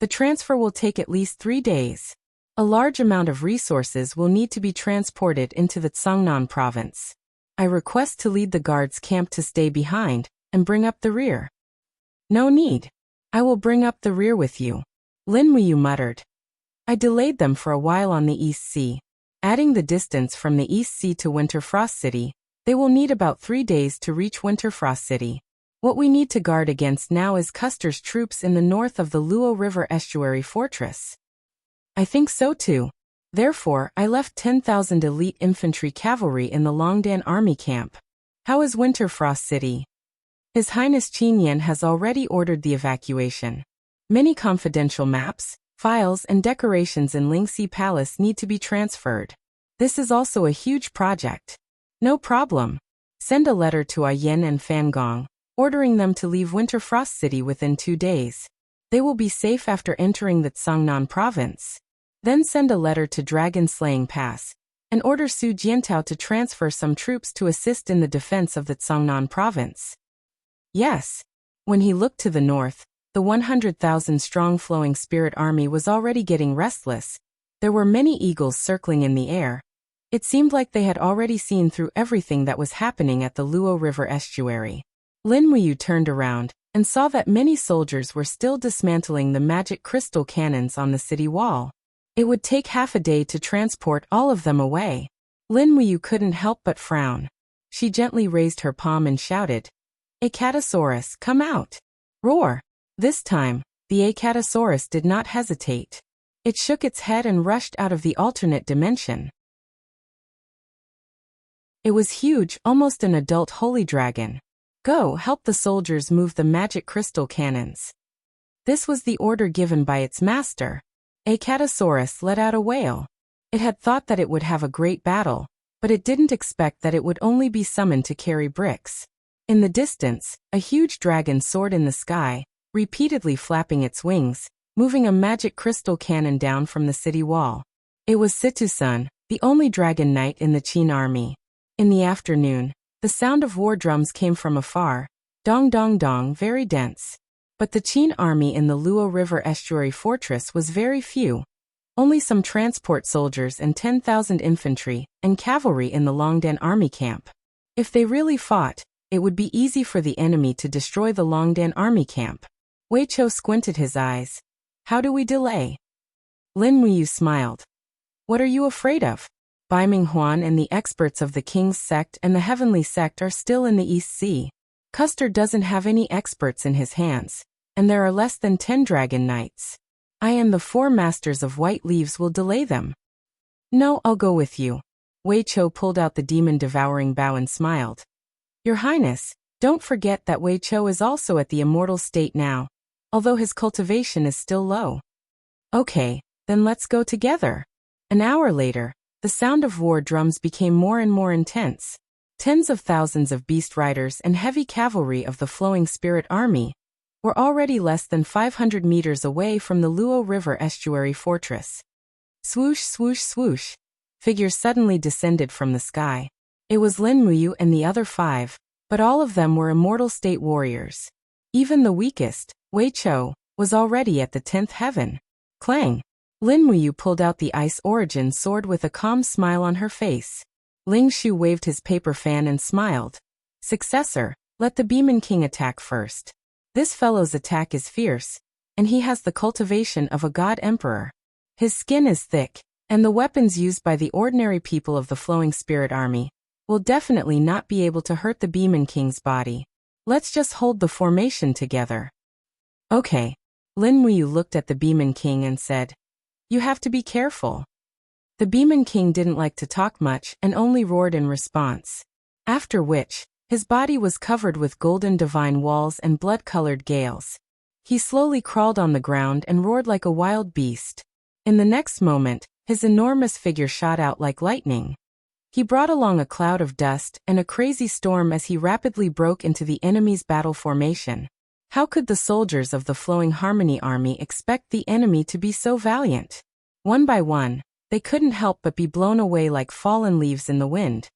the transfer will take at least 3 days. A large amount of resources will need to be transported into the Seongnan province. I request to lead the guards' camp to stay behind and bring up the rear. No need. I will bring up the rear with you. Lin Muyu muttered. I delayed them for a while on the East Sea. Adding the distance from the East Sea to Winterfrost City, they will need about 3 days to reach Winterfrost City. What we need to guard against now is Custer's troops in the north of the Luo River Estuary Fortress. I think so too. Therefore, I left 10,000 elite infantry cavalry in the Longdan army camp. How is Winterfrost City? His Highness Qin Yan has already ordered the evacuation. Many confidential maps, files and decorations in Lingxi Palace need to be transferred. This is also a huge project. No problem. Send a letter to Yen and Fangong, ordering them to leave Winterfrost City within 2 days. They will be safe after entering the Seongnan province. Then send a letter to Dragon Slaying Pass, and order Su Jiantao to transfer some troops to assist in the defense of the Seongnan province. Yes. When he looked to the north, the 100,000-strong flowing spirit army was already getting restless. There were many eagles circling in the air. It seemed like they had already seen through everything that was happening at the Luo River estuary. Lin Muyu turned around and saw that many soldiers were still dismantling the magic crystal cannons on the city wall. It would take half a day to transport all of them away. Lin Muyu couldn't help but frown. She gently raised her palm and shouted, Acatosaurus, come out! Roar! This time, the Acatosaurus did not hesitate. It shook its head and rushed out of the alternate dimension. It was huge, almost an adult holy dragon. Go, help the soldiers move the magic crystal cannons. This was the order given by its master. Acatosaurus let out a wail. It had thought that it would have a great battle, but it didn't expect that it would only be summoned to carry bricks. In the distance, a huge dragon soared in the sky, repeatedly flapping its wings, moving a magic crystal cannon down from the city wall. It was Situ-sun, the only dragon knight in the Qin army. In the afternoon, the sound of war drums came from afar, dong dong dong, very dense. But the Qin army in the Luo River estuary fortress was very few. Only some transport soldiers and 10,000 infantry and cavalry in the Longdan army camp. If they really fought, it would be easy for the enemy to destroy the Longdan army camp. Wei Chou squinted his eyes. How do we delay? Lin Muyu smiled. What are you afraid of? Bai Minghuan and the experts of the King's sect and the Heavenly sect are still in the East Sea. Custer doesn't have any experts in his hands, and there are less than 10 dragon knights. I and the 4 masters of white leaves will delay them. No, I'll go with you. Wei Chou pulled out the demon-devouring bow and smiled. Your Highness, don't forget that Wei Chou is also at the immortal state now, although his cultivation is still low. Okay, then let's go together. An hour later, the sound of war drums became more and more intense. Tens of thousands of beast riders and heavy cavalry of the Flowing Spirit Army were already less than 500 meters away from the Luo River estuary fortress. Swoosh, swoosh, swoosh. Figures suddenly descended from the sky. It was Lin Muyu and the other 5, but all of them were immortal state warriors. Even the weakest, Wei Chou, was already at the 10th heaven. Clang! Lin Muyu pulled out the Ice Origin sword with a calm smile on her face. Ling Shu waved his paper fan and smiled. Successor, let the Beeman King attack first. This fellow's attack is fierce, and he has the cultivation of a god emperor. His skin is thick, and the weapons used by the ordinary people of the Flowing Spirit Army will definitely not be able to hurt the Beeman King's body. Let's just hold the formation together. Okay. Lin Muyu looked at the Beeman King and said, You have to be careful. The Beeman King didn't like to talk much and only roared in response. After which, his body was covered with golden divine walls and blood-colored gales. He slowly crawled on the ground and roared like a wild beast. In the next moment, his enormous figure shot out like lightning. He brought along a cloud of dust and a crazy storm as he rapidly broke into the enemy's battle formation. How could the soldiers of the Flowing Harmony Army expect the enemy to be so valiant? One by one, they couldn't help but be blown away like fallen leaves in the wind.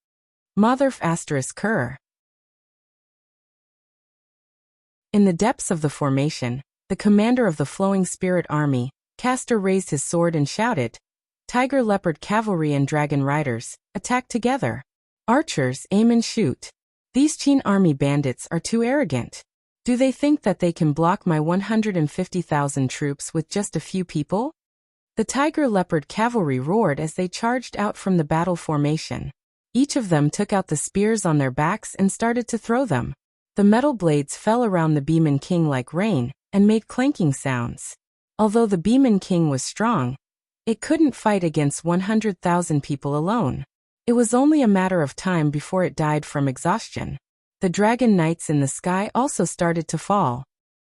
Motherf ****. In the depths of the formation, the commander of the Flowing Spirit Army, Castor, raised his sword and shouted, Tiger, Leopard Cavalry and Dragon Riders, attack together. Archers, aim and shoot. These Qin army bandits are too arrogant. Do they think that they can block my 150,000 troops with just a few people? The Tiger Leopard Cavalry roared as they charged out from the battle formation. Each of them took out the spears on their backs and started to throw them. The metal blades fell around the Beeman King like rain and made clanking sounds. Although the Beeman King was strong, it couldn't fight against 100,000 people alone. It was only a matter of time before it died from exhaustion. The dragon knights in the sky also started to fall.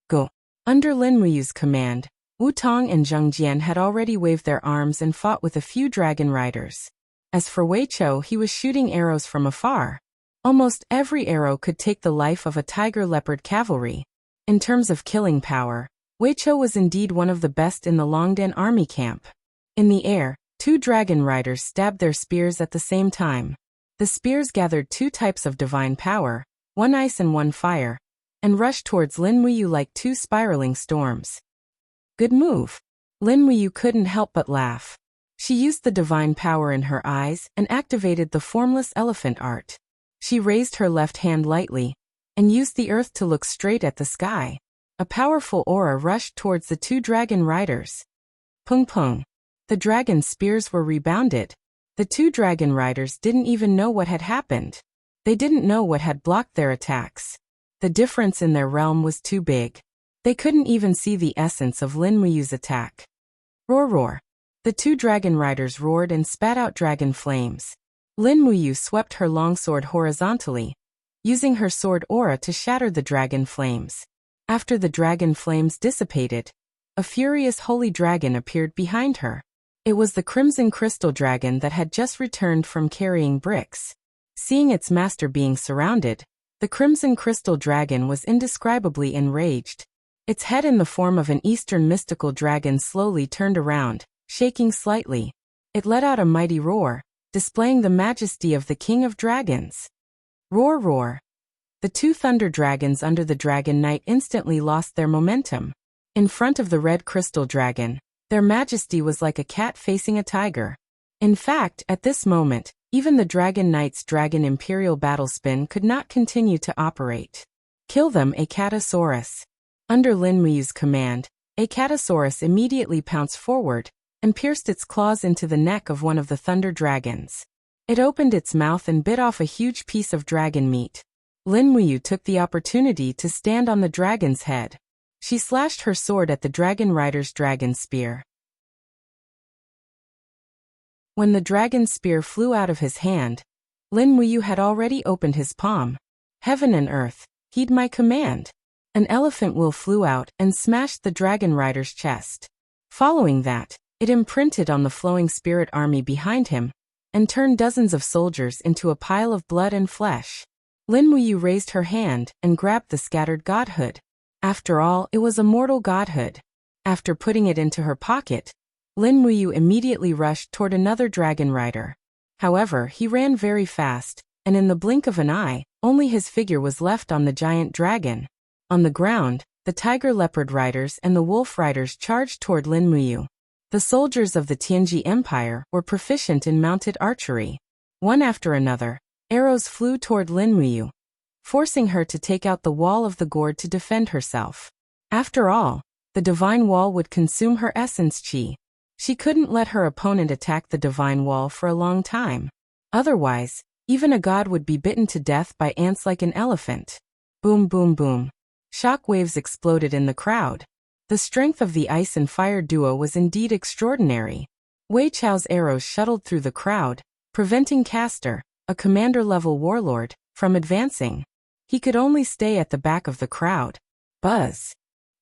Go! Under Lin Muyu's command, Wu Tong and Zheng Jian had already waved their arms and fought with a few dragon riders. As for Wei Chou, he was shooting arrows from afar. Almost every arrow could take the life of a Tiger Leopard Cavalry. In terms of killing power, Wei Chou was indeed one of the best in the Longdan army camp. In the air, 2 dragon riders stabbed their spears at the same time. The spears gathered 2 types of divine power, one ice and one fire, and rushed towards Lin Muyu like 2 spiraling storms. Good move. Lin Muyu couldn't help but laugh. She used the divine power in her eyes and activated the formless elephant art. She raised her left hand lightly and used the earth to look straight at the sky. A powerful aura rushed towards the 2 dragon riders. Pung pung. The dragon spears were rebounded. The 2 dragon riders didn't even know what had happened. They didn't know what had blocked their attacks. The difference in their realm was too big. They couldn't even see the essence of Lin Muyu's attack. Roar roar. The 2 dragon riders roared and spat out dragon flames. Lin Muyu swept her longsword horizontally, using her sword aura to shatter the dragon flames. After the dragon flames dissipated, a furious holy dragon appeared behind her. It was the crimson crystal dragon that had just returned from carrying bricks. Seeing its master being surrounded, the crimson crystal dragon was indescribably enraged. Its head in the form of an eastern mystical dragon slowly turned around, shaking slightly. It let out a mighty roar, displaying the majesty of the king of dragons. Roar, roar. The two thunder dragons under the dragon knight instantly lost their momentum. In front of the red crystal dragon, their majesty was like a cat facing a tiger. In fact, at this moment, even the dragon knight's dragon imperial battle spin could not continue to operate. Kill them, Acatosaurus. Under Lin Muyu's command, Acatosaurus immediately pounced forward and pierced its claws into the neck of one of the thunder dragons. It opened its mouth and bit off a huge piece of dragon meat. Lin Muyu took the opportunity to stand on the dragon's head. She slashed her sword at the dragon rider's dragon spear. When the dragon's spear flew out of his hand, Lin Muyu had already opened his palm. Heaven and earth, heed my command. An elephant will flew out and smashed the dragon rider's chest. Following that, it imprinted on the flowing spirit army behind him and turned dozens of soldiers into a pile of blood and flesh. Lin Muyu raised her hand and grabbed the scattered godhood. After all, it was a mortal godhood. After putting it into her pocket, Lin Muyu immediately rushed toward another dragon rider. However, he ran very fast, and in the blink of an eye, only his figure was left on the giant dragon. On the ground, the tiger leopard riders and the wolf riders charged toward Lin Muyu. The soldiers of the Tianji Empire were proficient in mounted archery. One after another, arrows flew toward Lin Muyu, forcing her to take out the wall of the gourd to defend herself. After all, the divine wall would consume her essence chi. She couldn't let her opponent attack the divine wall for a long time. Otherwise, even a god would be bitten to death by ants like an elephant. Boom, boom, boom. Shock waves exploded in the crowd. The strength of the ice and fire duo was indeed extraordinary. Wei Chao's arrows shuttled through the crowd, preventing Castor, a commander-level warlord, from advancing. He could only stay at the back of the crowd. Buzz.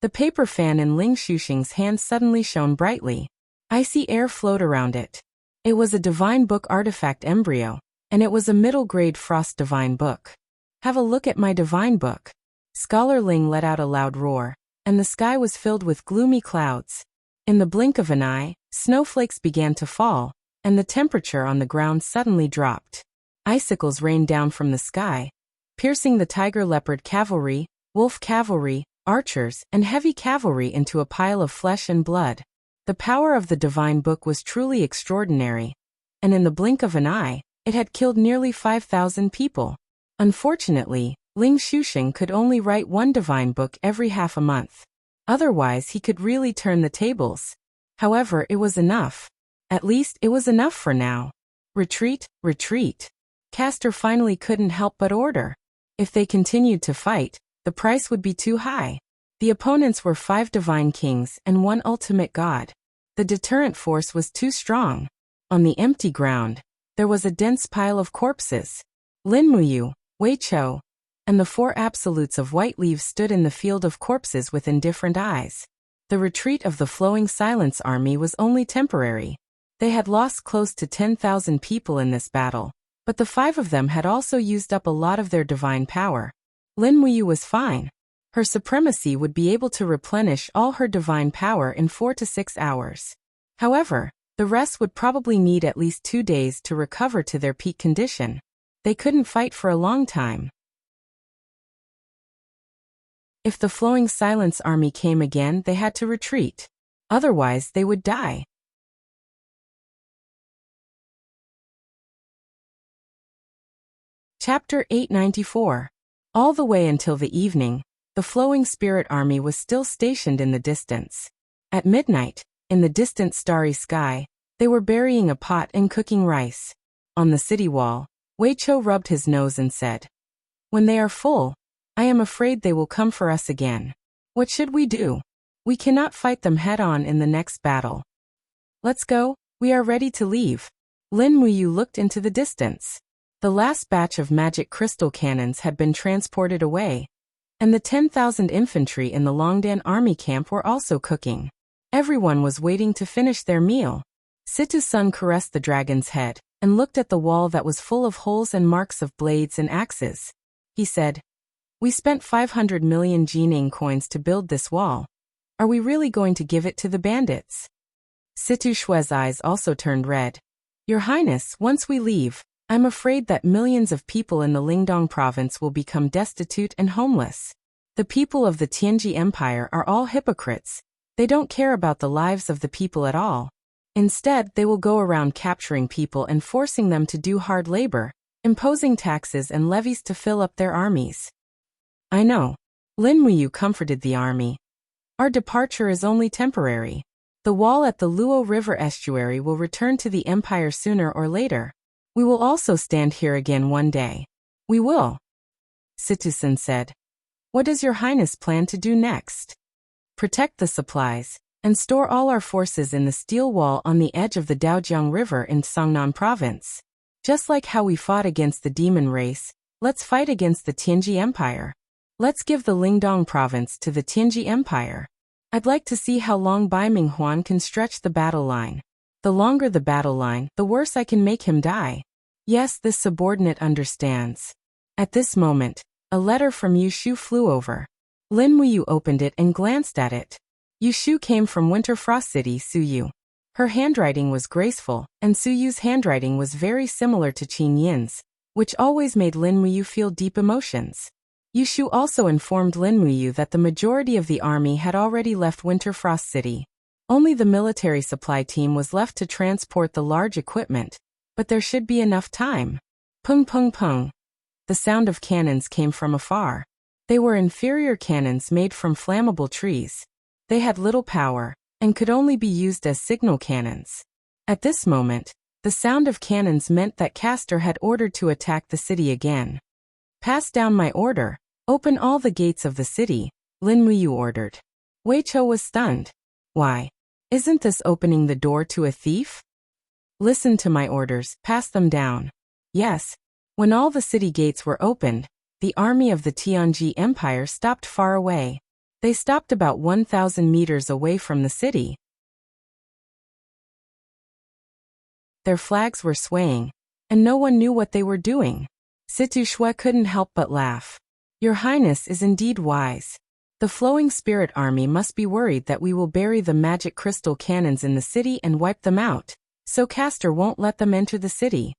The paper fan in Ling Xuxing's hand suddenly shone brightly. Icy air flowed around it. It was a divine book artifact embryo, and it was a middle-grade frost divine book. Have a look at my divine book. Scholar Ling let out a loud roar, and the sky was filled with gloomy clouds. In the blink of an eye, snowflakes began to fall, and the temperature on the ground suddenly dropped. Icicles rained down from the sky, piercing the tiger leopard cavalry, wolf cavalry, archers, and heavy cavalry into a pile of flesh and blood. The power of the divine book was truly extraordinary, and in the blink of an eye, it had killed nearly 5,000 people. Unfortunately, Ling Xuxing could only write one divine book every half a month. Otherwise, he could really turn the tables. However, it was enough. At least, it was enough for now. Retreat, retreat. Castor finally couldn't help but order. If they continued to fight, the price would be too high. The opponents were 5 divine kings and 1 ultimate god. The deterrent force was too strong. On the empty ground, there was a dense pile of corpses. Lin Muyu, Wei Chou, and the 4 absolutes of white leaves stood in the field of corpses with indifferent eyes. The retreat of the Flowing Silence army was only temporary. They had lost close to 10,000 people in this battle, but the 5 of them had also used up a lot of their divine power. Lin Muyu was fine. Her supremacy would be able to replenish all her divine power in 4 to 6 hours. However, the rest would probably need at least 2 days to recover to their peak condition. They couldn't fight for a long time. If the Flowing Silence army came again, they had to retreat. Otherwise, they would die. Chapter 894. All the way until the evening, the Flowing Spirit army was still stationed in the distance. At midnight, in the distant starry sky, they were burying a pot and cooking rice. On the city wall, Wei Chou rubbed his nose and said, "When they are full, I am afraid they will come for us again. What should we do? We cannot fight them head-on in the next battle. Let's go, we are ready to leave." Lin Muyu looked into the distance. The last batch of magic crystal cannons had been transported away, and the 10,000 infantry in the Longdan army camp were also cooking. Everyone was waiting to finish their meal. Situ-sun caressed the dragon's head and looked at the wall that was full of holes and marks of blades and axes. He said, "We spent 500 million Jining coins to build this wall. Are we really going to give it to the bandits?" Situ Shue's eyes also turned red. "Your Highness, once we leave, I'm afraid that millions of people in the Lingdong province will become destitute and homeless. The people of the Tianji Empire are all hypocrites. They don't care about the lives of the people at all. Instead, they will go around capturing people and forcing them to do hard labor, imposing taxes and levies to fill up their armies." "I know." Lin Muyu comforted the army. "Our departure is only temporary. The wall at the Luo River estuary will return to the empire sooner or later. We will also stand here again one day." "We will," Situ-sun said. "What does your Highness plan to do next?" "Protect the supplies, and store all our forces in the steel wall on the edge of the Daojiang River in Songnan province. Just like how we fought against the demon race, let's fight against the Tianji Empire. Let's give the Lingdong province to the Tianji Empire. I'd like to see how long Bai Minghuan can stretch the battle line. The longer the battle line, the worse I can make him die." Yes, this subordinate understands. At this moment, a letter from Yushu flew over. Lin Muyu opened it and glanced at it. Yushu came from Winter Frost City, Suyu. Her handwriting was graceful, and Suyu's handwriting was very similar to Qin Yin's, which always made Lin Muyu feel deep emotions. Yushu also informed Lin Muyu that the majority of the army had already left Winter Frost City. Only the military supply team was left to transport the large equipment, but there should be enough time. Pung pung pung. The sound of cannons came from afar. They were inferior cannons made from flammable trees. They had little power, and could only be used as signal cannons. At this moment, the sound of cannons meant that Castor had ordered to attack the city again. "Pass down my order. Open all the gates of the city," Lin Muyu ordered. Wei Chou was stunned. "Why? Isn't this opening the door to a thief?" "Listen to my orders, pass them down." Yes. When all the city gates were opened, the army of the Tianji Empire stopped far away. They stopped about 1,000 meters away from the city. Their flags were swaying, and no one knew what they were doing. Situ Shui couldn't help but laugh. "Your Highness is indeed wise. The Flowing Spirit Army must be worried that we will bury the magic crystal cannons in the city and wipe them out, so Castor won't let them enter the city."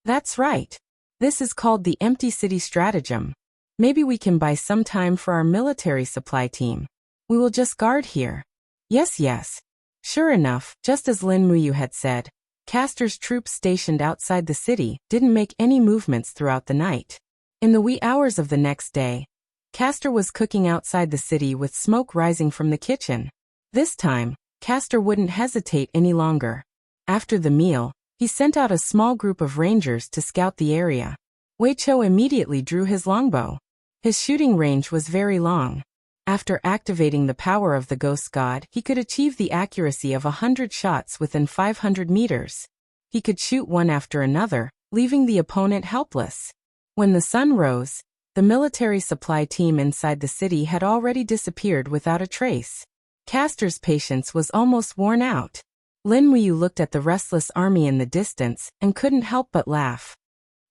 "That's right. This is called the empty city stratagem. Maybe we can buy some time for our military supply team. We will just guard here." Yes. Sure enough, just as Lin Muyu had said, Castor's troops stationed outside the city didn't make any movements throughout the night. In the wee hours of the next day, Castor was cooking outside the city with smoke rising from the kitchen. This time, Castor wouldn't hesitate any longer. After the meal, he sent out a small group of rangers to scout the area. Wei Chou immediately drew his longbow. His shooting range was very long. After activating the power of the ghost god, he could achieve the accuracy of 100 shots within 500 meters. He could shoot one after another, leaving the opponent helpless. When the sun rose, the military supply team inside the city had already disappeared without a trace. Castor's patience was almost worn out. Lin Muyu looked at the restless army in the distance and couldn't help but laugh.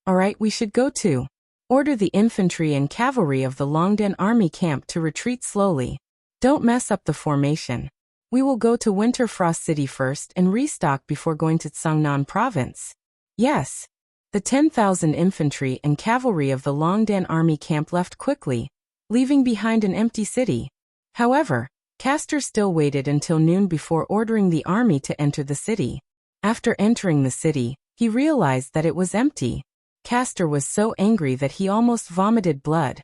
"All right, we should go too. Order the infantry and cavalry of the Longden army camp to retreat slowly. Don't mess up the formation. We will go to Winter Frost City first and restock before going to Songnan province." Yes. The 10,000 infantry and cavalry of the Longden army camp left quickly, leaving behind an empty city. However, Castor still waited until noon before ordering the army to enter the city. After entering the city, he realized that it was empty. Castor was so angry that he almost vomited blood.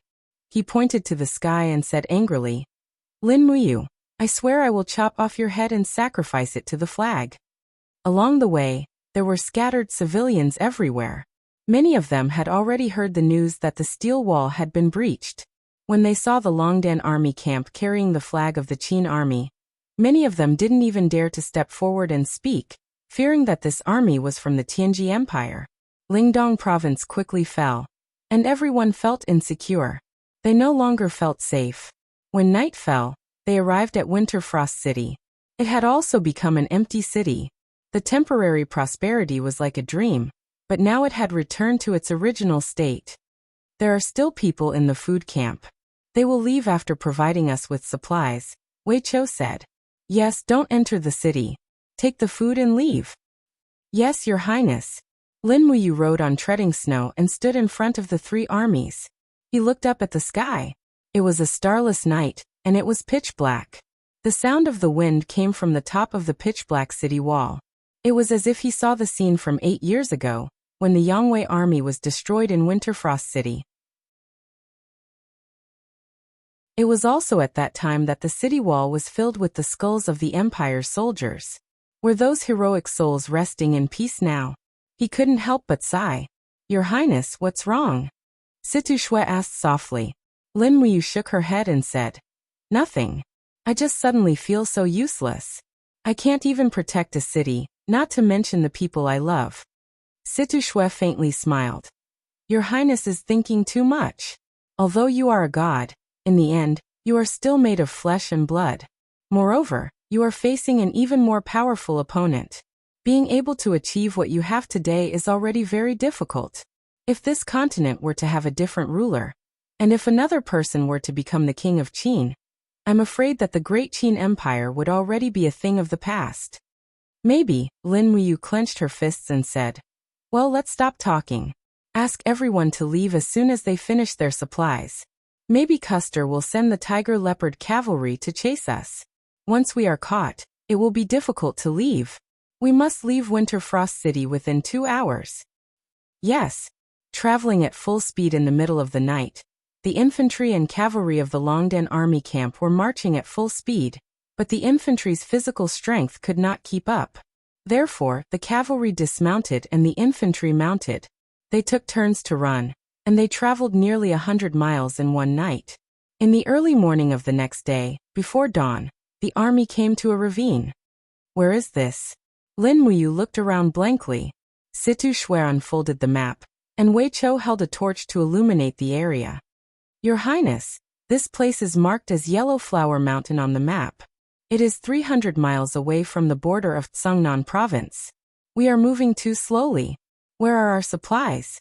He pointed to the sky and said angrily, "Lin Muyu, I swear I will chop off your head and sacrifice it to the flag." Along the way, there were scattered civilians everywhere. Many of them had already heard the news that the steel wall had been breached. When they saw the Longden army camp carrying the flag of the Qin army, many of them didn't even dare to step forward and speak, fearing that this army was from the Tianji Empire. Lingdong province quickly fell, and everyone felt insecure. They no longer felt safe. When night fell, they arrived at Winter Frost City. It had also become an empty city. The temporary prosperity was like a dream, but now it had returned to its original state. There are still people in the food camp. They will leave after providing us with supplies, Wei Chou said. Yes, don't enter the city. Take the food and leave. Yes, Your Highness. Lin Muyu rode on treading snow and stood in front of the three armies. He looked up at the sky. It was a starless night, and it was pitch black. The sound of the wind came from the top of the pitch-black city wall. It was as if he saw the scene from 8 years ago, when the Yangwei army was destroyed in Winterfrost City. It was also at that time that the city wall was filled with the skulls of the Empire's soldiers. Were those heroic souls resting in peace now? He couldn't help but sigh. Your Highness, what's wrong? Situ Shui asked softly. Lin Muyu shook her head and said, Nothing. I just suddenly feel so useless. I can't even protect a city, not to mention the people I love. Situ Shui faintly smiled. Your Highness is thinking too much. Although you are a god, in the end, you are still made of flesh and blood. Moreover, you are facing an even more powerful opponent. Being able to achieve what you have today is already very difficult. If this continent were to have a different ruler, and if another person were to become the king of Qin, I'm afraid that the great Qin Empire would already be a thing of the past. Maybe, Lin Muyu clenched her fists and said, Well, let's stop talking. Ask everyone to leave as soon as they finish their supplies. Maybe Custer will send the tiger leopard cavalry to chase us. Once we are caught, it will be difficult to leave. We must leave Winterfrost City within 2 hours. Yes. Traveling at full speed in the middle of the night, the infantry and cavalry of the Longdan army camp were marching at full speed, but the infantry's physical strength could not keep up. Therefore, the cavalry dismounted and the infantry mounted. They took turns to run, and they traveled nearly 100 miles in one night. In the early morning of the next day, before dawn, the army came to a ravine. Where is this? Lin Muyu looked around blankly. Situ Shui unfolded the map, and Wei Chou held a torch to illuminate the area. Your Highness, this place is marked as Yellow Flower Mountain on the map. It is 300 miles away from the border of Tsungnan Province. We are moving too slowly. Where are our supplies?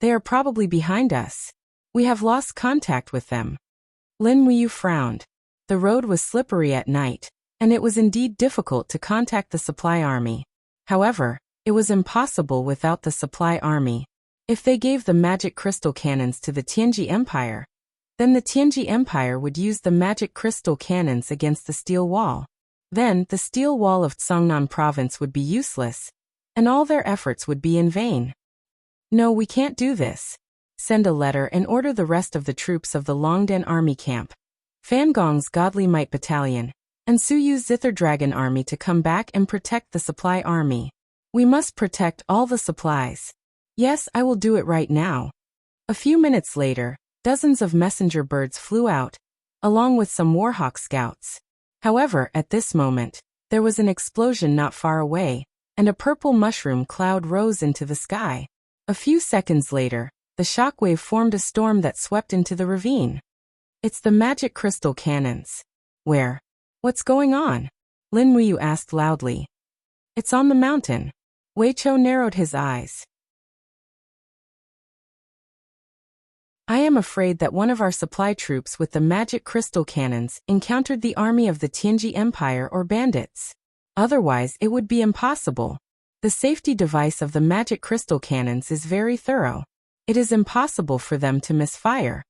They are probably behind us. We have lost contact with them. Lin Muyu frowned. The road was slippery at night, and it was indeed difficult to contact the supply army. However, it was impossible without the supply army. If they gave the magic crystal cannons to the Tianji Empire, then the Tianji Empire would use the magic crystal cannons against the steel wall. Then the steel wall of Tsungnan Province would be useless, and all their efforts would be in vain. No, we can't do this. Send a letter and order the rest of the troops of the Longdan army camp, Fan Gong's Godly Might Battalion, and Suyu's Zither Dragon army to come back and protect the supply army. We must protect all the supplies. Yes, I will do it right now. A few minutes later, dozens of messenger birds flew out, along with some Warhawk scouts. However, at this moment, there was an explosion not far away, and a purple mushroom cloud rose into the sky. A few seconds later, the shockwave formed a storm that swept into the ravine. It's the magic crystal cannons. Where? What's going on? Lin Muyu asked loudly. It's on the mountain. Wei Chou narrowed his eyes. I am afraid that one of our supply troops with the magic crystal cannons encountered the army of the Tianji Empire or bandits. Otherwise, it would be impossible. The safety device of the magic crystal cannons is very thorough. It is impossible for them to misfire.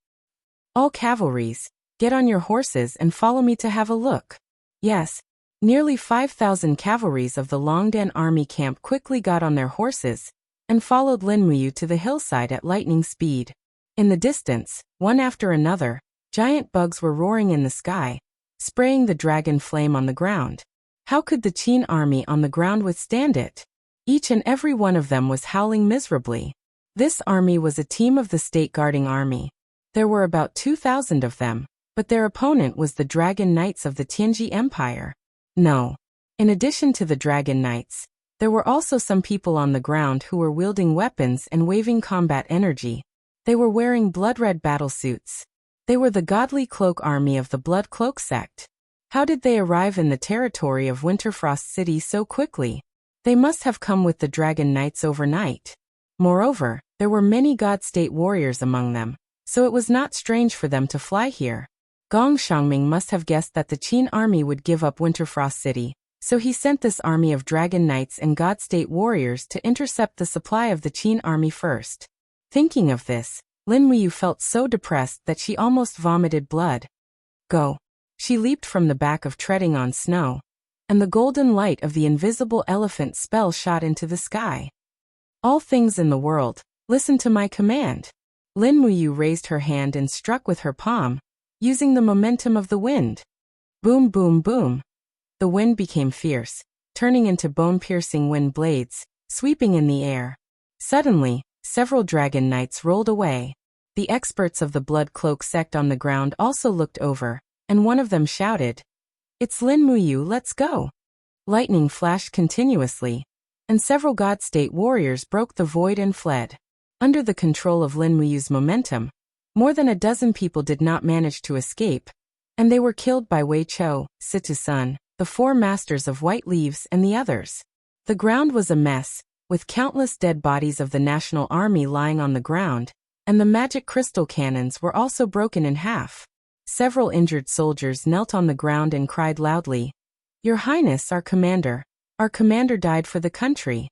All cavalries, get on your horses and follow me to have a look. Yes, nearly 5,000 cavalries of the Longdan army camp quickly got on their horses and followed Lin Muyu to the hillside at lightning speed. In the distance, one after another, giant bugs were roaring in the sky, spraying the dragon flame on the ground. How could the Qin army on the ground withstand it? Each and every one of them was howling miserably. This army was a team of the state guarding army. There were about 2,000 of them, but their opponent was the Dragon Knights of the Tianji Empire. No. In addition to the Dragon Knights, there were also some people on the ground who were wielding weapons and waving combat energy. They were wearing blood-red battlesuits. They were the Godly Cloak army of the Blood Cloak sect. How did they arrive in the territory of Winterfrost City so quickly? They must have come with the dragon knights overnight. Moreover, there were many god-state warriors among them, so it was not strange for them to fly here. Gong Xiangming must have guessed that the Qin army would give up Winterfrost City, so he sent this army of dragon knights and god-state warriors to intercept the supply of the Qin army first. Thinking of this, Lin Muyu felt so depressed that she almost vomited blood. Go! She leaped from the back of treading on snow, and the golden light of the invisible elephant spell shot into the sky. All things in the world, listen to my command. Lin Muyu raised her hand and struck with her palm, using the momentum of the wind. Boom, boom, boom. The wind became fierce, turning into bone-piercing wind blades, sweeping in the air. Suddenly, several dragon knights rolled away. The experts of the blood cloak sect on the ground also looked over, and one of them shouted, "It's Lin Muyu, let's go!" Lightning flashed continuously, and several god-state warriors broke the void and fled. Under the control of Lin Muyu's momentum, more than a dozen people did not manage to escape, and they were killed by Wei Chou, Situ-sun, the four masters of white leaves and the others. The ground was a mess, with countless dead bodies of the national army lying on the ground, and the magic crystal cannons were also broken in half. Several injured soldiers knelt on the ground and cried loudly, "Your Highness, our commander died for the country."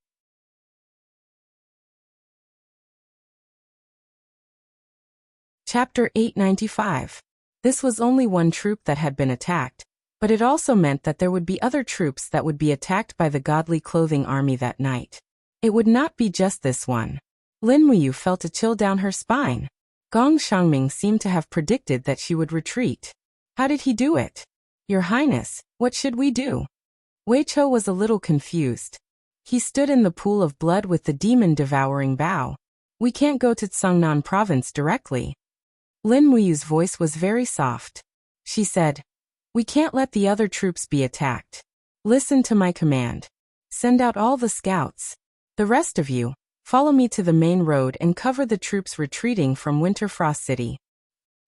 Chapter 895. This was only one troop that had been attacked, but it also meant that there would be other troops that would be attacked by the godly clothing army that night. It would not be just this one. Lin Muyu felt a chill down her spine. Gong Xiangming seemed to have predicted that she would retreat. How did he do it? "Your Highness, what should we do?" Wei Chou was a little confused. He stood in the pool of blood with the demon-devouring bow. "We can't go to Tsangnan province directly." Lin Muyu's voice was very soft. She said, "We can't let the other troops be attacked. Listen to my command. Send out all the scouts. The rest of you, follow me to the main road and cover the troops retreating from Winterfrost City."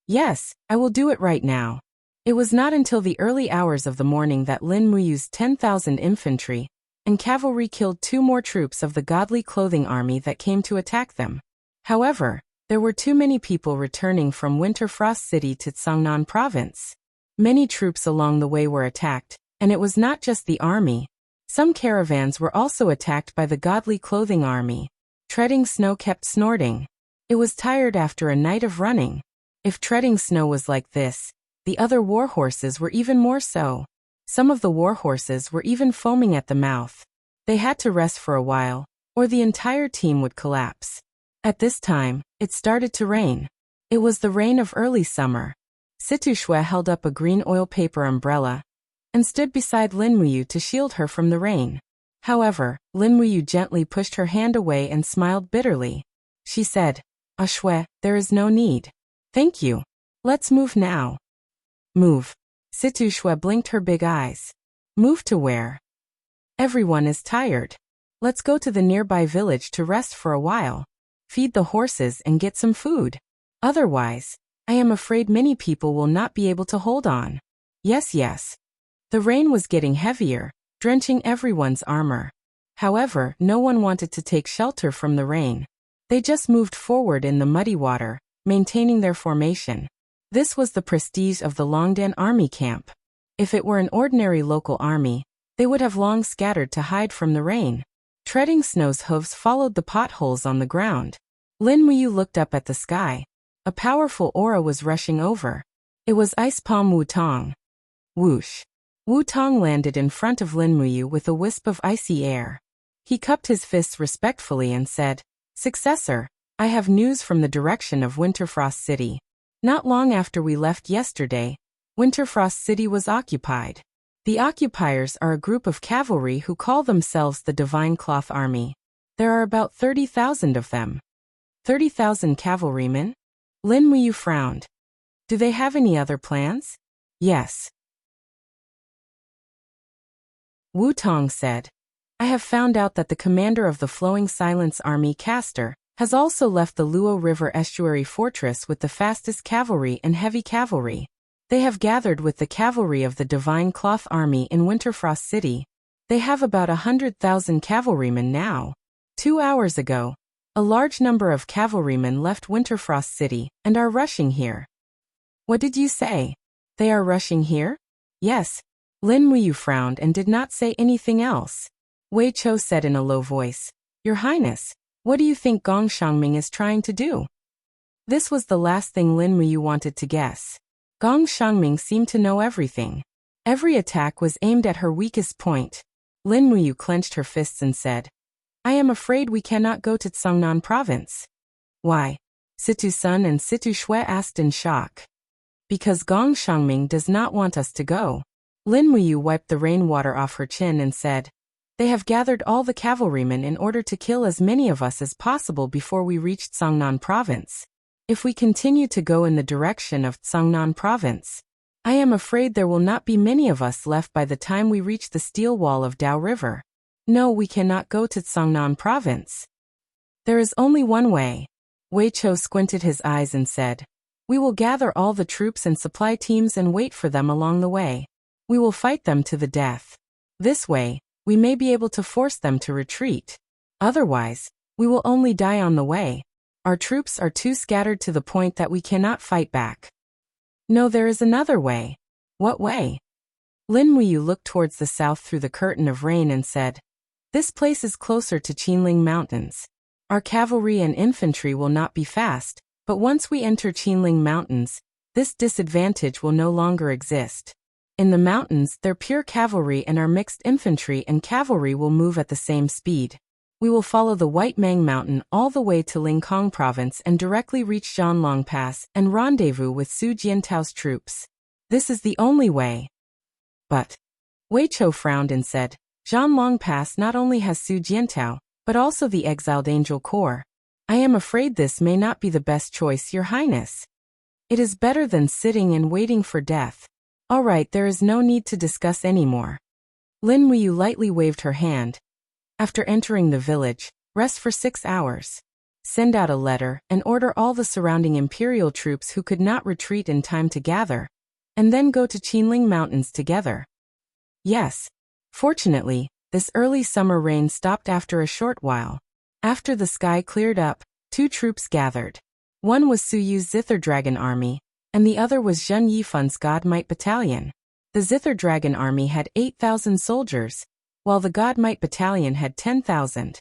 "Yes, I will do it right now." It was not until the early hours of the morning that Lin Muyu's 10,000 infantry and cavalry killed two more troops of the godly clothing army that came to attack them. However, there were too many people returning from Winterfrost City to Tsangnan province. Many troops along the way were attacked, and it was not just the army. Some caravans were also attacked by the godly clothing army. Treading Snow kept snorting. It was tired after a night of running. If Treading Snow was like this, the other war horses were even more so. Some of the war horses were even foaming at the mouth. They had to rest for a while, or the entire team would collapse. At this time, it started to rain. It was the rain of early summer. Situ Shui held up a green oil paper umbrella and stood beside Lin Muyu to shield her from the rain. However, Lin Muyu gently pushed her hand away and smiled bitterly. She said, "Ah Shui, there is no need. Thank you. Let's move now." "Move." Situ Shui blinked her big eyes. "Move to where?" "Everyone is tired. Let's go to the nearby village to rest for a while. Feed the horses and get some food. Otherwise, I am afraid many people will not be able to hold on." "Yes, yes." The rain was getting heavier, drenching everyone's armor. However, no one wanted to take shelter from the rain. They just moved forward in the muddy water, maintaining their formation. This was the prestige of the Longdan army camp. If it were an ordinary local army, they would have long scattered to hide from the rain. Treading Snow's hooves followed the potholes on the ground. Lin Muyu looked up at the sky. A powerful aura was rushing over. It was Ice Palm Wu Tong. Whoosh! Wu Tong landed in front of Lin Muyu with a wisp of icy air. He cupped his fists respectfully and said, "Successor, I have news from the direction of Winterfrost City. Not long after we left yesterday, Winterfrost City was occupied. The occupiers are a group of cavalry who call themselves the Divine Cloth Army. There are about 30,000 of them." 30,000 cavalrymen? Lin Muyu frowned. "Do they have any other plans?" "Yes." Wu Tong said, "I have found out that the commander of the Flowing Silence Army, Castor, has also left the Luo River Estuary Fortress with the fastest cavalry and heavy cavalry. They have gathered with the cavalry of the Divine Cloth Army in Winterfrost City. They have about 100,000 cavalrymen now. 2 hours ago, a large number of cavalrymen left Winterfrost City and are rushing here. What did you say? They are rushing here? Yes. Lin Muyu frowned and did not say anything else. Wei Chou said in a low voice, Your Highness, what do you think Gong Xiangming is trying to do? This was the last thing Lin Muyu wanted to guess. Gong Xiangming seemed to know everything. Every attack was aimed at her weakest point. Lin Muyu clenched her fists and said, I am afraid we cannot go to Tsangnan province. Why? Situ Sun and Situ Shui asked in shock. Because Gong Xiangming does not want us to go. Lin Muyu wiped the rainwater off her chin and said, They have gathered all the cavalrymen in order to kill as many of us as possible before we reach Tsangnan province. If we continue to go in the direction of Tsangnan province, I am afraid there will not be many of us left by the time we reach the steel wall of Dao River. No, we cannot go to Tsangnan province. There is only one way. Wei Chou squinted his eyes and said, We will gather all the troops and supply teams and wait for them along the way. We will fight them to the death. This way, we may be able to force them to retreat. Otherwise, we will only die on the way. Our troops are too scattered to the point that we cannot fight back. No, there is another way. What way? Lin Muyu looked towards the south through the curtain of rain and said, This place is closer to Qinling Mountains. Our cavalry and infantry will not be fast, but once we enter Qinling Mountains, this disadvantage will no longer exist. In the mountains, their pure cavalry and our mixed infantry and cavalry will move at the same speed. We will follow the White Mang Mountain all the way to Lingkong Province and directly reach Zhanlong Pass and rendezvous with Su Jiantao's troops. This is the only way. But Wei Chou frowned and said, Zhanlong Pass not only has Su Jiantao, but also the exiled Angel Corps. I am afraid this may not be the best choice, Your Highness. It is better than sitting and waiting for death. All right, there is no need to discuss anymore. Lin Muyu lightly waved her hand. After entering the village, rest for 6 hours. Send out a letter and order all the surrounding imperial troops who could not retreat in time to gather, and then go to Qinling Mountains together. Yes. Fortunately, this early summer rain stopped after a short while. After the sky cleared up, 2 troops gathered. One was Su Yu's Zither Dragon Army, and the other was Zhen Yifun's God Might Battalion. The Zither Dragon Army had 8,000 soldiers, while the God Might Battalion had 10,000.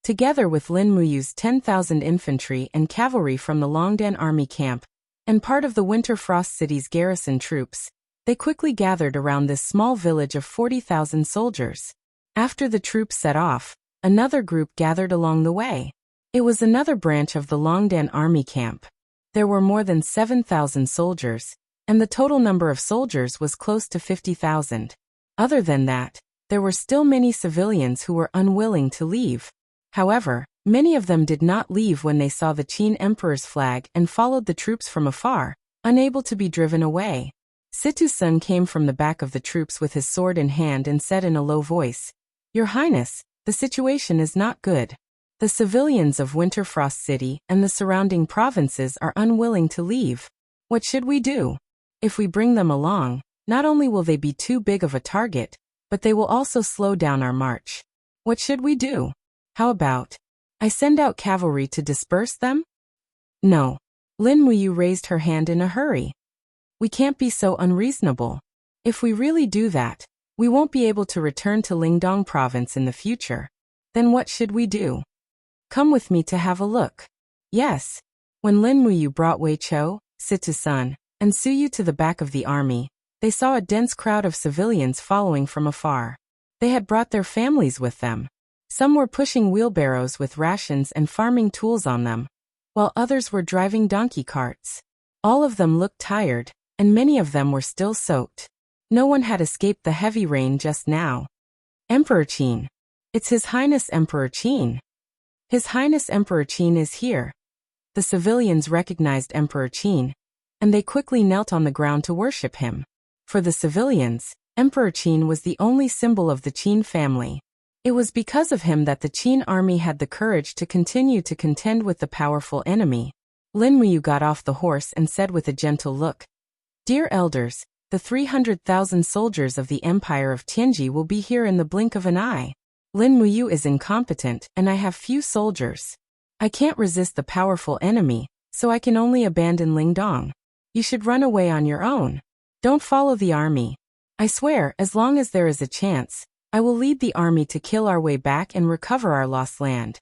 Together with Lin Muyu's 10,000 infantry and cavalry from the Longdan Army camp, and part of the Winterfrost City's garrison troops, they quickly gathered around this small village of 40,000 soldiers. After the troops set off, another group gathered along the way. It was another branch of the Longdan Army camp. There were more than 7,000 soldiers, and the total number of soldiers was close to 50,000. Other than that, there were still many civilians who were unwilling to leave. However, many of them did not leave when they saw the Qin Emperor's flag and followed the troops from afar, unable to be driven away. Situ Sun came from the back of the troops with his sword in hand and said in a low voice, Your Highness, the situation is not good. The civilians of Winterfrost City and the surrounding provinces are unwilling to leave. What should we do? If we bring them along, not only will they be too big of a target, but they will also slow down our march. What should we do? How about I send out cavalry to disperse them? No. Lin Muyu raised her hand in a hurry. We can't be so unreasonable. If we really do that, we won't be able to return to Lingdong province in the future. Then what should we do? Come with me to have a look. Yes. When Lin Muyu brought Wei Chou, Situ Sun, and Su Yu to the back of the army, they saw a dense crowd of civilians following from afar. They had brought their families with them. Some were pushing wheelbarrows with rations and farming tools on them, while others were driving donkey carts. All of them looked tired, and many of them were still soaked. No one had escaped the heavy rain just now. Emperor Qin. It's His Highness Emperor Qin. His Highness Emperor Qin is here. The civilians recognized Emperor Qin, and they quickly knelt on the ground to worship him. For the civilians, Emperor Qin was the only symbol of the Qin family. It was because of him that the Qin army had the courage to continue to contend with the powerful enemy. Lin Muyu got off the horse and said with a gentle look, Dear elders, The 300,000 soldiers of the Empire of Tianji will be here in the blink of an eye. Lin Muyu is incompetent, and I have few soldiers. I can't resist the powerful enemy, so I can only abandon Lingdong. You should run away on your own. Don't follow the army. I swear, as long as there is a chance, I will lead the army to kill our way back and recover our lost land.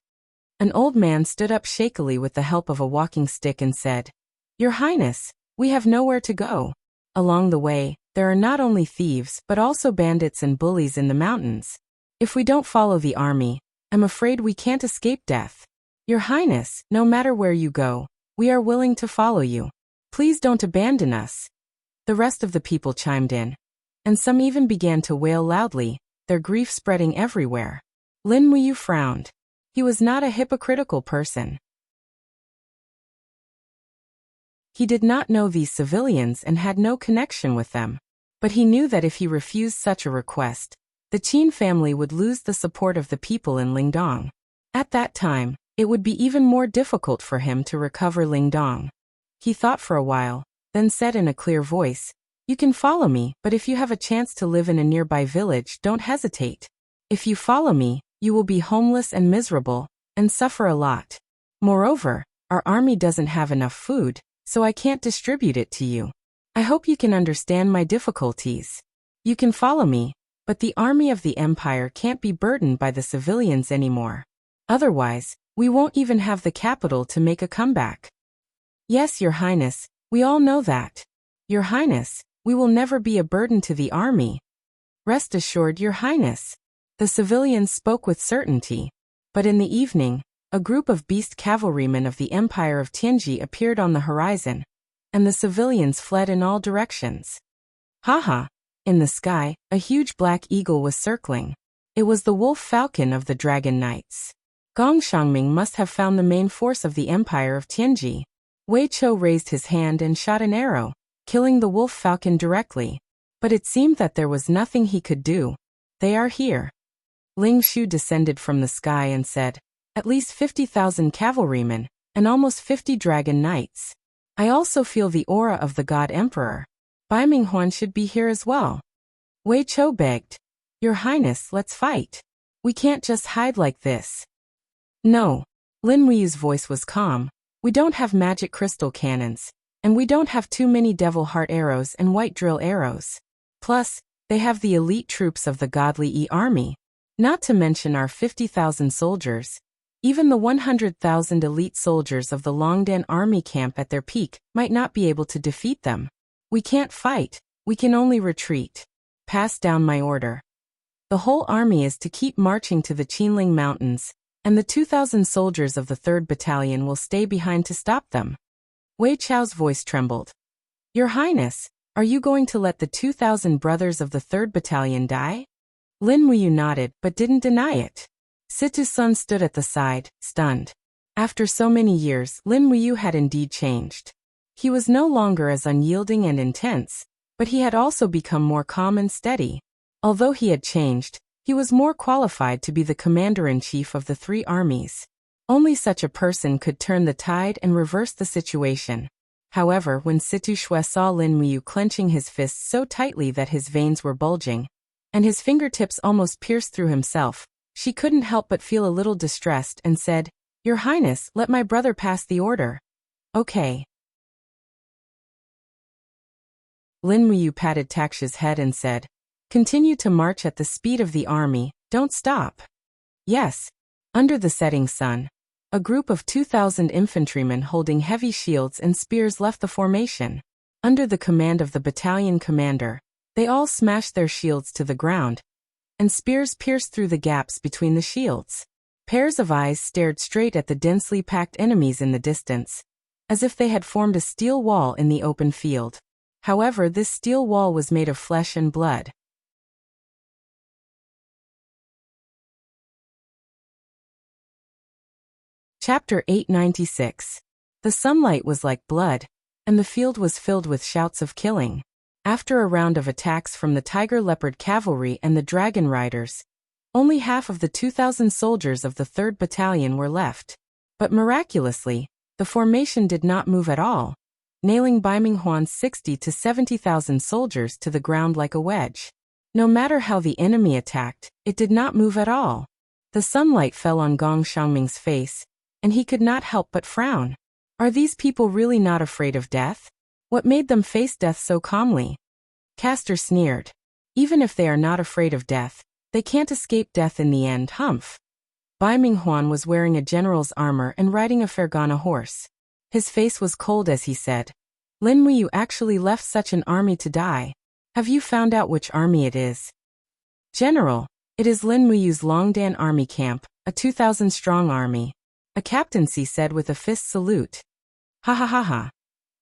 An old man stood up shakily with the help of a walking stick and said, Your Highness, we have nowhere to go. Along the way, there are not only thieves but also bandits and bullies in the mountains. If we don't follow the army, I'm afraid we can't escape death. Your Highness, no matter where you go, we are willing to follow you. Please don't abandon us. The rest of the people chimed in, and some even began to wail loudly, their grief spreading everywhere. Lin Muyu frowned. He was not a hypocritical person. He did not know these civilians and had no connection with them. But he knew that if he refused such a request, the Qin family would lose the support of the people in Lingdong. At that time, it would be even more difficult for him to recover Lingdong. He thought for a while, then said in a clear voice, You can follow me, but if you have a chance to live in a nearby village, don't hesitate. If you follow me, you will be homeless and miserable, and suffer a lot. Moreover, our army doesn't have enough food, so I can't distribute it to you. I hope you can understand my difficulties. You can follow me, but the army of the empire can't be burdened by the civilians anymore. Otherwise, we won't even have the capital to make a comeback. Yes, Your Highness, we all know that. Your Highness, we will never be a burden to the army. Rest assured, Your Highness. The civilians spoke with certainty. But in the evening, a group of beast cavalrymen of the Empire of Tianji appeared on the horizon, and the civilians fled in all directions. Haha! In the sky, a huge black eagle was circling. It was the wolf falcon of the Dragon Knights. Gong Shangming must have found the main force of the Empire of Tianji. Wei Chou raised his hand and shot an arrow, killing the wolf falcon directly. But it seemed that there was nothing he could do. They are here. Ling Shu descended from the sky and said, At least 50,000 cavalrymen, and almost 50 Dragon Knights. I also feel the aura of the God Emperor. Bai Minghuan should be here as well. Wei Chou begged, Your Highness, let's fight. We can't just hide like this. No. Lin Muyu's voice was calm. We don't have magic crystal cannons, and we don't have too many devil heart arrows and white drill arrows. Plus, they have the elite troops of the godly Yi army, not to mention our 50,000 soldiers. Even the 100,000 elite soldiers of the Longdan army camp at their peak might not be able to defeat them. We can't fight, we can only retreat. Pass down my order. The whole army is to keep marching to the Qinling Mountains, and the 2,000 soldiers of the 3rd Battalion will stay behind to stop them. Wei Chou's voice trembled. Your Highness, are you going to let the 2,000 brothers of the 3rd Battalion die? Lin Muyu nodded but didn't deny it. Situ Sun stood at the side, stunned. After so many years, Lin Muyu had indeed changed. He was no longer as unyielding and intense, but he had also become more calm and steady. Although he had changed, he was more qualified to be the commander-in-chief of the 3 armies. Only such a person could turn the tide and reverse the situation. However, when Situ Shui saw Lin Muyu clenching his fists so tightly that his veins were bulging, and his fingertips almost pierced through himself, she couldn't help but feel a little distressed and said, Your Highness, let my brother pass the order. Okay. Lin Muyu patted Taksha's head and said, Continue to march at the speed of the army, don't stop. Yes. Under the setting sun, a group of 2,000 infantrymen holding heavy shields and spears left the formation. Under the command of the battalion commander, they all smashed their shields to the ground, and spears pierced through the gaps between the shields. Pairs of eyes stared straight at the densely packed enemies in the distance, as if they had formed a steel wall in the open field. However, this steel wall was made of flesh and blood. Chapter 896. The sunlight was like blood, and the field was filled with shouts of killing. After a round of attacks from the Tiger Leopard Cavalry and the Dragon Riders, only half of the 2,000 soldiers of the 3rd Battalion were left. But miraculously, the formation did not move at all. nailing Bai Minghuan's 60 to 70,000 soldiers to the ground like a wedge. No matter how the enemy attacked, it did not move at all. The sunlight fell on Gong Xiangming's face, and he could not help but frown. Are these people really not afraid of death? What made them face death so calmly? Castor sneered. Even if they are not afraid of death, they can't escape death in the end, humph. Bai Minghuan was wearing a general's armor and riding a Fergana horse. His face was cold as he said, Lin Muyu actually left such an army to die. Have you found out which army it is? General, it is Lin Muyu's Longdan army camp, a 2,000-strong army. A captaincy said with a fist salute. Ha ha ha ha.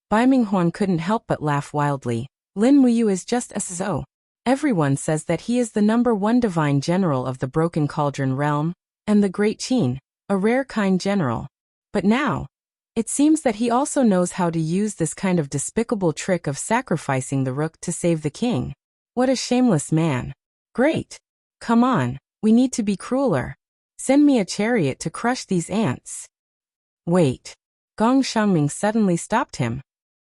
Bai Minghuan couldn't help but laugh wildly. Lin Muyu is just as so. Everyone says that he is the #1 divine general of the Broken Cauldron realm, and the Great Qin, a rare kind general. But now, it seems that he also knows how to use this kind of despicable trick of sacrificing the rook to save the king. What a shameless man. Great. Come on, we need to be crueler. Send me a chariot to crush these ants. Wait. Gong Xiangming suddenly stopped him.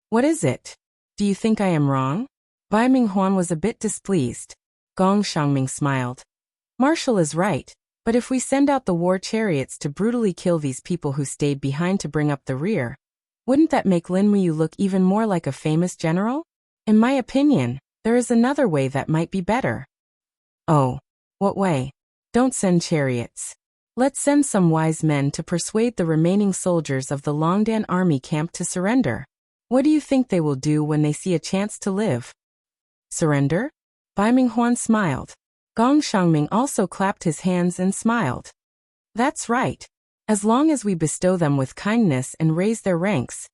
What is it? Do you think I am wrong? Bai Minghuan was a bit displeased. Gong Xiangming smiled. Marshal is right, but if we send out the war chariots to brutally kill these people who stayed behind to bring up the rear, wouldn't that make Lin Muyu look even more like a famous general? In my opinion, there is another way that might be better. Oh, what way? Don't send chariots. Let's send some wise men to persuade the remaining soldiers of the Longdan army camp to surrender. What do you think they will do when they see a chance to live? Surrender? Bai Minghuan smiled. Gong Xiangming also clapped his hands and smiled. That's right. As long as we bestow them with kindness and raise their ranks,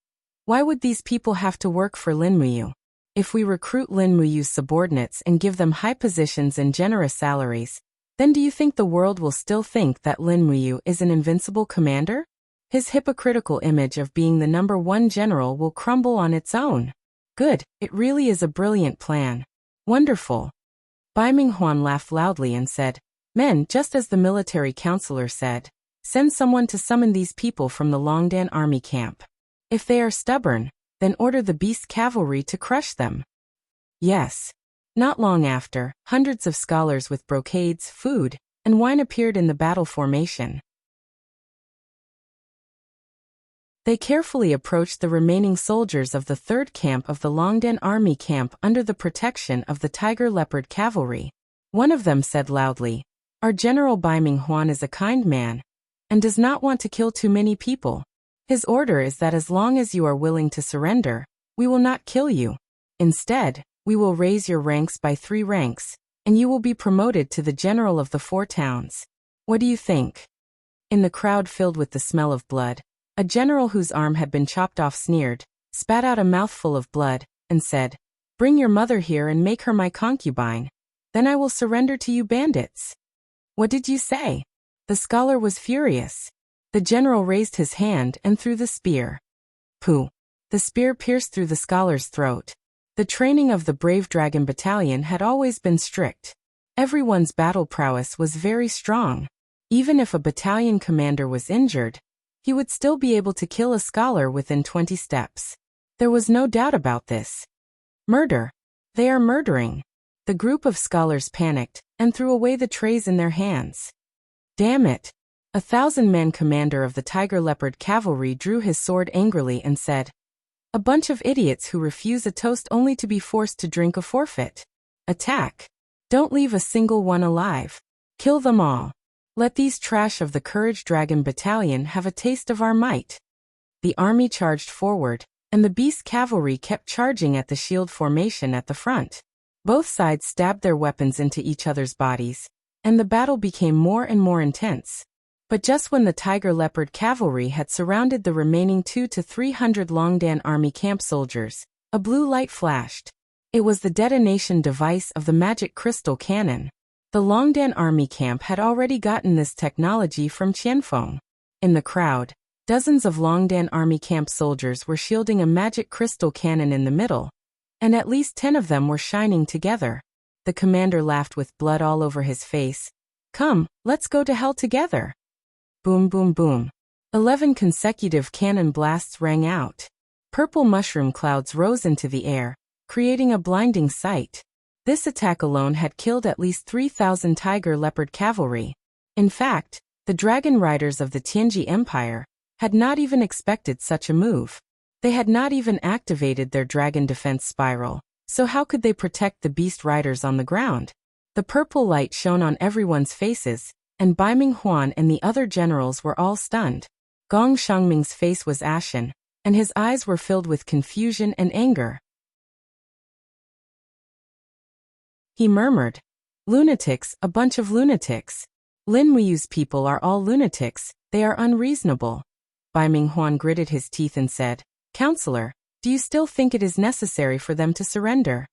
why would these people have to work for Lin Muyu? If we recruit Lin Muyu's subordinates and give them high positions and generous salaries, then do you think the world will still think that Lin Muyu is an invincible commander? His hypocritical image of being the #1 general will crumble on its own. Good, it really is a brilliant plan. Wonderful. Bai Minghuan laughed loudly and said, Men, just as the military counselor said, send someone to summon these people from the Longdan army camp. If they are stubborn, then order the beast cavalry to crush them. Yes. Not long after, hundreds of scholars with brocades, food, and wine appeared in the battle formation. They carefully approached the remaining soldiers of the third camp of the Longdan army camp under the protection of the Tiger Leopard cavalry. One of them said loudly, Our General Bai Minghuan is a kind man, and does not want to kill too many people. His order is that as long as you are willing to surrender, we will not kill you. Instead, we will raise your ranks by 3 ranks, and you will be promoted to the general of the 4 towns. What do you think? In the crowd filled with the smell of blood, a general whose arm had been chopped off sneered, spat out a mouthful of blood, and said, Bring your mother here and make her my concubine. Then I will surrender to you bandits. What did you say? The scholar was furious. The general raised his hand and threw the spear. Pooh! The spear pierced through the scholar's throat. The training of the Brave Dragon Battalion had always been strict. Everyone's battle prowess was very strong. Even if a battalion commander was injured, he would still be able to kill a scholar within 20 steps. There was no doubt about this. Murder. They are murdering. The group of scholars panicked and threw away the trays in their hands. Damn it. A 1,000-man commander of the Tiger Leopard cavalry drew his sword angrily and said, A bunch of idiots who refuse a toast only to be forced to drink a forfeit. Attack. Don't leave a single one alive. Kill them all. Let these trash of the Courage Dragon Battalion have a taste of our might. The army charged forward, and the beast cavalry kept charging at the shield formation at the front. Both sides stabbed their weapons into each other's bodies, and the battle became more and more intense. But just when the Tiger Leopard cavalry had surrounded the remaining 200 to 300 Longdan army camp soldiers, a blue light flashed. It was the detonation device of the magic crystal cannon. The Longdan army camp had already gotten this technology from Qianfeng. In the crowd, dozens of Longdan army camp soldiers were shielding a magic crystal cannon in the middle, and at least 10 of them were shining together. The commander laughed with blood all over his face. Come, let's go to hell together. Boom boom boom. 11 consecutive cannon blasts rang out. Purple mushroom clouds rose into the air, creating a blinding sight. This attack alone had killed at least 3,000 tiger leopard cavalry. In fact, the dragon riders of the Tianji Empire had not even expected such a move. They had not even activated their dragon defense spiral, so how could they protect the beast riders on the ground? The purple light shone on everyone's faces, and Bai Minghuan and the other generals were all stunned. Gong Xiangming's face was ashen, and his eyes were filled with confusion and anger. He murmured, "Lunatics, a bunch of lunatics. Lin Muyu's people are all lunatics, they are unreasonable." Bai Minghuan gritted his teeth and said, "Counselor, do you still think it is necessary for them to surrender?"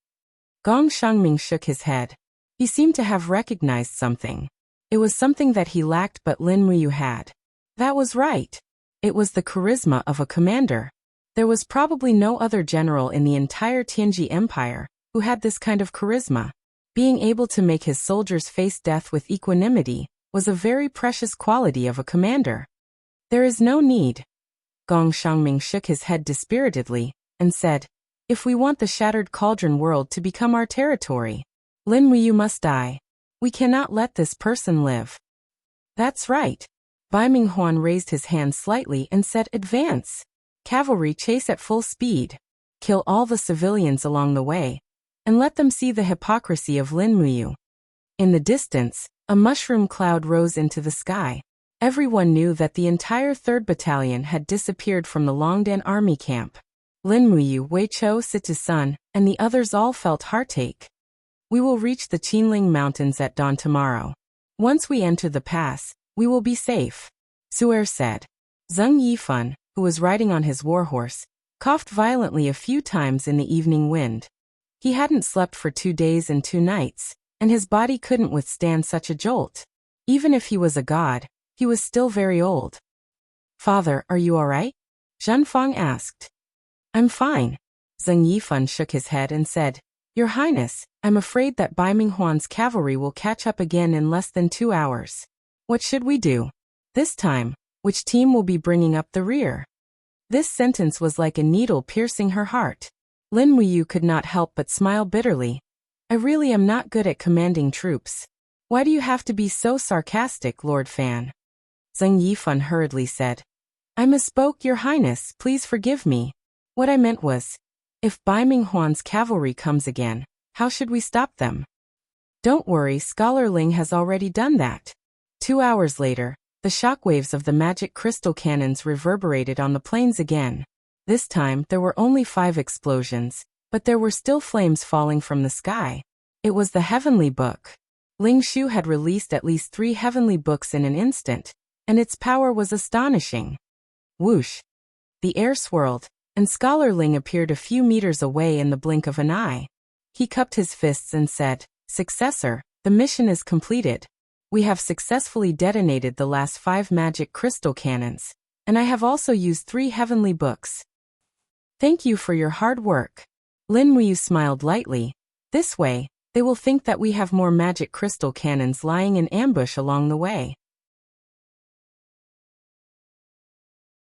Gong Xiangming shook his head. He seemed to have recognized something. It was something that he lacked but Lin Muyu had. That was right. It was the charisma of a commander. There was probably no other general in the entire Tianji Empire who had this kind of charisma. Being able to make his soldiers face death with equanimity was a very precious quality of a commander. "There is no need." Gong Xiangming shook his head dispiritedly and said, "If we want the Shattered Cauldron world to become our territory, Lin Muyu must die. We cannot let this person live." "That's right." Bai Minghuan raised his hand slightly and said, "Advance. Cavalry chase at full speed. Kill all the civilians along the way, and let them see the hypocrisy of Lin Muyu." In the distance, a mushroom cloud rose into the sky. Everyone knew that the entire 3rd Battalion had disappeared from the Longdan army camp. Lin Muyu, Wei Chou, Situ Sun, and the others all felt heartache. "We will reach the Qinling Mountains at dawn tomorrow. Once we enter the pass, we will be safe," Su'er said. Zheng Yifan, who was riding on his warhorse, coughed violently a few times in the evening wind. He hadn't slept for 2 days and 2 nights, and his body couldn't withstand such a jolt. Even if he was a god, he was still very old. "Father, are you all right?" Zhen Fang asked. "I'm fine." Zheng Yifan shook his head and said, "Your Highness, I'm afraid that Bai Minghuan's cavalry will catch up again in less than 2 hours. What should we do? This time, which team will be bringing up the rear?" This sentence was like a needle piercing her heart. Lin Muyu could not help but smile bitterly. "I really am not good at commanding troops. Why do you have to be so sarcastic, Lord Fan?" Zheng Yifan hurriedly said, "I misspoke, Your Highness, please forgive me. What I meant was, if Bai Minghuan's cavalry comes again, how should we stop them?" "Don't worry, Scholar Ling has already done that." 2 hours later, the shockwaves of the magic crystal cannons reverberated on the plains again. This time, there were only 5 explosions, but there were still flames falling from the sky. It was the Heavenly Book. Ling Shu had released at least 3 heavenly books in an instant, and its power was astonishing. Whoosh! The air swirled, and Scholar Ling appeared a few meters away in the blink of an eye. He cupped his fists and said, "Successor, the mission is completed. We have successfully detonated the last 5 magic crystal cannons, and I have also used 3 heavenly books. Thank you for your hard work." Lin Muyu smiled lightly. "This way, they will think that we have more magic crystal cannons lying in ambush along the way."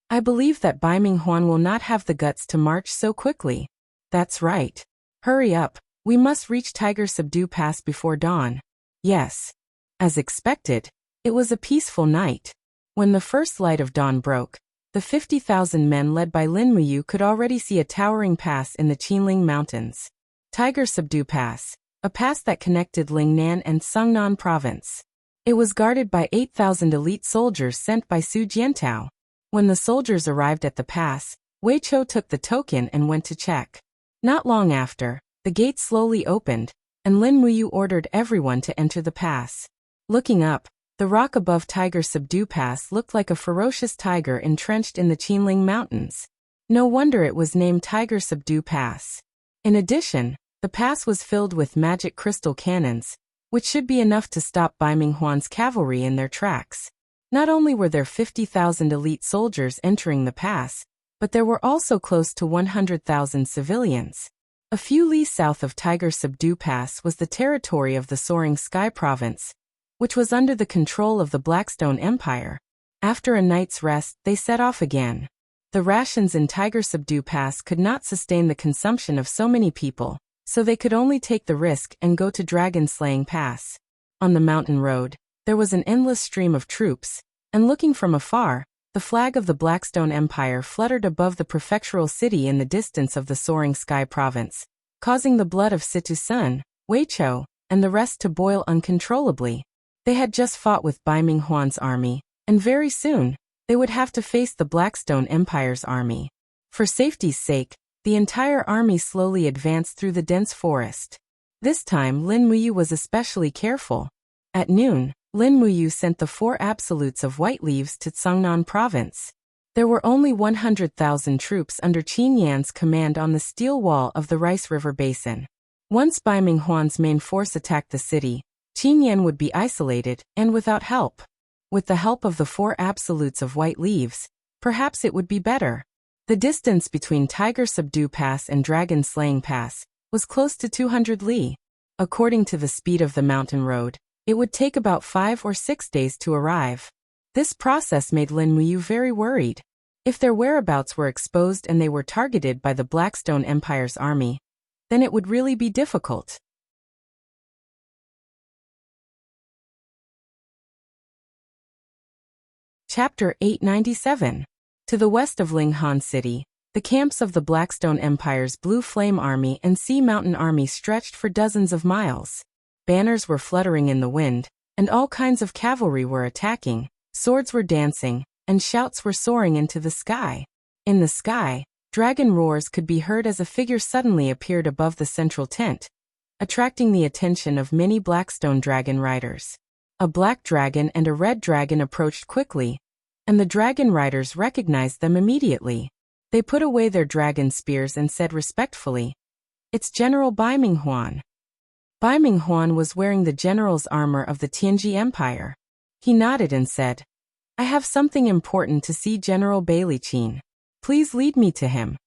"I believe that Bai Minghuan will not have the guts to march so quickly." "That's right. Hurry up, we must reach Tiger Subdue Pass before dawn." Yes. As expected, it was a peaceful night. When the first light of dawn broke, the 50,000 men led by Lin Muyu could already see a towering pass in the Qinling Mountains. Tiger Subdue Pass, a pass that connected Lingnan and Sungnan Province. It was guarded by 8,000 elite soldiers sent by Su Jiantao. When the soldiers arrived at the pass, Wei Chou took the token and went to check. Not long after, the gate slowly opened, and Lin Muyu ordered everyone to enter the pass. Looking up, the rock above Tiger Subdue Pass looked like a ferocious tiger entrenched in the Qinling Mountains. No wonder it was named Tiger Subdue Pass. In addition, the pass was filled with magic crystal cannons, which should be enough to stop Bai Minghuan's cavalry in their tracks. Not only were there 50,000 elite soldiers entering the pass, but there were also close to 100,000 civilians. A few li south of Tiger Subdue Pass was the territory of the Soaring Sky Province, which was under the control of the Blackstone Empire. After a night's rest, they set off again. The rations in Tiger Subdue Pass could not sustain the consumption of so many people, so they could only take the risk and go to Dragon Slaying Pass. On the mountain road, there was an endless stream of troops, and looking from afar, the flag of the Blackstone Empire fluttered above the prefectural city in the distance of the soaring sky province, causing the blood of Situ Sun, Weichou, and the rest to boil uncontrollably. They had just fought with Bai Ming Huan's army, and very soon, they would have to face the Blackstone Empire's army. For safety's sake, the entire army slowly advanced through the dense forest. This time Lin Muyu was especially careful. At noon, Lin Muyu sent the 4 absolutes of white leaves to Tsangnan province. There were only 100,000 troops under Qin Yan's command on the steel wall of the Rice River Basin. Once Bai Ming Huan's main force attacked the city, Qin Yan would be isolated and without help. With the help of the 4 absolutes of white leaves, perhaps it would be better. The distance between Tiger Subdue Pass and Dragon Slaying Pass was close to 200 li. According to the speed of the mountain road, it would take about 5 or 6 days to arrive. This process made Lin Muyu very worried. If their whereabouts were exposed and they were targeted by the Blackstone Empire's army, then it would really be difficult. Chapter 897. To the west of Linghan City, the camps of the Blackstone Empire's Blue Flame Army and Sea Mountain Army stretched for dozens of miles. Banners were fluttering in the wind, and all kinds of cavalry were attacking, swords were dancing, and shouts were soaring into the sky. In the sky, dragon roars could be heard as a figure suddenly appeared above the central tent, attracting the attention of many Blackstone dragon riders. A black dragon and a red dragon approached quickly, and the dragon riders recognized them immediately. They put away their dragon spears and said respectfully, "It's General Bai Ming Huan." Bai Ming Huan was wearing the general's armor of the Tianji Empire. He nodded and said, "I have something important to see General Bailey Qin. Please lead me to him."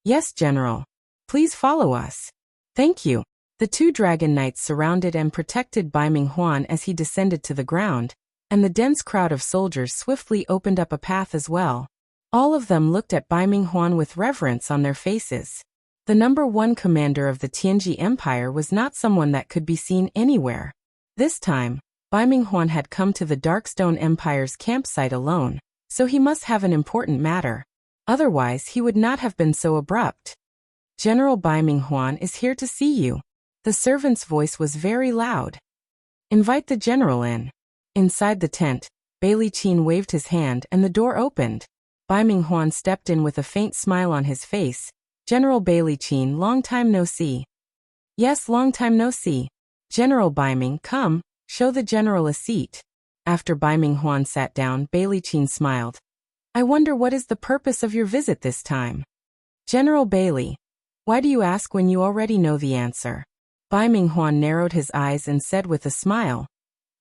"Yes, General. Please follow us." "Thank you." The 2 dragon knights surrounded and protected Bai Ming Huan as he descended to the ground, and the dense crowd of soldiers swiftly opened up a path as well. All of them looked at Bai Ming Huan with reverence on their faces. The number 1 commander of the Tianji Empire was not someone that could be seen anywhere. This time, Bai Ming Huan had come to the Darkstone Empire's campsite alone, so he must have an important matter. Otherwise, he would not have been so abrupt. "General Bai Ming Huan is here to see you." The servant's voice was very loud. "Invite the general in." Inside the tent, Bailey Qin waved his hand and the door opened. Bai Ming Huan stepped in with a faint smile on his face. "General Bailey Qin, long time no see." "Yes, long time no see. General Bai Ming, come, show the general a seat." After Bai Ming Huan sat down, Bailey Qin smiled. "I wonder what is the purpose of your visit this time?" "General Bailey, why do you ask when you already know the answer?" Bai Ming Huan narrowed his eyes and said with a smile,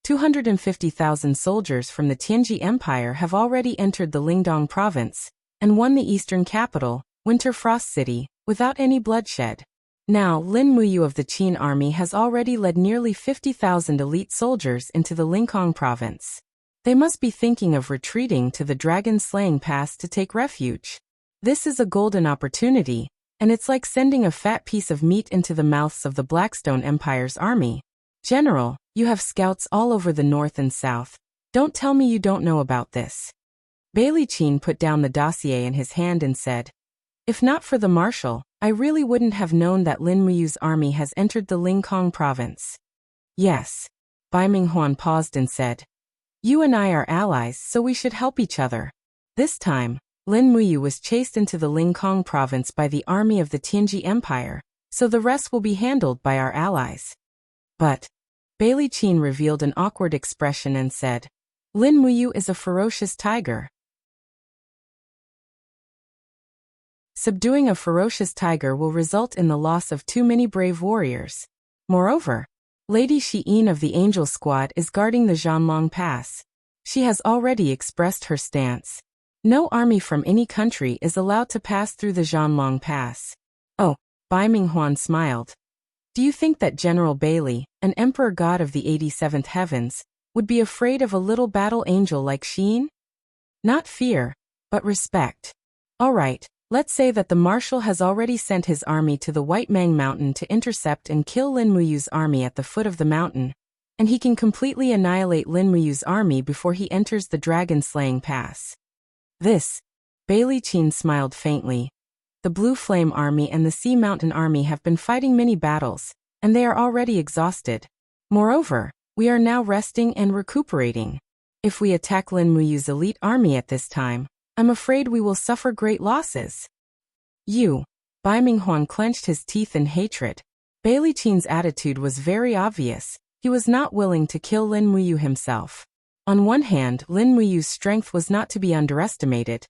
250,000 soldiers from the Tianji Empire have already entered the Lingdong province and won the eastern capital, Winter Frost City, without any bloodshed. Now, Lin Muyu of the Qin army has already led nearly 50,000 elite soldiers into the Lingkong province. They must be thinking of retreating to the Dragon Slaying Pass to take refuge. This is a golden opportunity, and it's like sending a fat piece of meat into the mouths of the Blackstone Empire's army. "General, you have scouts all over the north and south. Don't tell me you don't know about this." Bailey Qin put down the dossier in his hand and said, "If not for the marshal, I really wouldn't have known that Lin Muyu's army has entered the Lingkong province." "Yes." Bai Ming Huan paused and said, "You and I are allies, so we should help each other." This time, Lin Muyu was chased into the Lingkong province by the army of the Tianji Empire, so the rest will be handled by our allies. But Bailey Qin revealed an awkward expression and said, "Lin Muyu is a ferocious tiger." Subduing a ferocious tiger will result in the loss of too many brave warriors. Moreover, Lady Xiyin of the Angel Squad is guarding the Zhanlong Pass. She has already expressed her stance. No army from any country is allowed to pass through the Zhanlong Pass. "Oh," Bai Ming Huan smiled. "Do you think that General Bailey, an emperor god of the 87th heavens, would be afraid of a little battle angel like Xiyin?" "Not fear, but respect." Alright, let's say that the marshal has already sent his army to the White Mang Mountain to intercept and kill Lin Muyu's army at the foot of the mountain, and he can completely annihilate Lin Muyu's army before he enters the dragon-slaying pass. This, Bailey Qin smiled faintly. The Blue Flame Army and the Sea Mountain Army have been fighting many battles, and they are already exhausted. Moreover, we are now resting and recuperating. If we attack Lin Muyu's elite army at this time, I'm afraid we will suffer great losses. Bai Minghuan clenched his teeth in hatred. Bailey Qin's attitude was very obvious. He was not willing to kill Lin Muyu himself. On one hand, Lin Muyu's strength was not to be underestimated,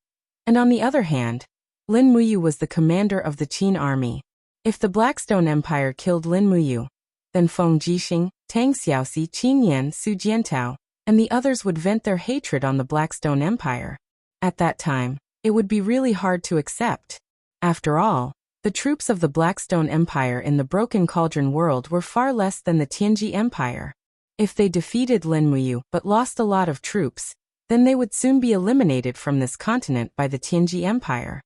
and on the other hand, Lin Muyu was the commander of the Qin army. If the Blackstone Empire killed Lin Muyu, then Feng Jixing, Tang Xiaoxi, Qin Yan, Su Jiantao, and the others would vent their hatred on the Blackstone Empire. At that time, it would be really hard to accept. After all, the troops of the Blackstone Empire in the Broken Cauldron world were far less than the Tianji Empire. If they defeated Lin Muyu but lost a lot of troops, then they would soon be eliminated from this continent by the Tianji Empire.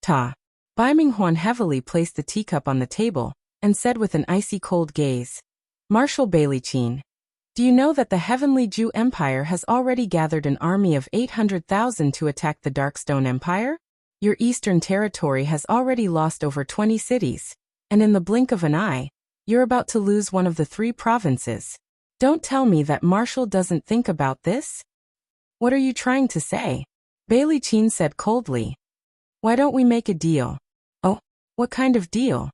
Bai Minghuan heavily placed the teacup on the table and said with an icy cold gaze, Marshal Bailey Qin, do you know that the Heavenly Ju Empire has already gathered an army of 800,000 to attack the Darkstone Empire? Your eastern territory has already lost over 20 cities, and in the blink of an eye, you're about to lose one of the 3 provinces. Don't tell me that Marshal doesn't think about this? What are you trying to say? Bailey Qin said coldly. Why don't we make a deal? Oh, what kind of deal?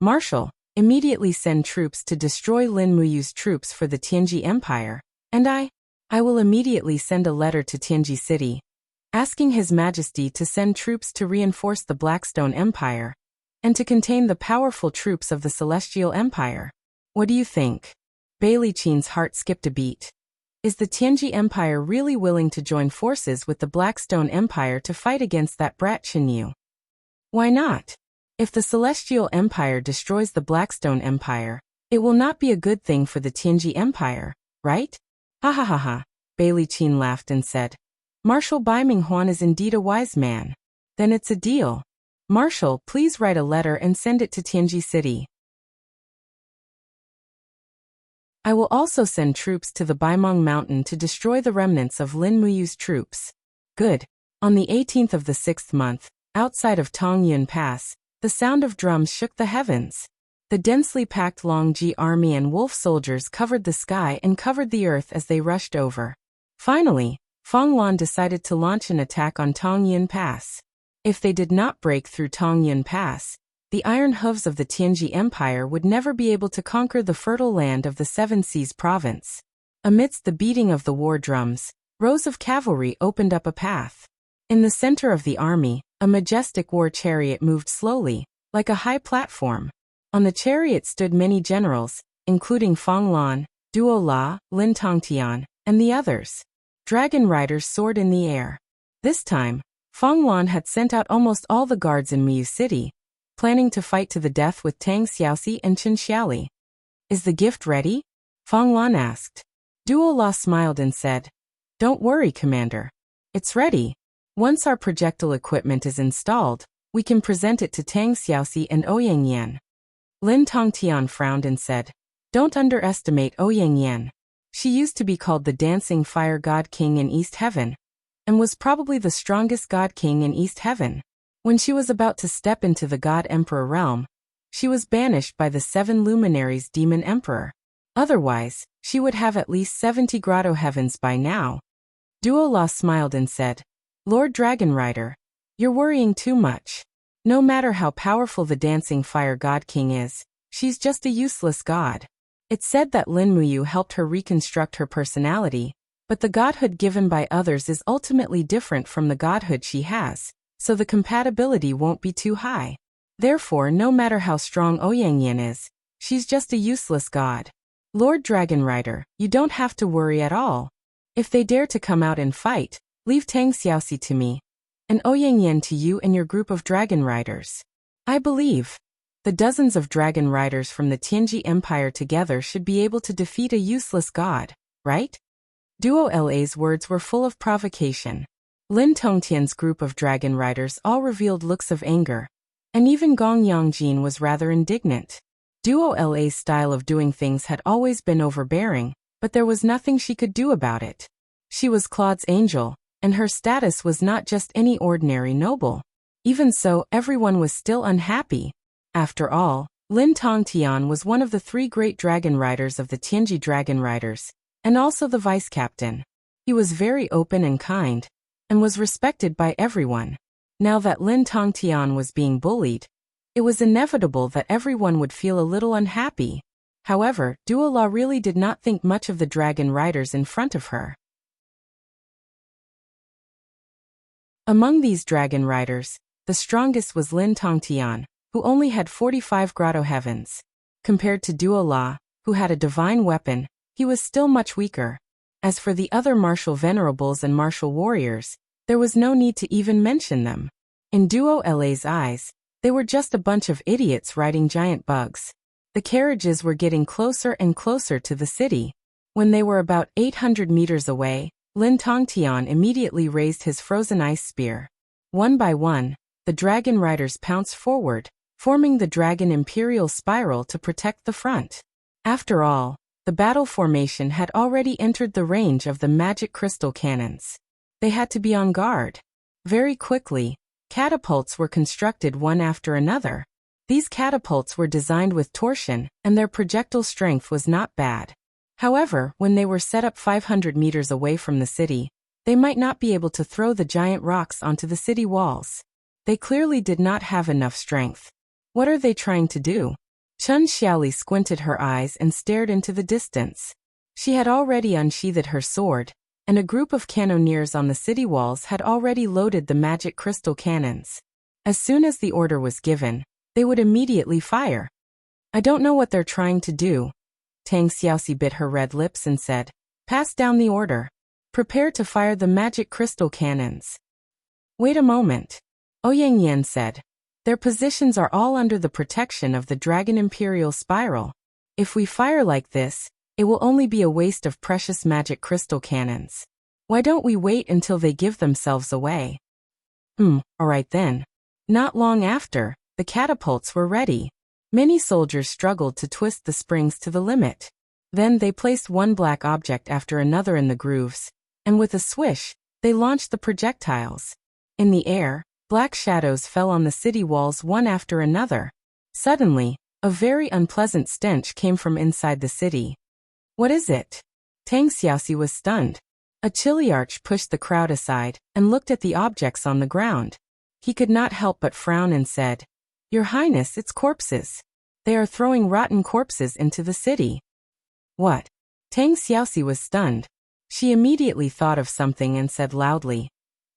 Marshal, immediately send troops to destroy Lin Muyu's troops for the Tianji Empire, and I will immediately send a letter to Tianji City, asking His Majesty to send troops to reinforce the Blackstone Empire, and to contain the powerful troops of the Celestial Empire. What do you think? Bailey Qin's heart skipped a beat. Is the Tianji Empire really willing to join forces with the Blackstone Empire to fight against that brat Qinyu? Why not? If the Celestial Empire destroys the Blackstone Empire, it will not be a good thing for the Tianji Empire, right? Ha ha ha ha, Bailey Qin laughed and said. Marshal Bai Minghuan is indeed a wise man. Then it's a deal. Marshal, please write a letter and send it to Tianji City. I will also send troops to the Baimong Mountain to destroy the remnants of Lin Muyu's troops. Good. On the 18th of the 6th month, outside of Tongyun Pass, the sound of drums shook the heavens. The densely packed Longji army and wolf soldiers covered the sky and covered the earth as they rushed over. Finally, Fenglan decided to launch an attack on Tongyun Pass. If they did not break through Tongyun Pass, the iron hooves of the Tianji Empire would never be able to conquer the fertile land of the Seven Seas province. Amidst the beating of the war drums, rows of cavalry opened up a path. In the center of the army, a majestic war chariot moved slowly, like a high platform. On the chariot stood many generals, including Fenglan, Duo La, Lin Tongtian, and the others. Dragon riders soared in the air. This time, Fenglan had sent out almost all the guards in Miyu City, planning to fight to the death with Tang Xiaoxi and Chen Xiaoli. Is the gift ready? Fenglan asked. Duo La smiled and said, Don't worry, Commander. It's ready. Once our projectile equipment is installed, we can present it to Tang Xiaoxi and Ouyang Yan. Lin Tongtian frowned and said, Don't underestimate Ouyang Yan. She used to be called the Dancing Fire God King in East Heaven, and was probably the strongest God King in East Heaven. When she was about to step into the God Emperor realm, she was banished by the 7 luminaries Demon Emperor. Otherwise, she would have at least 70 Grotto Heavens by now. Duo La smiled and said, Lord Dragon Rider, you're worrying too much. No matter how powerful the Dancing Fire God King is, she's just a useless god. It's said that Lin Muyu helped her reconstruct her personality, but the godhood given by others is ultimately different from the godhood she has, so the compatibility won't be too high. Therefore, no matter how strong Ouyang Yan is, she's just a useless god. Lord Dragon Rider, you don't have to worry at all. If they dare to come out and fight, leave Tang Xiaoxi to me, and Ouyang Yan to you and your group of dragon riders. I believe the dozens of dragon riders from the Tianji Empire together should be able to defeat a useless god, right? Duo La's words were full of provocation. Lin Tongtian's group of dragon riders all revealed looks of anger, and even Gong Yangjin was rather indignant. Duo La's style of doing things had always been overbearing, but there was nothing she could do about it. She was Claude's angel, and her status was not just any ordinary noble. Even so, everyone was still unhappy. After all, Lin Tongtian was one of the 3 great dragon riders of the Tianji Dragon Riders, and also the vice captain. He was very open and kind, and was respected by everyone. Now that Lin Tongtian was being bullied, it was inevitable that everyone would feel a little unhappy. However, Duola really did not think much of the dragon riders in front of her. Among these dragon riders, the strongest was Lin Tongtian, who only had 45 grotto heavens. Compared to Duola, who had a divine weapon, he was still much weaker. As for the other martial venerables and martial warriors, there was no need to even mention them. In Duo La's eyes, they were just a bunch of idiots riding giant bugs. The carriages were getting closer and closer to the city. When they were about 800 meters away, Lin Tongtian immediately raised his frozen ice spear. One by one, the dragon riders pounced forward, forming the dragon imperial spiral to protect the front. After all, the battle formation had already entered the range of the magic crystal cannons. They had to be on guard. Very quickly, catapults were constructed one after another. These catapults were designed with torsion, and their projectile strength was not bad. However, when they were set up 500 meters away from the city, they might not be able to throw the giant rocks onto the city walls. They clearly did not have enough strength. What are they trying to do? Chun Xiaoli squinted her eyes and stared into the distance. She had already unsheathed her sword, and a group of cannoneers on the city walls had already loaded the magic crystal cannons. As soon as the order was given, they would immediately fire. I don't know what they're trying to do. Tang Xiaoxi bit her red lips and said, "Pass down the order. Prepare to fire the magic crystal cannons." Wait a moment. Ouyang Yan said. Their positions are all under the protection of the Dragon Imperial Spiral. If we fire like this, it will only be a waste of precious magic crystal cannons. Why don't we wait until they give themselves away? Alright then. Not long after, the catapults were ready. Many soldiers struggled to twist the springs to the limit. Then they placed one black object after another in the grooves, and with a swish, they launched the projectiles. In the air, black shadows fell on the city walls one after another. Suddenly, a very unpleasant stench came from inside the city. What is it? Tang Xiaoxi was stunned. A chiliarch pushed the crowd aside and looked at the objects on the ground. He could not help but frown and said, "Your Highness, it's corpses. They are throwing rotten corpses into the city." What? Tang Xiaoxi was stunned. She immediately thought of something and said loudly,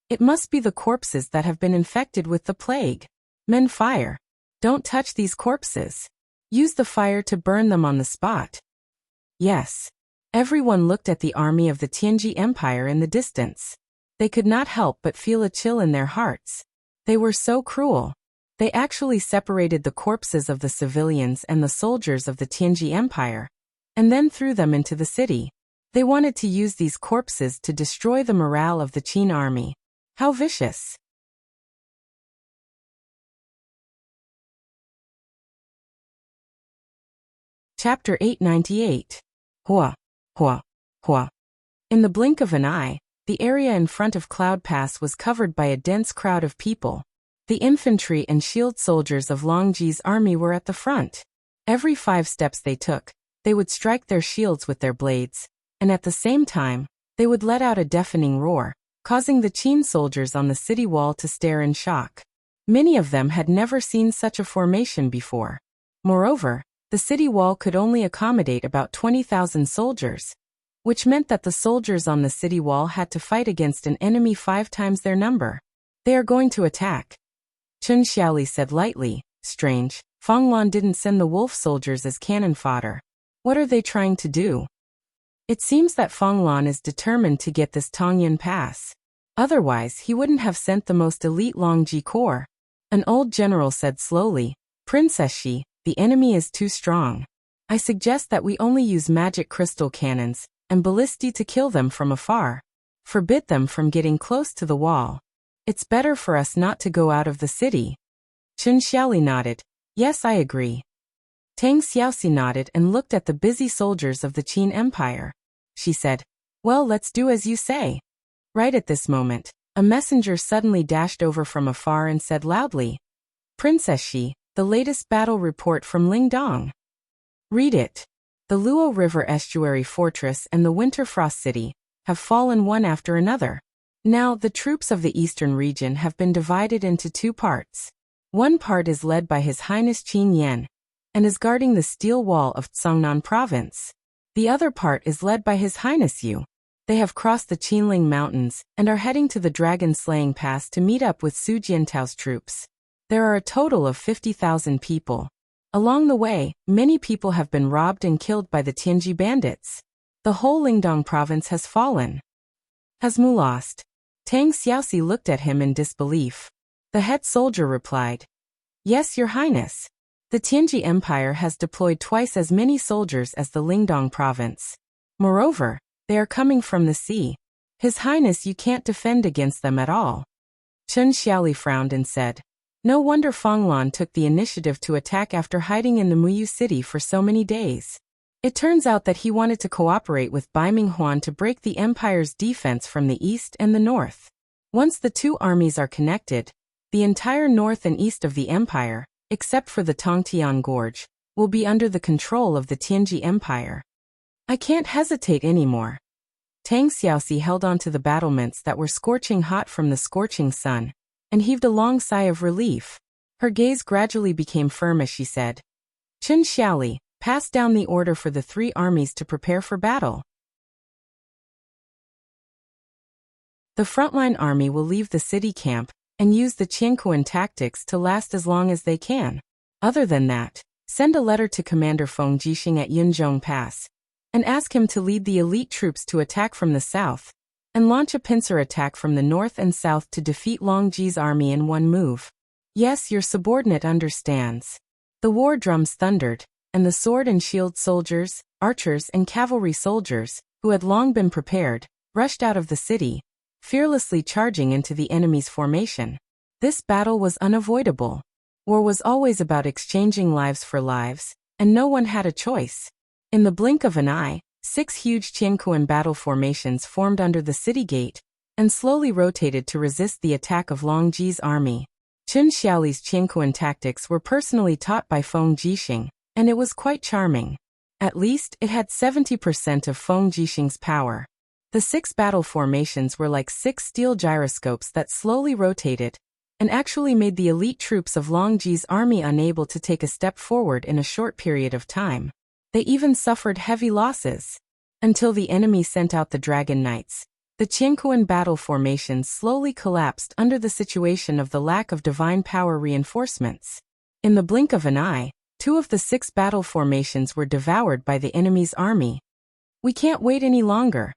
"It must be the corpses that have been infected with the plague. Men, fire. Don't touch these corpses. Use the fire to burn them on the spot." Yes. Everyone looked at the army of the Tianji Empire in the distance. They could not help but feel a chill in their hearts. They were so cruel. They actually separated the corpses of the civilians and the soldiers of the Tianji Empire, and then threw them into the city. They wanted to use these corpses to destroy the morale of the Qin army. How vicious! Chapter 898. Hua, hua, hua. In the blink of an eye, the area in front of Cloud Pass was covered by a dense crowd of people. The infantry and shield soldiers of Long Ji's army were at the front. Every 5 steps they took, they would strike their shields with their blades, and at the same time, they would let out a deafening roar, causing the Qin soldiers on the city wall to stare in shock. Many of them had never seen such a formation before. Moreover, the city wall could only accommodate about 20,000 soldiers, which meant that the soldiers on the city wall had to fight against an enemy 5 times their number. They are going to attack. Chun Xiaoli said lightly. Strange, Fanglan didn't send the wolf soldiers as cannon fodder. What are they trying to do? It seems that Fanglan is determined to get this Tongyan Pass. Otherwise, he wouldn't have sent the most elite Longji Corps. An old general said slowly, Princess Shi, the enemy is too strong. I suggest that we only use magic crystal cannons and ballistae to kill them from afar. Forbid them from getting close to the wall. It's better for us not to go out of the city. Chen Xiaoli nodded. Yes, I agree. Tang Xiaoxi nodded and looked at the busy soldiers of the Qin Empire. She said, well, let's do as you say. Right at this moment, a messenger suddenly dashed over from afar and said loudly, Princess Shi, the latest battle report from Lingdong. Read it. The Luo River Estuary Fortress and the Winterfrost City have fallen one after another. Now, the troops of the eastern region have been divided into two parts. One part is led by His Highness Qin Yan and is guarding the steel wall of Tsangnan Province. The other part is led by His Highness Yu. They have crossed the Qinling Mountains and are heading to the Dragon-Slaying Pass to meet up with Su Jiantao's troops. There are a total of 50,000 people. Along the way, many people have been robbed and killed by the Tianji bandits. The whole Lingdong province has fallen. Has Mu lost? Tang Xiaoxi looked at him in disbelief. The head soldier replied, Yes, Your Highness. The Tianji Empire has deployed twice as many soldiers as the Lingdong province. Moreover, they are coming from the sea. His Highness, you can't defend against them at all. Chen Xiaoli frowned and said, No wonder Fanglan took the initiative to attack after hiding in the Muyu city for so many days. It turns out that he wanted to cooperate with Bai Minghuan to break the empire's defense from the east and the north. Once the two armies are connected, the entire north and east of the empire, except for the Tongtian Gorge, will be under the control of the Tianji Empire. I can't hesitate anymore. Tang Xiaoxi held on to the battlements that were scorching hot from the scorching sun, and heaved a long sigh of relief. Her gaze gradually became firm as she said, Chen Xiaoli, pass down the order for the three armies to prepare for battle. The frontline army will leave the city camp and use the Qiankuan tactics to last as long as they can. Other than that, send a letter to Commander Feng Jixing at Yunzhong Pass and ask him to lead the elite troops to attack from the south and launch a pincer attack from the north and south to defeat Long Ji's army in one move. Yes, your subordinate understands. The war drums thundered, and the sword and shield soldiers, archers and cavalry soldiers, who had long been prepared, rushed out of the city, fearlessly charging into the enemy's formation. This battle was unavoidable. War was always about exchanging lives for lives, and no one had a choice. In the blink of an eye, 6 huge Qiankuan battle formations formed under the city gate, and slowly rotated to resist the attack of Long Ji's army. Chen Xiaoli's Qiankuan tactics were personally taught by Feng Jixing, and it was quite charming. At least, it had 70% of Feng Jixing's power. The 6 battle formations were like 6 steel gyroscopes that slowly rotated, and actually made the elite troops of Long Ji's army unable to take a step forward in a short period of time. They even suffered heavy losses. Until the enemy sent out the Dragon Knights, the Qiankuan battle formations slowly collapsed under the situation of the lack of divine power reinforcements. In the blink of an eye, 2 of the 6 battle formations were devoured by the enemy's army. We can't wait any longer.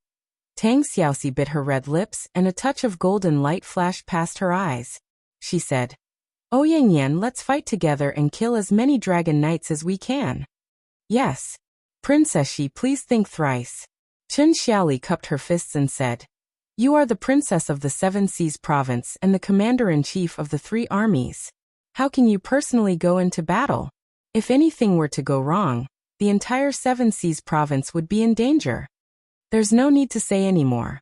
Tang Xiaoxi bit her red lips and a touch of golden light flashed past her eyes. She said, Yang Yan, let's fight together and kill as many Dragon Knights as we can. Yes. Princess Shi, please think thrice. Chen Xiaoli cupped her fists and said, You are the princess of the Seven Seas province and the commander-in-chief of the 3 armies. How can you personally go into battle? If anything were to go wrong, the entire Seven Seas province would be in danger. There's no need to say any more.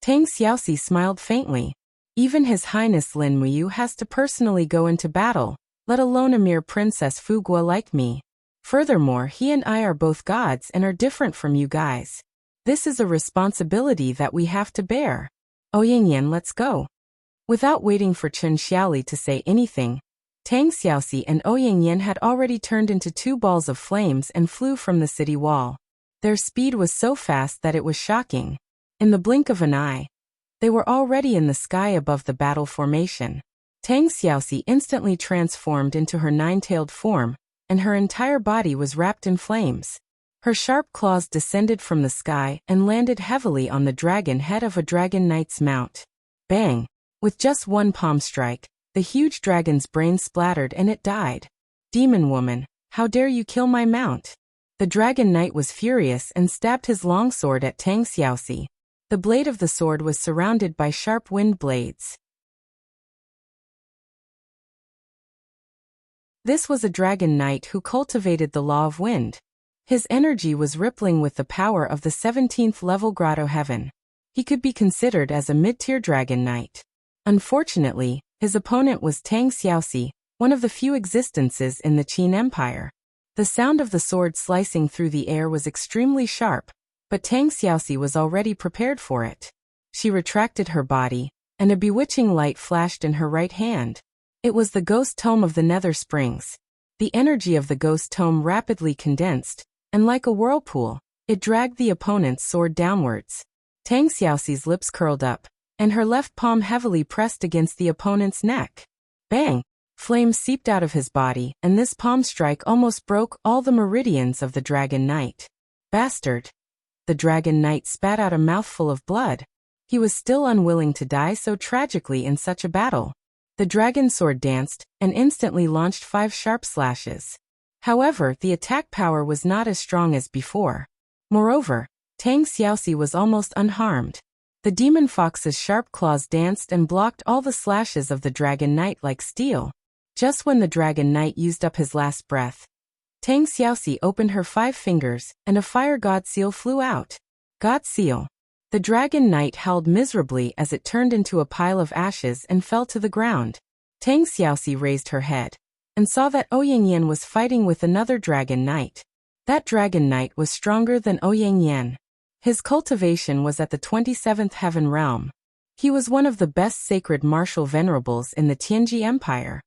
Tang Xiaoxi smiled faintly. Even His Highness Lin Muyu has to personally go into battle, let alone a mere Princess Fugua like me. Furthermore, he and I are both gods and are different from you guys. This is a responsibility that we have to bear. Yang Yan, let's go. Without waiting for Chen Xiaoli to say anything, Tang Xiaoxi and Yang Yan had already turned into 2 balls of flames and flew from the city wall. Their speed was so fast that it was shocking. In the blink of an eye, they were already in the sky above the battle formation. Tang Xiaoxi instantly transformed into her 9-tailed form, and her entire body was wrapped in flames. Her sharp claws descended from the sky and landed heavily on the dragon head of a Dragon Knight's mount. Bang! With just one palm strike, the huge dragon's brain splattered and it died. Demon woman, how dare you kill my mount? The Dragon Knight was furious and stabbed his longsword at Tang Xiaoxi. The blade of the sword was surrounded by sharp wind blades. This was a dragon knight who cultivated the law of wind. His energy was rippling with the power of the 17th level grotto heaven. He could be considered as a mid-tier dragon knight. Unfortunately, his opponent was Tang Xiaoxi, one of the few existences in the Qin Empire. The sound of the sword slicing through the air was extremely sharp, but Tang Xiaoxi was already prepared for it. She retracted her body, and a bewitching light flashed in her right hand. It was the ghost tome of the Nether Springs. The energy of the ghost tome rapidly condensed, and like a whirlpool, it dragged the opponent's sword downwards. Tang Xiaoxi's lips curled up, and her left palm heavily pressed against the opponent's neck. Bang! Flames seeped out of his body, and this palm strike almost broke all the meridians of the Dragon Knight. Bastard! The Dragon Knight spat out a mouthful of blood. He was still unwilling to die so tragically in such a battle. The dragon sword danced, and instantly launched 5 sharp slashes. However, the attack power was not as strong as before. Moreover, Tang Xiaoxi was almost unharmed. The demon fox's sharp claws danced and blocked all the slashes of the Dragon Knight like steel. Just when the Dragon Knight used up his last breath, Tang Xiaoxi opened her 5 fingers, and a fire god seal flew out. God seal. The Dragon Knight howled miserably as it turned into a pile of ashes and fell to the ground. Tang Xiaoxi raised her head, and saw that Ouyang was fighting with another Dragon Knight. That Dragon Knight was stronger than Ouyang. His cultivation was at the 27th heaven realm. He was one of the best sacred martial venerables in the Tianji Empire.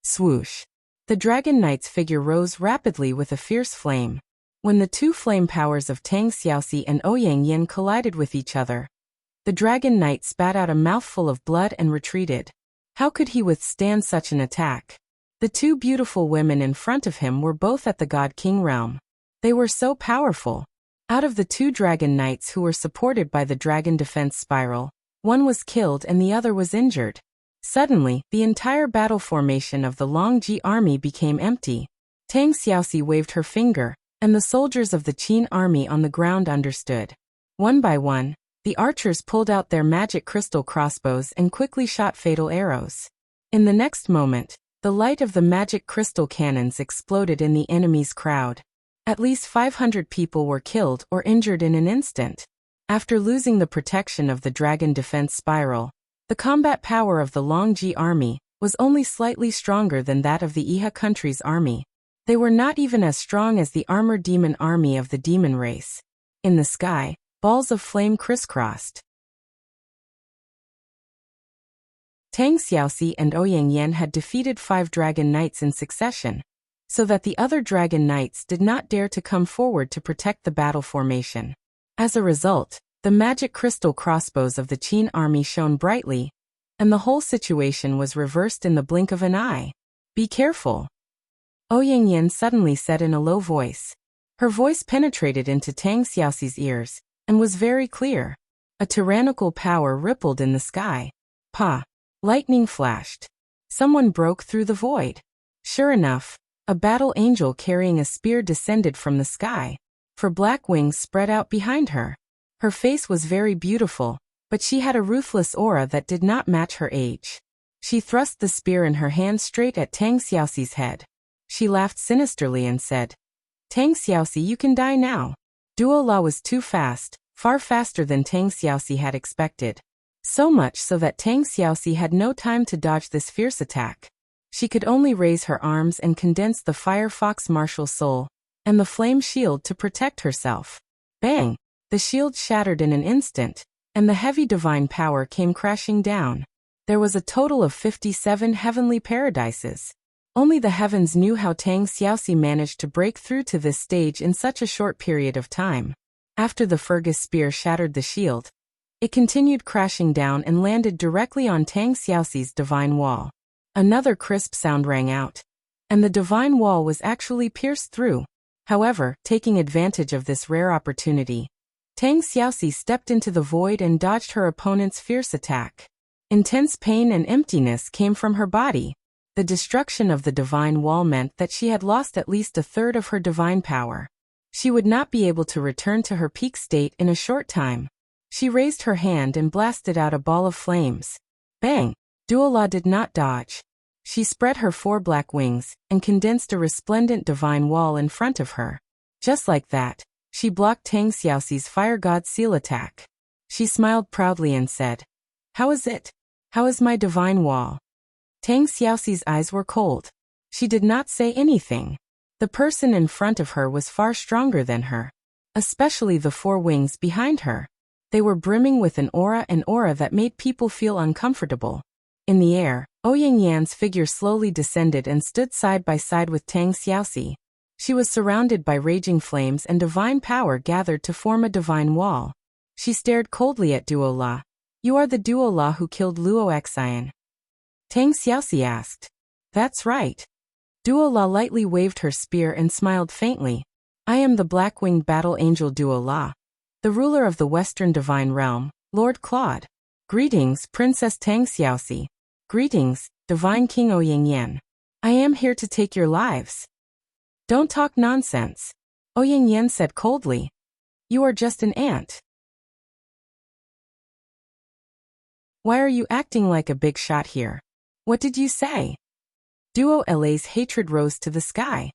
Swoosh! The Dragon Knight's figure rose rapidly with a fierce flame. When the 2 flame powers of Tang Xiaoxi and Ouyang collided with each other, the Dragon Knight spat out a mouthful of blood and retreated. How could he withstand such an attack? The 2 beautiful women in front of him were both at the God King realm. They were so powerful. Out of the 2 Dragon Knights who were supported by the Dragon Defense Spiral, one was killed and the other was injured. Suddenly, the entire battle formation of the Longji army became empty. Tang Xiaoxi waved her finger, and the soldiers of the Qin army on the ground understood. One by one, the archers pulled out their magic crystal crossbows and quickly shot fatal arrows. In the next moment, the light of the magic crystal cannons exploded in the enemy's crowd. At least 500 people were killed or injured in an instant. After losing the protection of the Dragon Defense Spiral, the combat power of the Longji army was only slightly stronger than that of the Iha country's army. They were not even as strong as the armored demon army of the demon race. In the sky, balls of flame crisscrossed. Tang Xiaoxi and Ouyang had defeated 5 Dragon Knights in succession, so that the other Dragon Knights did not dare to come forward to protect the battle formation. As a result, the magic crystal crossbows of the Qin army shone brightly, and the whole situation was reversed in the blink of an eye. Be careful! Ouyang suddenly said in a low voice. Her voice penetrated into Tang Xiaoxi's ears, and was very clear. A tyrannical power rippled in the sky. Pa! Lightning flashed. Someone broke through the void. Sure enough, a battle angel carrying a spear descended from the sky, for black wings spread out behind her. Her face was very beautiful, but she had a ruthless aura that did not match her age. She thrust the spear in her hand straight at Tang Xiaoxi's head. She laughed sinisterly and said, Tang Xiaoxi, you can die now. Duo La was too fast, far faster than Tang Xiaoxi had expected. So much so that Tang Xiaoxi had no time to dodge this fierce attack. She could only raise her arms and condense the Fire Fox martial soul and the flame shield to protect herself. Bang! The shield shattered in an instant, and the heavy divine power came crashing down. There was a total of 57 heavenly paradises. Only the heavens knew how Tang Xiaoxi managed to break through to this stage in such a short period of time. After the Fergus spear shattered the shield, it continued crashing down and landed directly on Tang Xiaoxi's divine wall. Another crisp sound rang out, and the divine wall was actually pierced through. However, taking advantage of this rare opportunity, Tang Xiaoxi stepped into the void and dodged her opponent's fierce attack. Intense pain and emptiness came from her body. The destruction of the divine wall meant that she had lost at least a third of her divine power. She would not be able to return to her peak state in a short time. She raised her hand and blasted out a ball of flames. Bang! Duola did not dodge. She spread her 4 black wings and condensed a resplendent divine wall in front of her. Just like that, she blocked Tang Xiaoxi's fire god seal attack. She smiled proudly and said, "How is it? How is my divine wall?" Tang Xiaoxi's eyes were cold. She did not say anything. The person in front of her was far stronger than her, especially the 4 wings behind her. They were brimming with an aura that made people feel uncomfortable. In the air, Ouyang Yan's figure slowly descended and stood side by side with Tang Xiaoxi. She was surrounded by raging flames and divine power gathered to form a divine wall. She stared coldly at Duola. "You are the Duola who killed Luo Xian?" Tang Xiaoxi asked. "That's right." Duola lightly waved her spear and smiled faintly. "I am the black-winged battle angel Duola, the ruler of the Western Divine Realm, Lord Claude. Greetings, Princess Tang Xiaoxi. Greetings, Divine King Ouyang Yan. I am here to take your lives." "Don't talk nonsense," Ouyang Yan said coldly. "You are just an ant. Why are you acting like a big shot here? What did you say?" Duo La's hatred rose to the sky.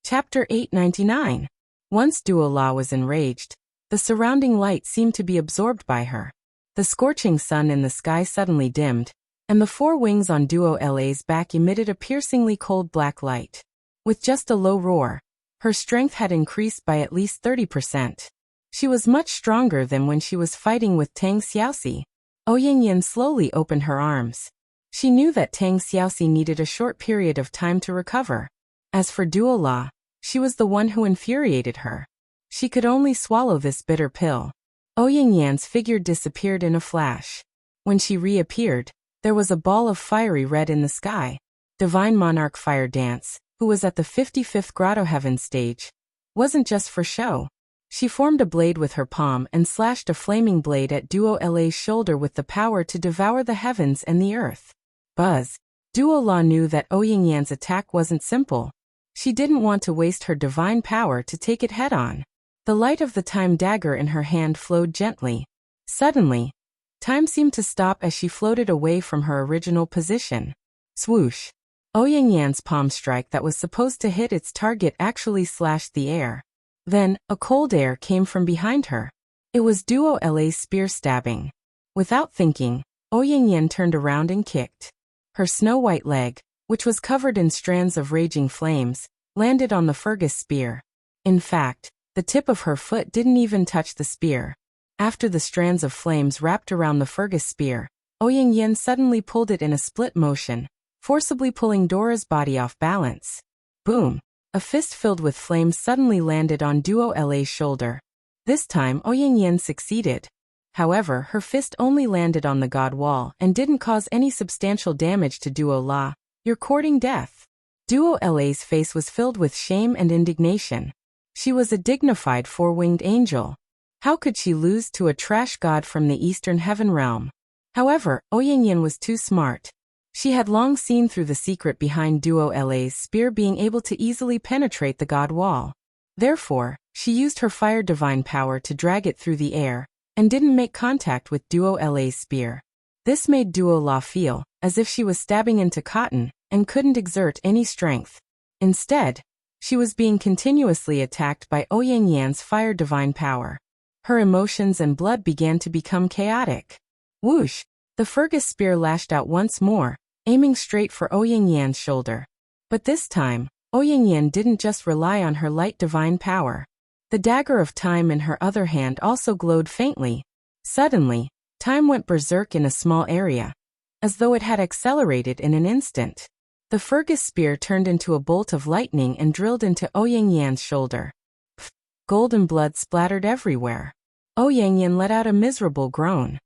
Chapter 899. Once Duola was enraged, the surrounding light seemed to be absorbed by her. The scorching sun in the sky suddenly dimmed, and the 4 wings on Duo La's back emitted a piercingly cold black light. With just a low roar, her strength had increased by at least 30%. She was much stronger than when she was fighting with Tang Xiaoxi. Ouyang Yan slowly opened her arms. She knew that Tang Xiaoxi needed a short period of time to recover. As for Duola, she was the one who infuriated her. She could only swallow this bitter pill. Ouyang Yan's figure disappeared in a flash. When she reappeared, there was a ball of fiery red in the sky. Divine Monarch Fire Dance, who was at the 55th Grotto Heaven stage, wasn't just for show. She formed a blade with her palm and slashed a flaming blade at Duo La's shoulder with the power to devour the heavens and the earth. Buzz! Duola knew that Ouyang Yan's attack wasn't simple. She didn't want to waste her divine power to take it head-on. The light of the time dagger in her hand flowed gently. Suddenly, time seemed to stop as she floated away from her original position. Swoosh! Ouyang Yan's palm strike that was supposed to hit its target actually slashed the air. Then, a cold air came from behind her. It was Duo La's spear stabbing. Without thinking, Ouyang Yan turned around and kicked. Her snow-white leg, which was covered in strands of raging flames, landed on the Fergus spear. In fact, the tip of her foot didn't even touch the spear. After the strands of flames wrapped around the Fergus spear, Ouyang Yan suddenly pulled it in a split motion, forcibly pulling Dora's body off balance. Boom! A fist filled with flames suddenly landed on Duo La's shoulder. This time Ouyang Yan succeeded. However, her fist only landed on the god wall and didn't cause any substantial damage to Duo La. "You're courting death." Duo La's face was filled with shame and indignation. She was a dignified 4-winged angel. How could she lose to a trash god from the Eastern Heaven Realm? However, Ouyang Yan was too smart. She had long seen through the secret behind Duo La's spear being able to easily penetrate the god wall. Therefore, she used her fire divine power to drag it through the air, and didn't make contact with Duo La's spear. This made Duo La feel as if she was stabbing into cotton and couldn't exert any strength. Instead, she was being continuously attacked by Ouyang Yan's fire divine power. Her emotions and blood began to become chaotic. Whoosh! The Fergus spear lashed out once more, aiming straight for Ouyang Yan's shoulder. But this time, Ouyang Yan didn't just rely on her light divine power. The dagger of time in her other hand also glowed faintly. Suddenly, time went berserk in a small area, as though it had accelerated in an instant. The Fergus spear turned into a bolt of lightning and drilled into Ouyang Yan's shoulder. Pfft! Golden blood splattered everywhere. Ouyang Yan let out a miserable groan.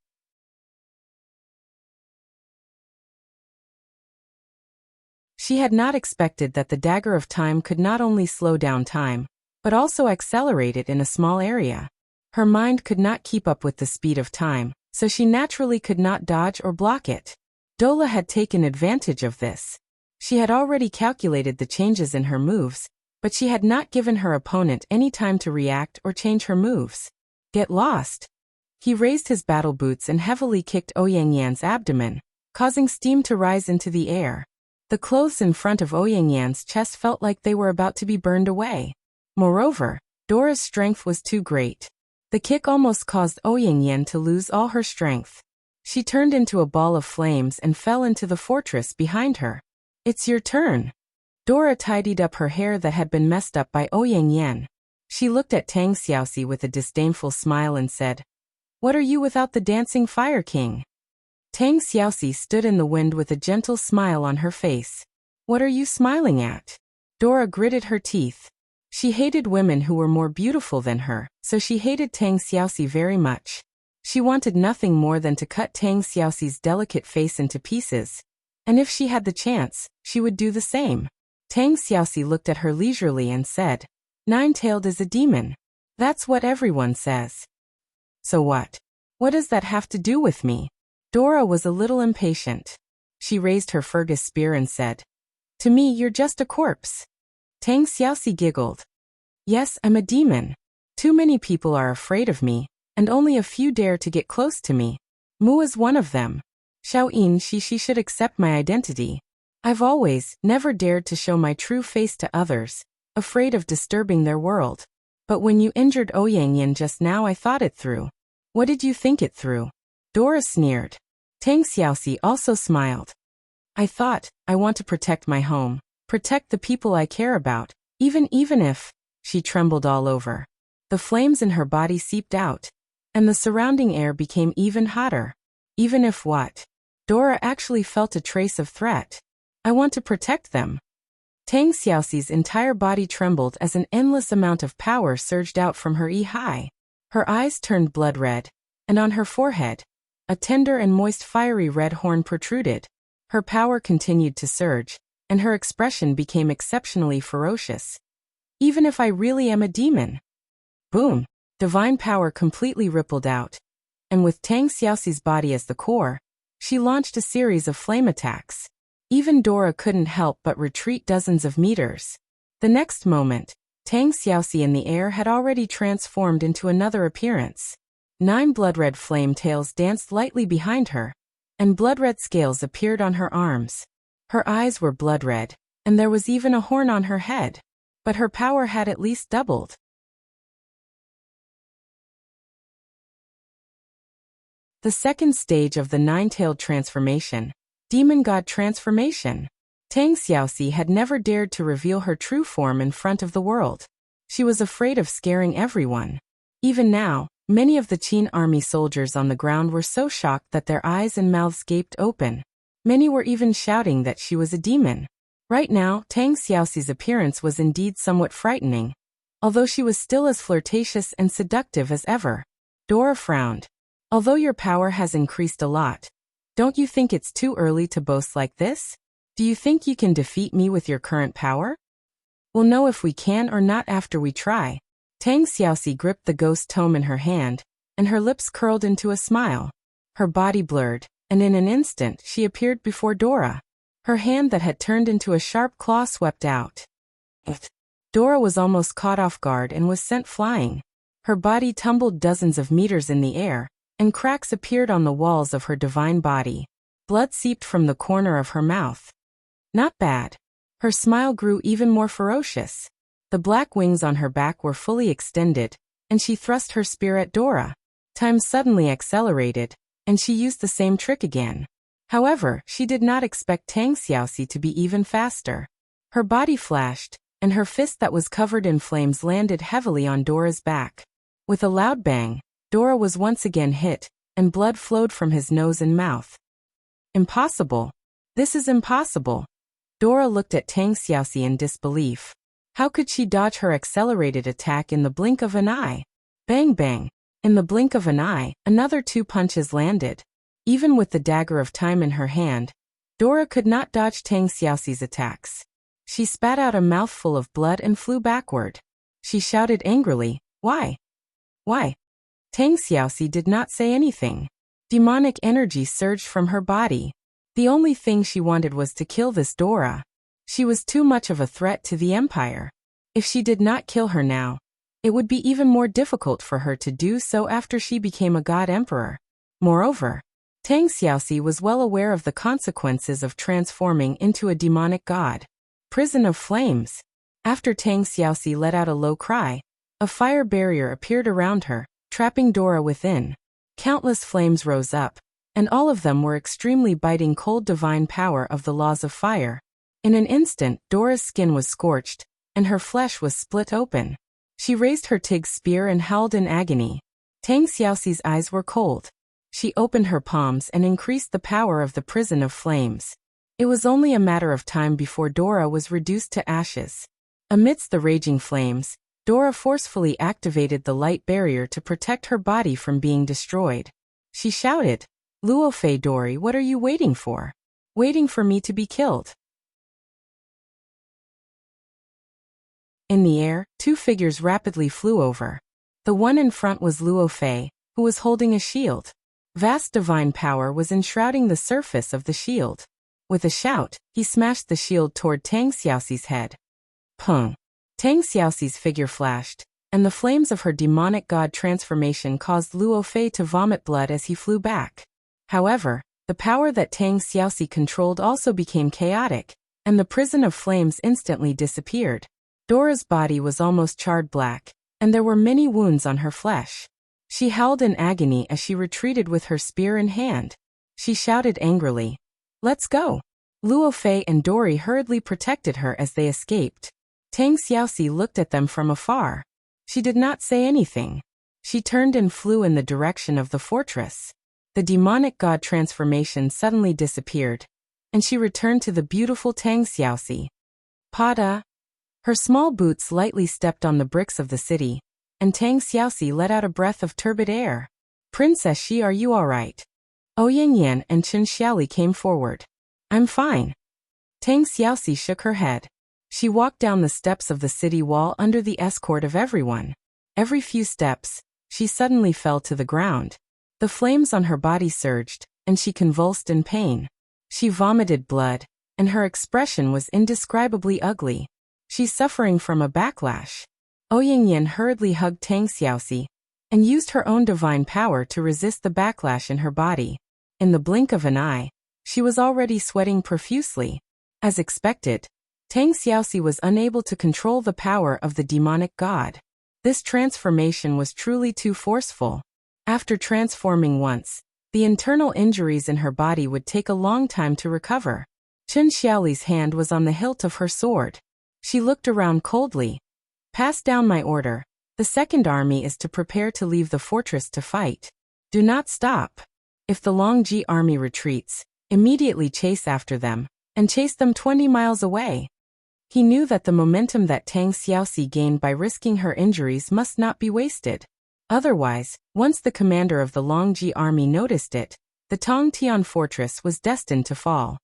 She had not expected that the dagger of time could not only slow down time, but also accelerate it in a small area. Her mind could not keep up with the speed of time, so she naturally could not dodge or block it. Dola had taken advantage of this. She had already calculated the changes in her moves, but she had not given her opponent any time to react or change her moves. Get lost. He raised his battle boots and heavily kicked Ouyangyan's abdomen, causing steam to rise into the air. The clothes in front of Ouyangyan's chest felt like they were about to be burned away. Moreover, Dora's strength was too great. The kick almost caused Ouyangyan to lose all her strength. She turned into a ball of flames and fell into the fortress behind her. It's your turn. Dora tidied up her hair that had been messed up by Ouyangyan. She looked at Tang Xiaoxi with a disdainful smile and said, "What are you without the dancing Fire King?" Tang Xiaoxi stood in the wind with a gentle smile on her face. "What are you smiling at?" Dora gritted her teeth. She hated women who were more beautiful than her, so she hated Tang Xiaoxi very much. She wanted nothing more than to cut Tang Xiaoxi's delicate face into pieces, and if she had the chance, she would do the same. Tang Xiaoxi looked at her leisurely and said, "Nine-tailed is a demon. That's what everyone says." "So what? What does that have to do with me?" Dora was a little impatient. She raised her Fergus spear and said, "To me you're just a corpse." Tang Xiaoxi giggled. "Yes, I'm a demon. Too many people are afraid of me, and only a few dare to get close to me. Mu is one of them. Xiaoyin she should accept my identity. I've always, never dared to show my true face to others, afraid of disturbing their world. But when you injured Ouyangyan just now I thought it through." "What did you think it through?" Dora sneered. Tang Xiaoxi also smiled. "I thought, I want to protect my home, protect the people I care about, even if," she trembled all over. The flames in her body seeped out, and the surrounding air became even hotter. Even if what? Dora actually felt a trace of threat. "I want to protect them." Tang Xiaoxi's entire body trembled as an endless amount of power surged out from her eye. Her eyes turned blood red, and on her forehead, a tender and moist fiery red horn protruded. Her power continued to surge, and her expression became exceptionally ferocious. "Even if I really am a demon." Boom! Divine power completely rippled out, and with Tang Xiaoxi's body as the core, she launched a series of flame attacks. Even Dora couldn't help but retreat dozens of meters. The next moment, Tang Xiaoxi in the air had already transformed into another appearance. 9 blood-red flame tails danced lightly behind her, and blood-red scales appeared on her arms. Her eyes were blood-red, and there was even a horn on her head. But her power had at least doubled. The second stage of the 9-tailed transformation, Demon God Transformation. Tang Xiaoxi had never dared to reveal her true form in front of the world. She was afraid of scaring everyone. Even now, many of the Qin army soldiers on the ground were so shocked that their eyes and mouths gaped open. Many were even shouting that she was a demon. Right now, Tang Xiaoxi's appearance was indeed somewhat frightening, although she was still as flirtatious and seductive as ever. Dora frowned. "Although your power has increased a lot, don't you think it's too early to boast like this? Do you think you can defeat me with your current power? We'll know if we can or not after we try." Tang Xiaoxi gripped the ghost tome in her hand, and her lips curled into a smile. Her body blurred, and in an instant she appeared before Dora. Her hand that had turned into a sharp claw swept out. Dora was almost caught off guard and was sent flying. Her body tumbled dozens of meters in the air, and cracks appeared on the walls of her divine body. Blood seeped from the corner of her mouth. Not bad. Her smile grew even more ferocious. The black wings on her back were fully extended, and she thrust her spear at Dora. Time suddenly accelerated, and she used the same trick again. However, she did not expect Tang Xiaoxi to be even faster. Her body flashed, and her fist that was covered in flames landed heavily on Dora's back. With a loud bang, Dora was once again hit, and blood flowed from his nose and mouth. "Impossible. This is impossible." Dora looked at Tang Xiaoxi in disbelief. How could she dodge her accelerated attack in the blink of an eye? Bang bang! In the blink of an eye, another 2 punches landed. Even with the dagger of time in her hand, Dora could not dodge Tang Xiaoxi's attacks. She spat out a mouthful of blood and flew backward. She shouted angrily, "Why? Why?" Tang Xiaoxi did not say anything. Demonic energy surged from her body. The only thing she wanted was to kill this Dora. She was too much of a threat to the empire. If she did not kill her now, it would be even more difficult for her to do so after she became a god emperor. Moreover, Tang Xiaoxi was well aware of the consequences of transforming into a demonic god. Prison of flames. After Tang Xiaoxi let out a low cry, a fire barrier appeared around her, trapping Dora within. Countless flames rose up, and all of them were extremely biting cold divine power of the laws of fire. In an instant, Dora's skin was scorched, and her flesh was split open. She raised her Tig spear and howled in agony. Tang Xiaoxi's eyes were cold. She opened her palms and increased the power of the prison of flames. It was only a matter of time before Dora was reduced to ashes. Amidst the raging flames, Dora forcefully activated the light barrier to protect her body from being destroyed. She shouted, "Luo Fei Dori, what are you waiting for? Waiting for me to be killed?" In the air, two figures rapidly flew over. The one in front was Luo Fei, who was holding a shield. Vast divine power was enshrouding the surface of the shield. With a shout, he smashed the shield toward Tang Xiaoxi's head. Pung! Tang Xiaoxi's figure flashed, and the flames of her demonic god transformation caused Luo Fei to vomit blood as he flew back. However, the power that Tang Xiaoxi controlled also became chaotic, and the prison of flames instantly disappeared. Dora's body was almost charred black, and there were many wounds on her flesh. She howled in agony as she retreated with her spear in hand. She shouted angrily, "Let's go!" Luo Fei and Dori hurriedly protected her as they escaped. Tang Xiaoxi looked at them from afar. She did not say anything. She turned and flew in the direction of the fortress. The demonic god transformation suddenly disappeared, and she returned to the beautiful Tang Xiaoxi. Pada! Her small boots lightly stepped on the bricks of the city, and Tang Xiaoxi let out a breath of turbid air. "Princess Shi, are you all right?" Ouyang Yan and Chen Xiaoli came forward. "I'm fine." Tang Xiaoxi shook her head. She walked down the steps of the city wall under the escort of everyone. Every few steps, she suddenly fell to the ground. The flames on her body surged, and she convulsed in pain. She vomited blood, and her expression was indescribably ugly. She's suffering from a backlash. Ouyang Yan hurriedly hugged Tang Xiaoxi, and used her own divine power to resist the backlash in her body. In the blink of an eye, she was already sweating profusely. As expected, Tang Xiaoxi was unable to control the power of the demonic god. This transformation was truly too forceful. After transforming once, the internal injuries in her body would take a long time to recover. Chen Xiaoli's hand was on the hilt of her sword. She looked around coldly. "Pass down my order. The second army is to prepare to leave the fortress to fight. Do not stop. If the Longji army retreats, immediately chase after them, and chase them 20 miles away." He knew that the momentum that Tang Xiaoxi gained by risking her injuries must not be wasted. Otherwise, once the commander of the Longji army noticed it, the Tongtian fortress was destined to fall.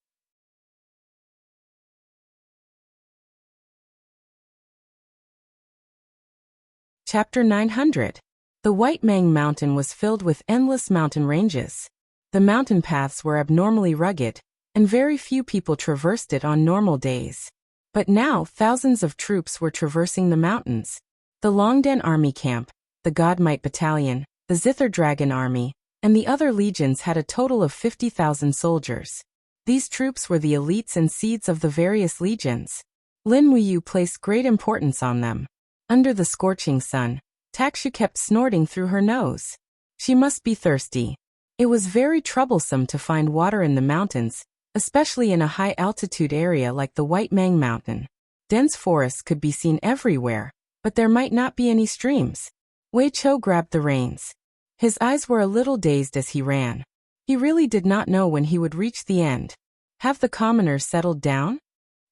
Chapter 900. The White Mang Mountain was filled with endless mountain ranges. The mountain paths were abnormally rugged, and very few people traversed it on normal days. But now thousands of troops were traversing the mountains. The Longdan army camp, the Godmite battalion, the Zither Dragon army, and the other legions had a total of 50,000 soldiers. These troops were the elites and seeds of the various legions. Lin Wuyu placed great importance on them. Under the scorching sun, Takshu kept snorting through her nose. She must be thirsty. It was very troublesome to find water in the mountains, especially in a high-altitude area like the White Mang Mountain. Dense forests could be seen everywhere, but there might not be any streams. Wei Chou grabbed the reins. His eyes were a little dazed as he ran. He really did not know when he would reach the end. "Have the commoners settled down?"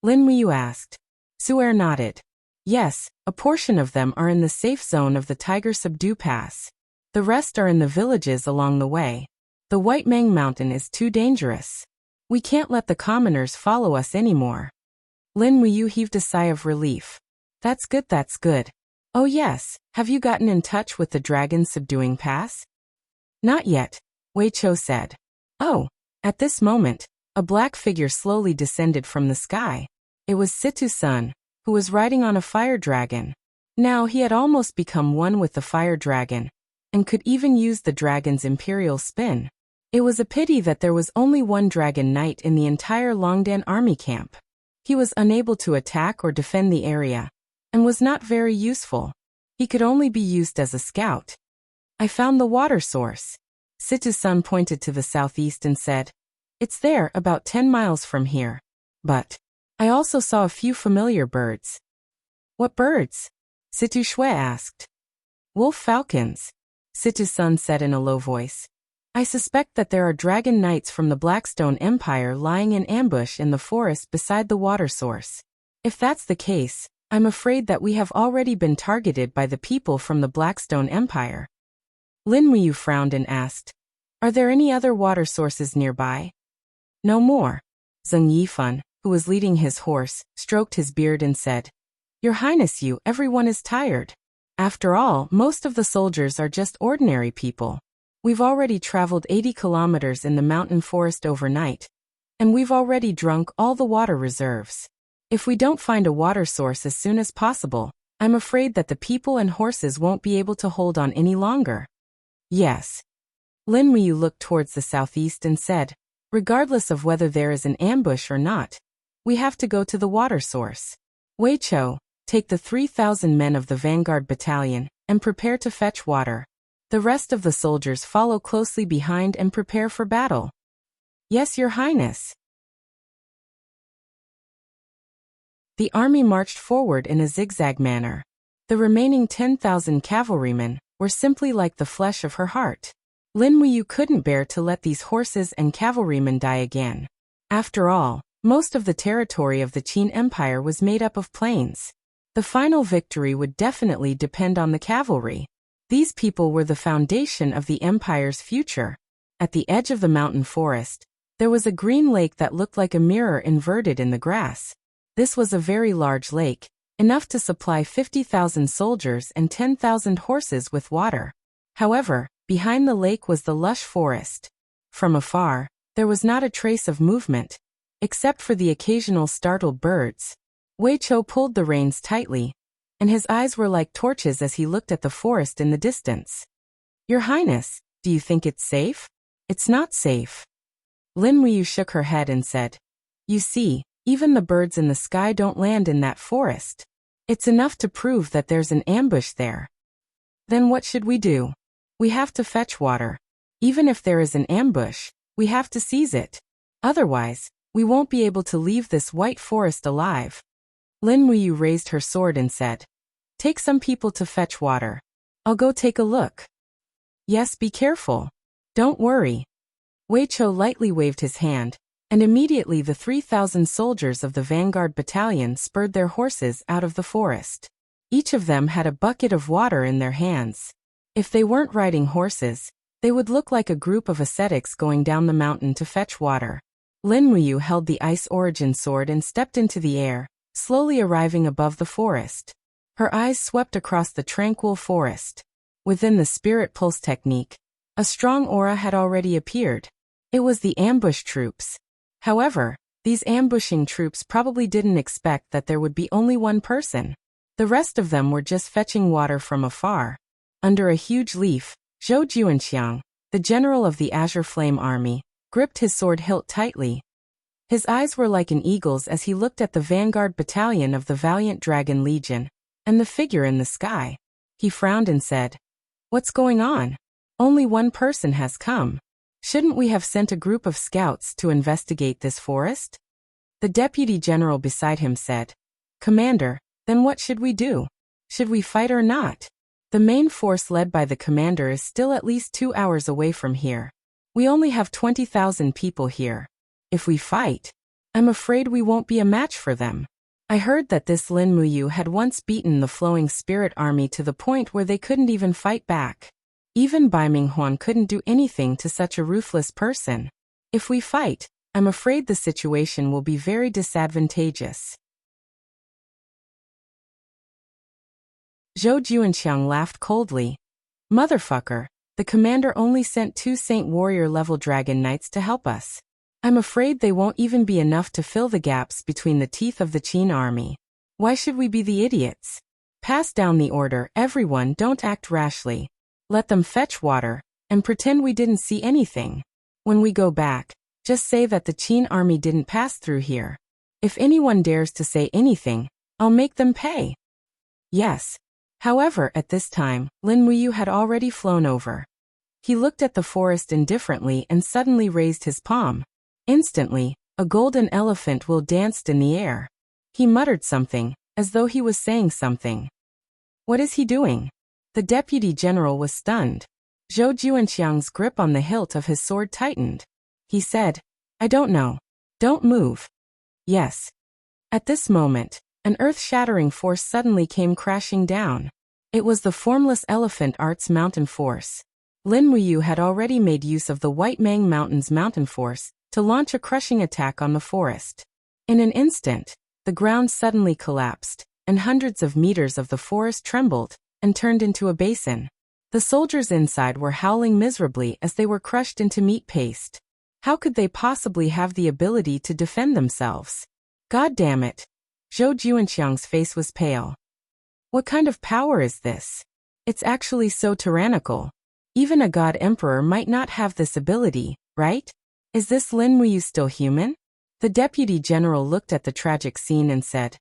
Lin Wuyu asked. Su'er nodded. "Yes, a portion of them are in the safe zone of the Tiger Subdue Pass. The rest are in the villages along the way. The White Mang Mountain is too dangerous. We can't let the commoners follow us anymore." Lin Wuyu heaved a sigh of relief. That's good, that's good. Oh yes, have you gotten in touch with the Dragon Subduing Pass?" "Not yet," Wei Chou said. "Oh." At this moment, a black figure slowly descended from the sky. It was Situ's son, who was riding on a fire dragon. Now he had almost become one with the fire dragon, and could even use the dragon's imperial spin. It was a pity that there was only one dragon knight in the entire Longdan army camp. He was unable to attack or defend the area, and was not very useful. He could only be used as a scout. I found the water source. Situ's son pointed to the southeast and said, "It's there, about 10 miles from here. But I also saw a few familiar birds." "What birds?" Situ Shui asked. "Wolf falcons," Situ's son said in a low voice. "I suspect that there are dragon knights from the Blackstone Empire lying in ambush in the forest beside the water source. If that's the case, I'm afraid that we have already been targeted by the people from the Blackstone Empire." Lin Muyu frowned and asked, "Are there any other water sources nearby?" "No more." Zheng Yifan, who was leading his horse, stroked his beard and said, "Your Highness, everyone is tired. After all, most of the soldiers are just ordinary people. We've already traveled 80 kilometers in the mountain forest overnight, and we've already drunk all the water reserves. If we don't find a water source as soon as possible, I'm afraid that the people and horses won't be able to hold on any longer." "Yes." Lin Muyu looked towards the southeast and said, "Regardless of whether there is an ambush or not, we have to go to the water source. Wei Chou, take the 3,000 men of the Vanguard Battalion and prepare to fetch water. The rest of the soldiers follow closely behind and prepare for battle." "Yes, Your Highness." The army marched forward in a zigzag manner. The remaining 10,000 cavalrymen were simply like the flesh of her heart. Lin Muyu couldn't bear to let these horses and cavalrymen die again. After all, most of the territory of the Qin Empire was made up of plains. The final victory would definitely depend on the cavalry. These people were the foundation of the empire's future. At the edge of the mountain forest, there was a green lake that looked like a mirror inverted in the grass. This was a very large lake, enough to supply 50,000 soldiers and 10,000 horses with water. However, behind the lake was the lush forest. From afar, there was not a trace of movement, except for the occasional startled birds. Wei Chou pulled the reins tightly, and his eyes were like torches as he looked at the forest in the distance. "Your Highness, do you think it's safe?" "It's not safe." Lin Muyu shook her head and said, "You see, even the birds in the sky don't land in that forest. It's enough to prove that there's an ambush there." "Then what should we do?" "We have to fetch water. Even if there is an ambush, we have to seize it. Otherwise, we won't be able to leave this white forest alive." Lin Muyu raised her sword and said, "Take some people to fetch water. I'll go take a look." "Yes, be careful. Don't worry." Wei Chou lightly waved his hand, and immediately the 3,000 soldiers of the Vanguard Battalion spurred their horses out of the forest. Each of them had a bucket of water in their hands. If they weren't riding horses, they would look like a group of ascetics going down the mountain to fetch water. Lin Muyu held the Ice Origin sword and stepped into the air, slowly arriving above the forest. Her eyes swept across the tranquil forest. Within the Spirit Pulse technique, a strong aura had already appeared. It was the ambush troops. However, these ambushing troops probably didn't expect that there would be only one person. The rest of them were just fetching water from afar. Under a huge leaf, Zhou Juanxiang, the general of the Azure Flame Army, gripped his sword hilt tightly. His eyes were like an eagle's as he looked at the Vanguard Battalion of the Valiant Dragon Legion, and the figure in the sky. He frowned and said, "What's going on? Only one person has come. Shouldn't we have sent a group of scouts to investigate this forest?" The deputy general beside him said, "Commander, then what should we do? Should we fight or not? The main force led by the commander is still at least 2 hours away from here. We only have 20,000 people here. If we fight, I'm afraid we won't be a match for them." I heard that this Lin Muyu had once beaten the Flowing Spirit Army to the point where they couldn't even fight back. Even Bai Minghuan couldn't do anything to such a ruthless person. If we fight, I'm afraid the situation will be very disadvantageous. Zhou Juanxiang laughed coldly. "Motherfucker, the commander only sent 2 Saint Warrior level dragon knights to help us. I'm afraid they won't even be enough to fill the gaps between the teeth of the Qin army. Why should we be the idiots? Pass down the order, everyone, don't act rashly. Let them fetch water, and pretend we didn't see anything. When we go back, just say that the Qin army didn't pass through here. If anyone dares to say anything, I'll make them pay. Yes. However, at this time, Lin Muyu had already flown over. He looked at the forest indifferently and suddenly raised his palm. Instantly, a golden elephant will danced in the air. He muttered something, as though he was saying something. What is he doing? The deputy general was stunned. Zhou Juanxiang's grip on the hilt of his sword tightened. He said, I don't know. Don't move. Yes. At this moment, an earth-shattering force suddenly came crashing down. It was the formless elephant art's mountain force. Lin Muyu had already made use of the White Mang Mountain's mountain force to launch a crushing attack on the forest. In an instant, the ground suddenly collapsed, and hundreds of meters of the forest trembled and turned into a basin. The soldiers inside were howling miserably as they were crushed into meat paste. How could they possibly have the ability to defend themselves? God damn it! Zhou Juanxiang's face was pale. What kind of power is this? It's actually so tyrannical. Even a god emperor might not have this ability, right? Is this Lin Muyu still human? The deputy general looked at the tragic scene and said,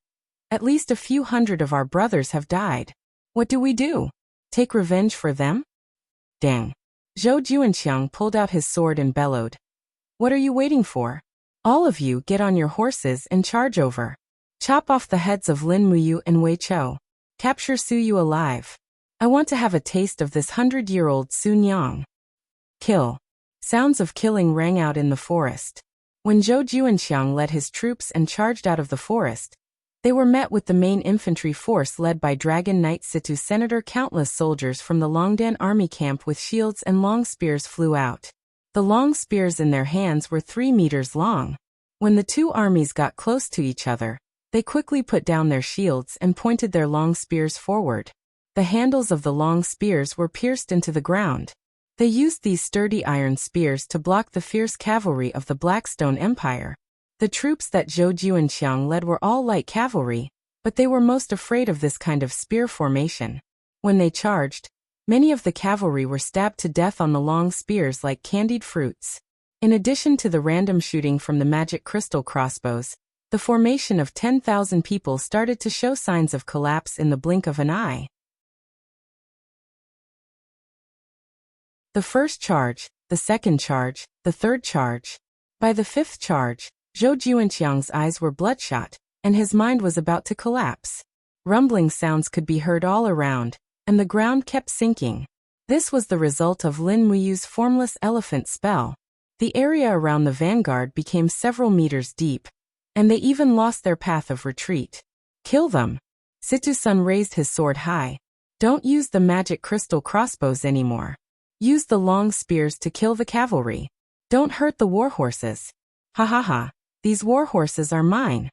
At least a few hundred of our brothers have died. What do we do? Take revenge for them? Dang. Zhou Juanxiang pulled out his sword and bellowed. What are you waiting for? All of you get on your horses and charge over. Chop off the heads of Lin Muyu and Wei Chou. Capture Su Yu alive. I want to have a taste of this 100-year-old Su Nyang. Kill. Sounds of killing rang out in the forest. When Zhou Juanxiang led his troops and charged out of the forest, they were met with the main infantry force led by Dragon Knight Situ Senator. Countless soldiers from the Longdan army camp with shields and long spears flew out. The long spears in their hands were 3 meters long. When the two armies got close to each other, they quickly put down their shields and pointed their long spears forward. The handles of the long spears were pierced into the ground. They used these sturdy iron spears to block the fierce cavalry of the Blackstone Empire. The troops that Zhou Juanxiang led were all light cavalry, but they were most afraid of this kind of spear formation. When they charged, many of the cavalry were stabbed to death on the long spears like candied fruits. In addition to the random shooting from the magic crystal crossbows, the formation of 10,000 people started to show signs of collapse in the blink of an eye. The first charge, the second charge, the third charge. By the fifth charge, Zhou Juanxiang's eyes were bloodshot, and his mind was about to collapse. Rumbling sounds could be heard all around, and the ground kept sinking. This was the result of Lin Muyu's formless elephant spell. The area around the vanguard became several meters deep, and they even lost their path of retreat. Kill them. Situ-sun raised his sword high. Don't use the magic crystal crossbows anymore. Use the long spears to kill the cavalry. Don't hurt the warhorses. Ha ha ha, these warhorses are mine.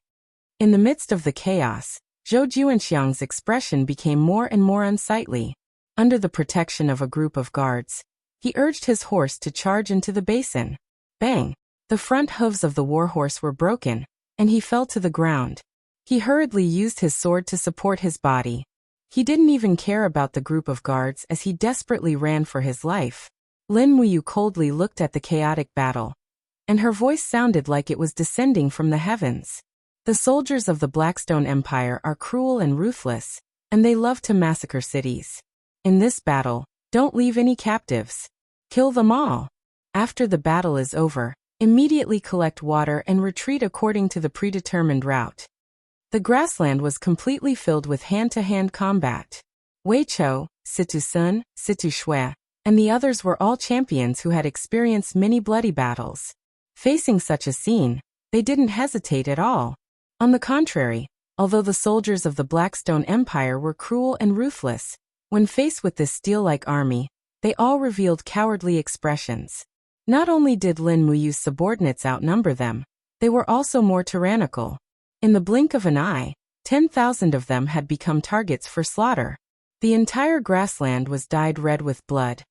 In the midst of the chaos, Zhou Juanxiang's expression became more and more unsightly. Under the protection of a group of guards, he urged his horse to charge into the basin. Bang! The front hooves of the warhorse were broken, and he fell to the ground. He hurriedly used his sword to support his body. He didn't even care about the group of guards as he desperately ran for his life. Lin Muyu coldly looked at the chaotic battle, and her voice sounded like it was descending from the heavens. The soldiers of the Blackstone Empire are cruel and ruthless, and they love to massacre cities. In this battle, don't leave any captives. Kill them all. After the battle is over, immediately collect water and retreat according to the predetermined route. The grassland was completely filled with hand-to-hand combat. Wei Chou, Situ Sun, Situ Shui, and the others were all champions who had experienced many bloody battles. Facing such a scene, they didn't hesitate at all. On the contrary, although the soldiers of the Blackstone Empire were cruel and ruthless, when faced with this steel-like army, they all revealed cowardly expressions. Not only did Lin Muyu's subordinates outnumber them, they were also more tyrannical. In the blink of an eye, 10,000 of them had become targets for slaughter. The entire grassland was dyed red with blood,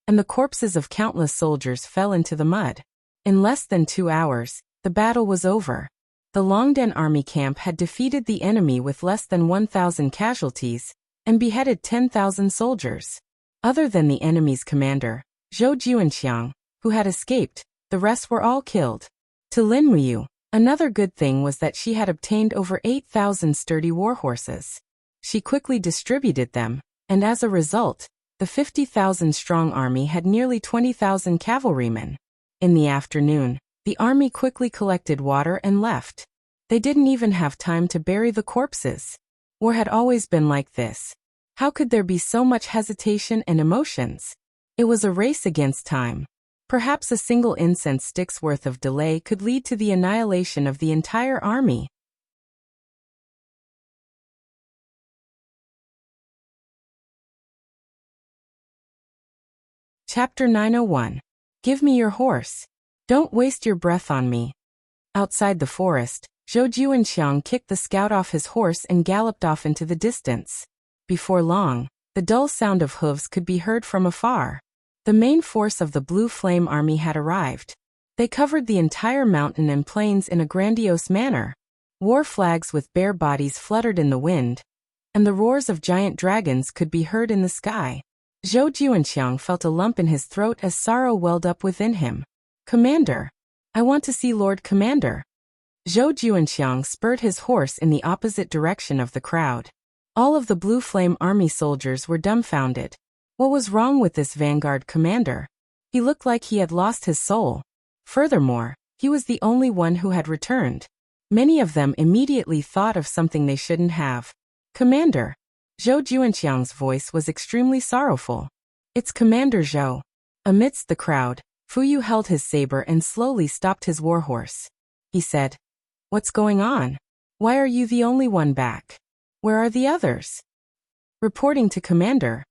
and the corpses of countless soldiers fell into the mud. In less than 2 hours, the battle was over. The Longdan army camp had defeated the enemy with less than 1,000 casualties and beheaded 10,000 soldiers. Other than the enemy's commander, Zhou Juanxiang, who had escaped, the rest were all killed. To Lin Muyu, another good thing was that she had obtained over 8,000 sturdy warhorses. She quickly distributed them, and as a result, the 50,000-strong army had nearly 20,000 cavalrymen. In the afternoon, the army quickly collected water and left. They didn't even have time to bury the corpses. War had always been like this. How could there be so much hesitation and emotions? It was a race against time. Perhaps a single incense stick's worth of delay could lead to the annihilation of the entire army. Chapter 901. Give me your horse. Don't waste your breath on me. Outside the forest, Zhou Juanxiang kicked the scout off his horse and galloped off into the distance. Before long, the dull sound of hooves could be heard from afar. The main force of the Blue Flame Army had arrived. They covered the entire mountain and plains in a grandiose manner. War flags with bare bodies fluttered in the wind, and the roars of giant dragons could be heard in the sky. Zhou Juanxiang felt a lump in his throat as sorrow welled up within him. Commander! I want to see Lord Commander! Zhou Juanxiang spurred his horse in the opposite direction of the crowd. All of the Blue Flame Army soldiers were dumbfounded. What was wrong with this vanguard commander? He looked like he had lost his soul. Furthermore, he was the only one who had returned. Many of them immediately thought of something they shouldn't have. Commander! Zhou Juanxiang's voice was extremely sorrowful. It's Commander Zhou. Amidst the crowd, Fu Yu held his saber and slowly stopped his warhorse. He said, "What's going on? Why are you the only one back? Where are the others?" Reporting to Commander,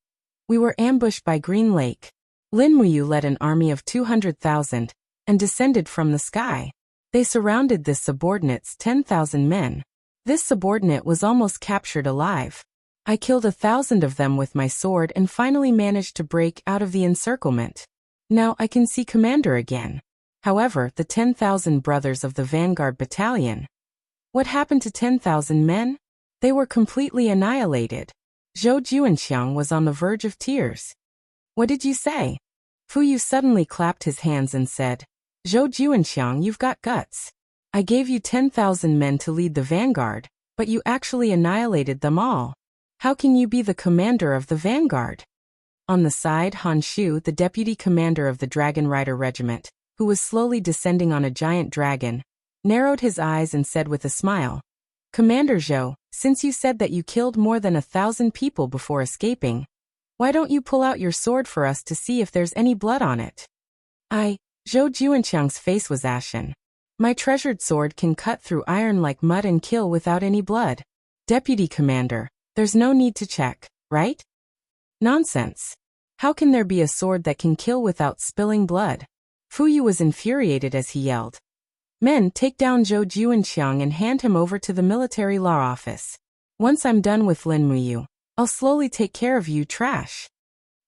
"We were ambushed by Green Lake." Lin Muyu led an army of 200,000 and descended from the sky. They surrounded this subordinate's 10,000 men. This subordinate was almost captured alive. I killed 1,000 of them with my sword and finally managed to break out of the encirclement. Now I can see Commander again. However, the 10,000 brothers of the Vanguard Battalion. What happened to 10,000 men? They were completely annihilated. Zhou Juanxiang was on the verge of tears. What did you say? Fu Yu suddenly clapped his hands and said, Zhou Juanxiang, you've got guts. I gave you 10,000 men to lead the vanguard, but you actually annihilated them all. How can you be the commander of the vanguard? On the side, Han Shu, the deputy commander of the Dragon Rider Regiment, who was slowly descending on a giant dragon, narrowed his eyes and said with a smile, Commander Zhou, since you said that you killed more than 1,000 people before escaping, why don't you pull out your sword for us to see if there's any blood on it? Zhou Juanxiang's face was ashen. My treasured sword can cut through iron like mud and kill without any blood. Deputy Commander, there's no need to check, right? Nonsense. How can there be a sword that can kill without spilling blood? Fu Yu was infuriated as he yelled. Men, take down Zhou Juanxiang and hand him over to the military law office. Once I'm done with Lin Muyu, I'll slowly take care of you trash.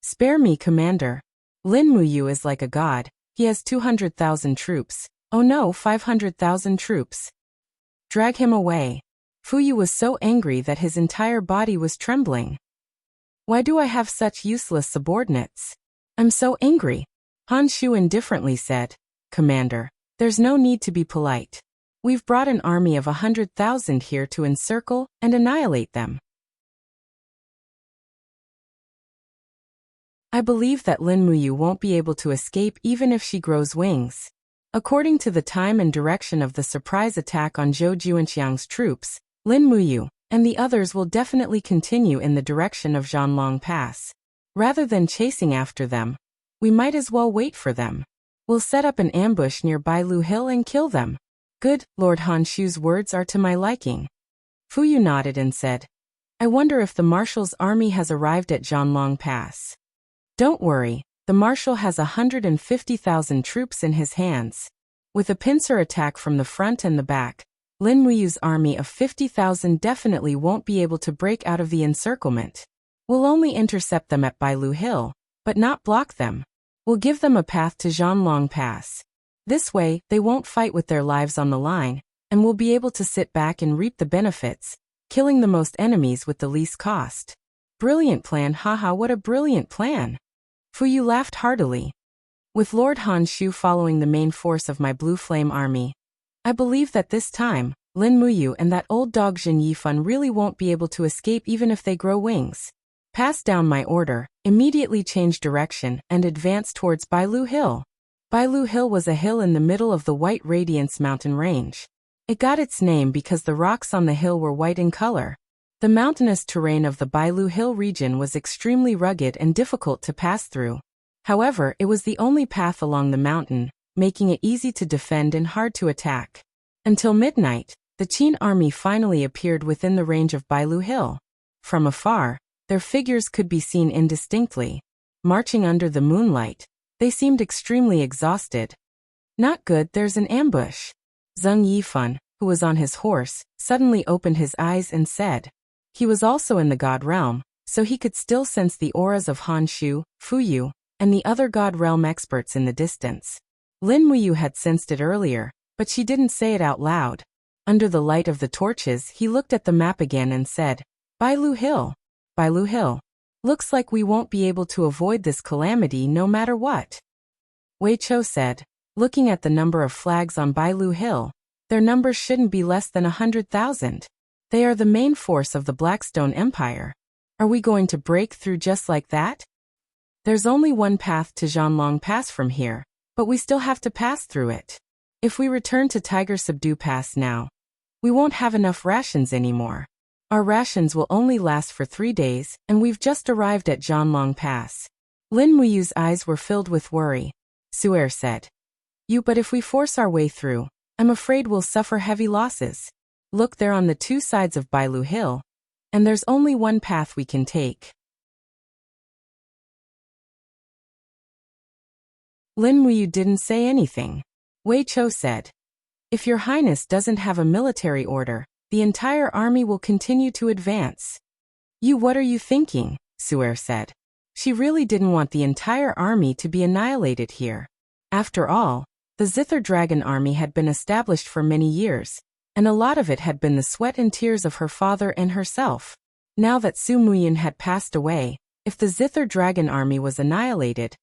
Spare me, Commander. Lin Muyu is like a god. He has 200,000 troops. Oh no, 500,000 troops. Drag him away. Fu Yu was so angry that his entire body was trembling. Why do I have such useless subordinates? I'm so angry. Han Shu indifferently said, Commander, there's no need to be polite. We've brought an army of 100,000 here to encircle and annihilate them. I believe that Lin Muyu won't be able to escape even if she grows wings. According to the time and direction of the surprise attack on Zhou Juanxiang's troops, Lin Muyu and the others will definitely continue in the direction of Zhanlong Pass. Rather than chasing after them, we might as well wait for them. We'll set up an ambush near Bailu Hill and kill them. Good, Lord Han Shu's words are to my liking. Fu Yu nodded and said, I wonder if the Marshal's army has arrived at Zhanlong Pass. Don't worry, the Marshal has 150,000 troops in his hands. With a pincer attack from the front and the back, Lin Muyu's army of 50,000 definitely won't be able to break out of the encirclement. We'll only intercept them at Bailu Hill, but not block them. We'll give them a path to Zhanlong Pass. This way, they won't fight with their lives on the line, and will be able to sit back and reap the benefits, killing the most enemies with the least cost. Brilliant plan, haha, what a brilliant plan! Fu Yu laughed heartily. With Lord Han Shu following the main force of my Blue Flame army, I believe that this time, Lin Muyu and that old dog Jin Yifan really won't be able to escape even if they grow wings. Pass down my order, immediately change direction, and advance towards Bailu Hill. Bailu Hill was a hill in the middle of the White Radiance mountain range. It got its name because the rocks on the hill were white in color. The mountainous terrain of the Bailu Hill region was extremely rugged and difficult to pass through. However, it was the only path along the mountain, making it easy to defend and hard to attack. Until midnight, the Qin army finally appeared within the range of Bailu Hill. From afar, their figures could be seen indistinctly. Marching under the moonlight, they seemed extremely exhausted. Not good, there's an ambush. Zheng Yifan, who was on his horse, suddenly opened his eyes and said. He was also in the God realm, so he could still sense the auras of Han Shu, Fu Yu, and the other God realm experts in the distance. Lin Muyu had sensed it earlier, but she didn't say it out loud. Under the light of the torches, he looked at the map again and said, Bailu Hill. Bailu Hill. Looks like we won't be able to avoid this calamity no matter what. Wei Chou said, looking at the number of flags on Bailu Hill, their numbers shouldn't be less than 100,000. They are the main force of the Blackstone Empire. Are we going to break through just like that? There's only one path to Zhanlong Pass from here, but we still have to pass through it. If we return to Tiger Subdue Pass now, we won't have enough rations anymore. Our rations will only last for 3 days, and we've just arrived at Zhanlong Pass. Lin Muyu's eyes were filled with worry. Su'er said. But if we force our way through, I'm afraid we'll suffer heavy losses. Look, they're on the two sides of Bailu Hill, and there's only one path we can take. Lin Muyu didn't say anything. Wei Chou said, If your highness doesn't have a military order, the entire army will continue to advance. What are you thinking? Su'er said. She really didn't want the entire army to be annihilated here. After all, the Zither Dragon army had been established for many years, and a lot of it had been the sweat and tears of her father and herself. Now that Su Muyin had passed away, if the Zither Dragon army was annihilated,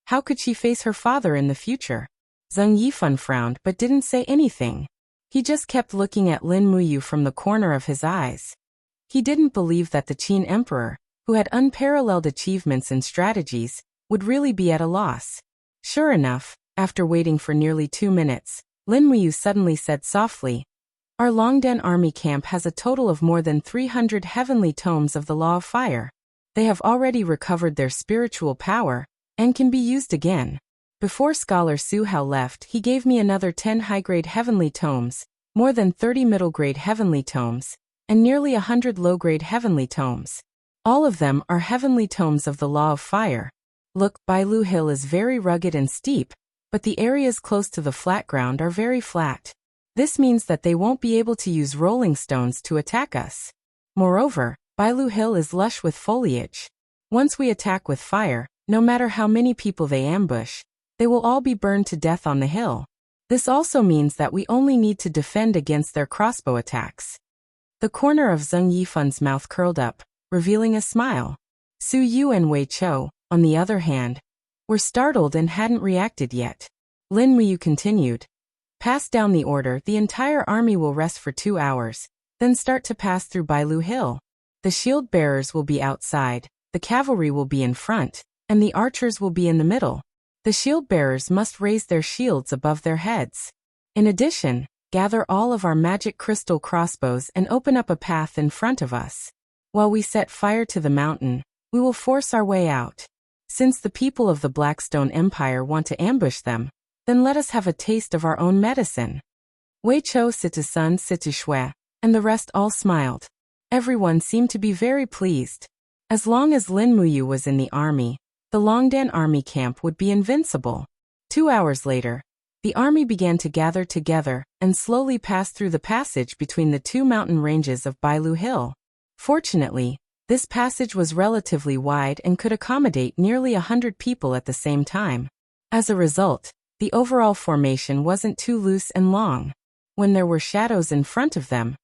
how could she face her father in the future? Zheng Yifan frowned but didn't say anything. He just kept looking at Lin Muyu from the corner of his eyes. He didn't believe that the Qin emperor, who had unparalleled achievements and strategies, would really be at a loss. Sure enough, after waiting for nearly 2 minutes, Lin Muyu suddenly said softly, Our Longdan army camp has a total of more than 300 heavenly tomes of the Law of Fire. They have already recovered their spiritual power, and can be used again. Before Scholar Su Hao left, he gave me another 10 high-grade heavenly tomes, more than 30 middle-grade heavenly tomes, and nearly 100 low-grade heavenly tomes. All of them are heavenly tomes of the Law of Fire. Look, Bailu Hill is very rugged and steep, but the areas close to the flat ground are very flat. This means that they won't be able to use rolling stones to attack us. Moreover, Bailu Hill is lush with foliage. Once we attack with fire, no matter how many people they ambush, they will all be burned to death on the hill. This also means that we only need to defend against their crossbow attacks. The corner of Zheng Yifan's mouth curled up, revealing a smile. Su Yu and Wei Chou, on the other hand, were startled and hadn't reacted yet. Lin Muyu continued. Pass down the order, the entire army will rest for 2 hours, then start to pass through Bailu Hill. The shield bearers will be outside, the cavalry will be in front, and the archers will be in the middle. The shield bearers must raise their shields above their heads. In addition, gather all of our magic crystal crossbows and open up a path in front of us. While we set fire to the mountain, we will force our way out. Since the people of the Blackstone Empire want to ambush them, then let us have a taste of our own medicine. Wei Chou, Situ Sun, Situ Shui, and the rest all smiled. Everyone seemed to be very pleased. As long as Lin Muyu was in the army, the Longdan army camp would be invincible. 2 hours later, the army began to gather together and slowly pass through the passage between the 2 mountain ranges of Bailu Hill. Fortunately, this passage was relatively wide and could accommodate nearly 100 people at the same time. As a result, The overall formation wasn't too loose and long. When there were shadows in front of them,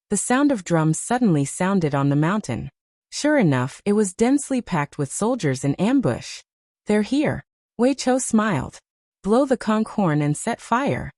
the sound of drums suddenly sounded on the mountain. Sure enough, it was densely packed with soldiers in ambush. "They're here." Wei Chou smiled. "Blow the conch horn and set fire."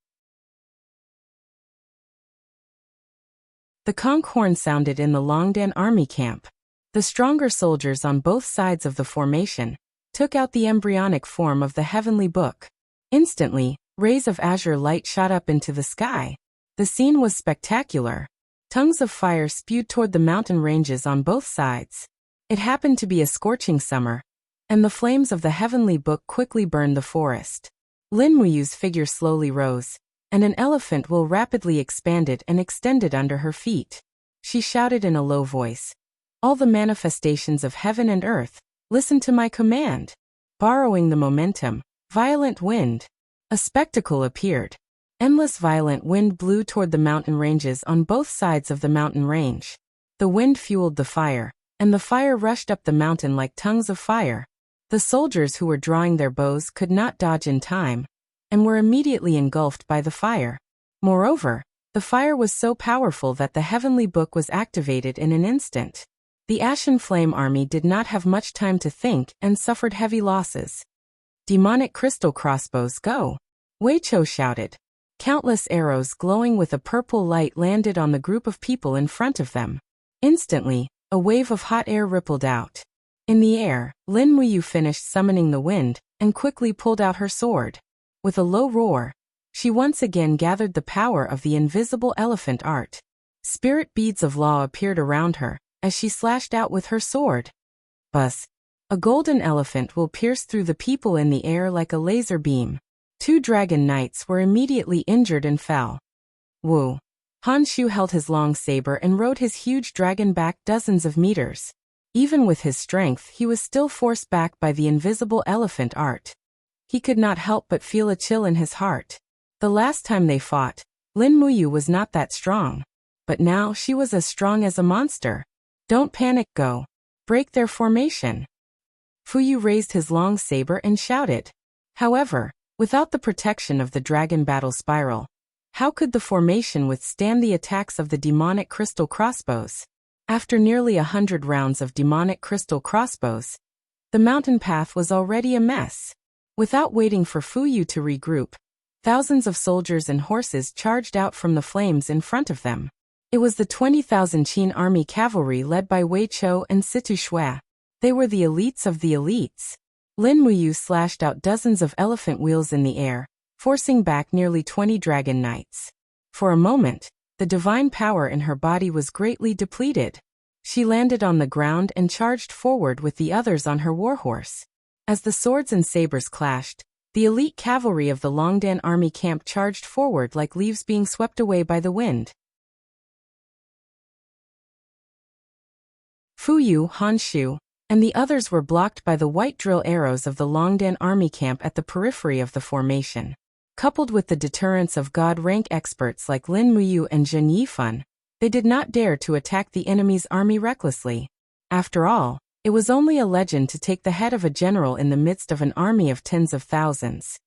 The conch horn sounded in the Longdan army camp. The stronger soldiers on both sides of the formation took out the embryonic form of the heavenly book. Instantly, rays of azure light shot up into the sky. The scene was spectacular. Tongues of fire spewed toward the mountain ranges on both sides. It happened to be a scorching summer, and the flames of the heavenly book quickly burned the forest. Lin Muyu's figure slowly rose, and an elephant will rapidly expanded and extended under her feet. She shouted in a low voice, "All the manifestations of heaven and earth, listen to my command." Borrowing the momentum, violent wind. A spectacle appeared. Endless violent wind blew toward the mountain ranges on both sides of the mountain range. The wind fueled the fire, and the fire rushed up the mountain like tongues of fire. The soldiers who were drawing their bows could not dodge in time, and were immediately engulfed by the fire. Moreover, the fire was so powerful that the heavenly book was activated in an instant. The Ashen Flame army did not have much time to think and suffered heavy losses. "Demonic crystal crossbows, go!" Wei Chou shouted. Countless arrows glowing with a purple light landed on the group of people in front of them. Instantly, a wave of hot air rippled out. In the air, Lin Muyu finished summoning the wind and quickly pulled out her sword. With a low roar, she once again gathered the power of the invisible elephant art. Spirit beads of law appeared around her as she slashed out with her sword. Buzz! A golden elephant will pierce through the people in the air like a laser beam. 2 dragon knights were immediately injured and fell. Wu! Han Shu held his long saber and rode his huge dragon back dozens of meters. Even with his strength, he was still forced back by the invisible elephant art. He could not help but feel a chill in his heart. The last time they fought, Lin Muyu was not that strong. But now she was as strong as a monster. "Don't panic, go. Break their formation." Fuyu raised his long saber and shouted. However, without the protection of the dragon battle spiral, how could the formation withstand the attacks of the demonic crystal crossbows? After nearly 100 rounds of demonic crystal crossbows, the mountain path was already a mess. Without waiting for Fuyu to regroup, thousands of soldiers and horses charged out from the flames in front of them. It was the 20,000 Qin army cavalry led by Wei Chou and Situ Shui. They were the elites of the elites. Lin Muyu slashed out dozens of elephant wheels in the air, forcing back nearly 20 dragon knights. For a moment, the divine power in her body was greatly depleted. She landed on the ground and charged forward with the others on her warhorse. As the swords and sabers clashed, the elite cavalry of the Longdan army camp charged forward like leaves being swept away by the wind. Fuyu, Han Shu, and the others were blocked by the white drill arrows of the Longdan army camp at the periphery of the formation. Coupled with the deterrence of god-rank experts like Lin Muyu and Zhen Yifan, they did not dare to attack the enemy's army recklessly. After all, it was only a legend to take the head of a general in the midst of an army of tens of thousands.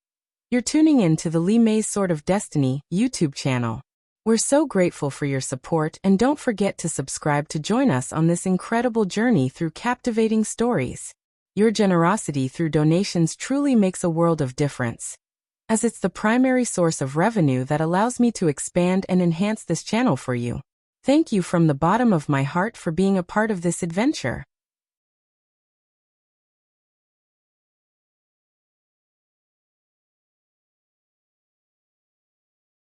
You're tuning in to the Li Mei's Sword of Destiny YouTube channel. We're so grateful for your support, and don't forget to subscribe to join us on this incredible journey through captivating stories. Your generosity through donations truly makes a world of difference, as it's the primary source of revenue that allows me to expand and enhance this channel for you. Thank you from the bottom of my heart for being a part of this adventure.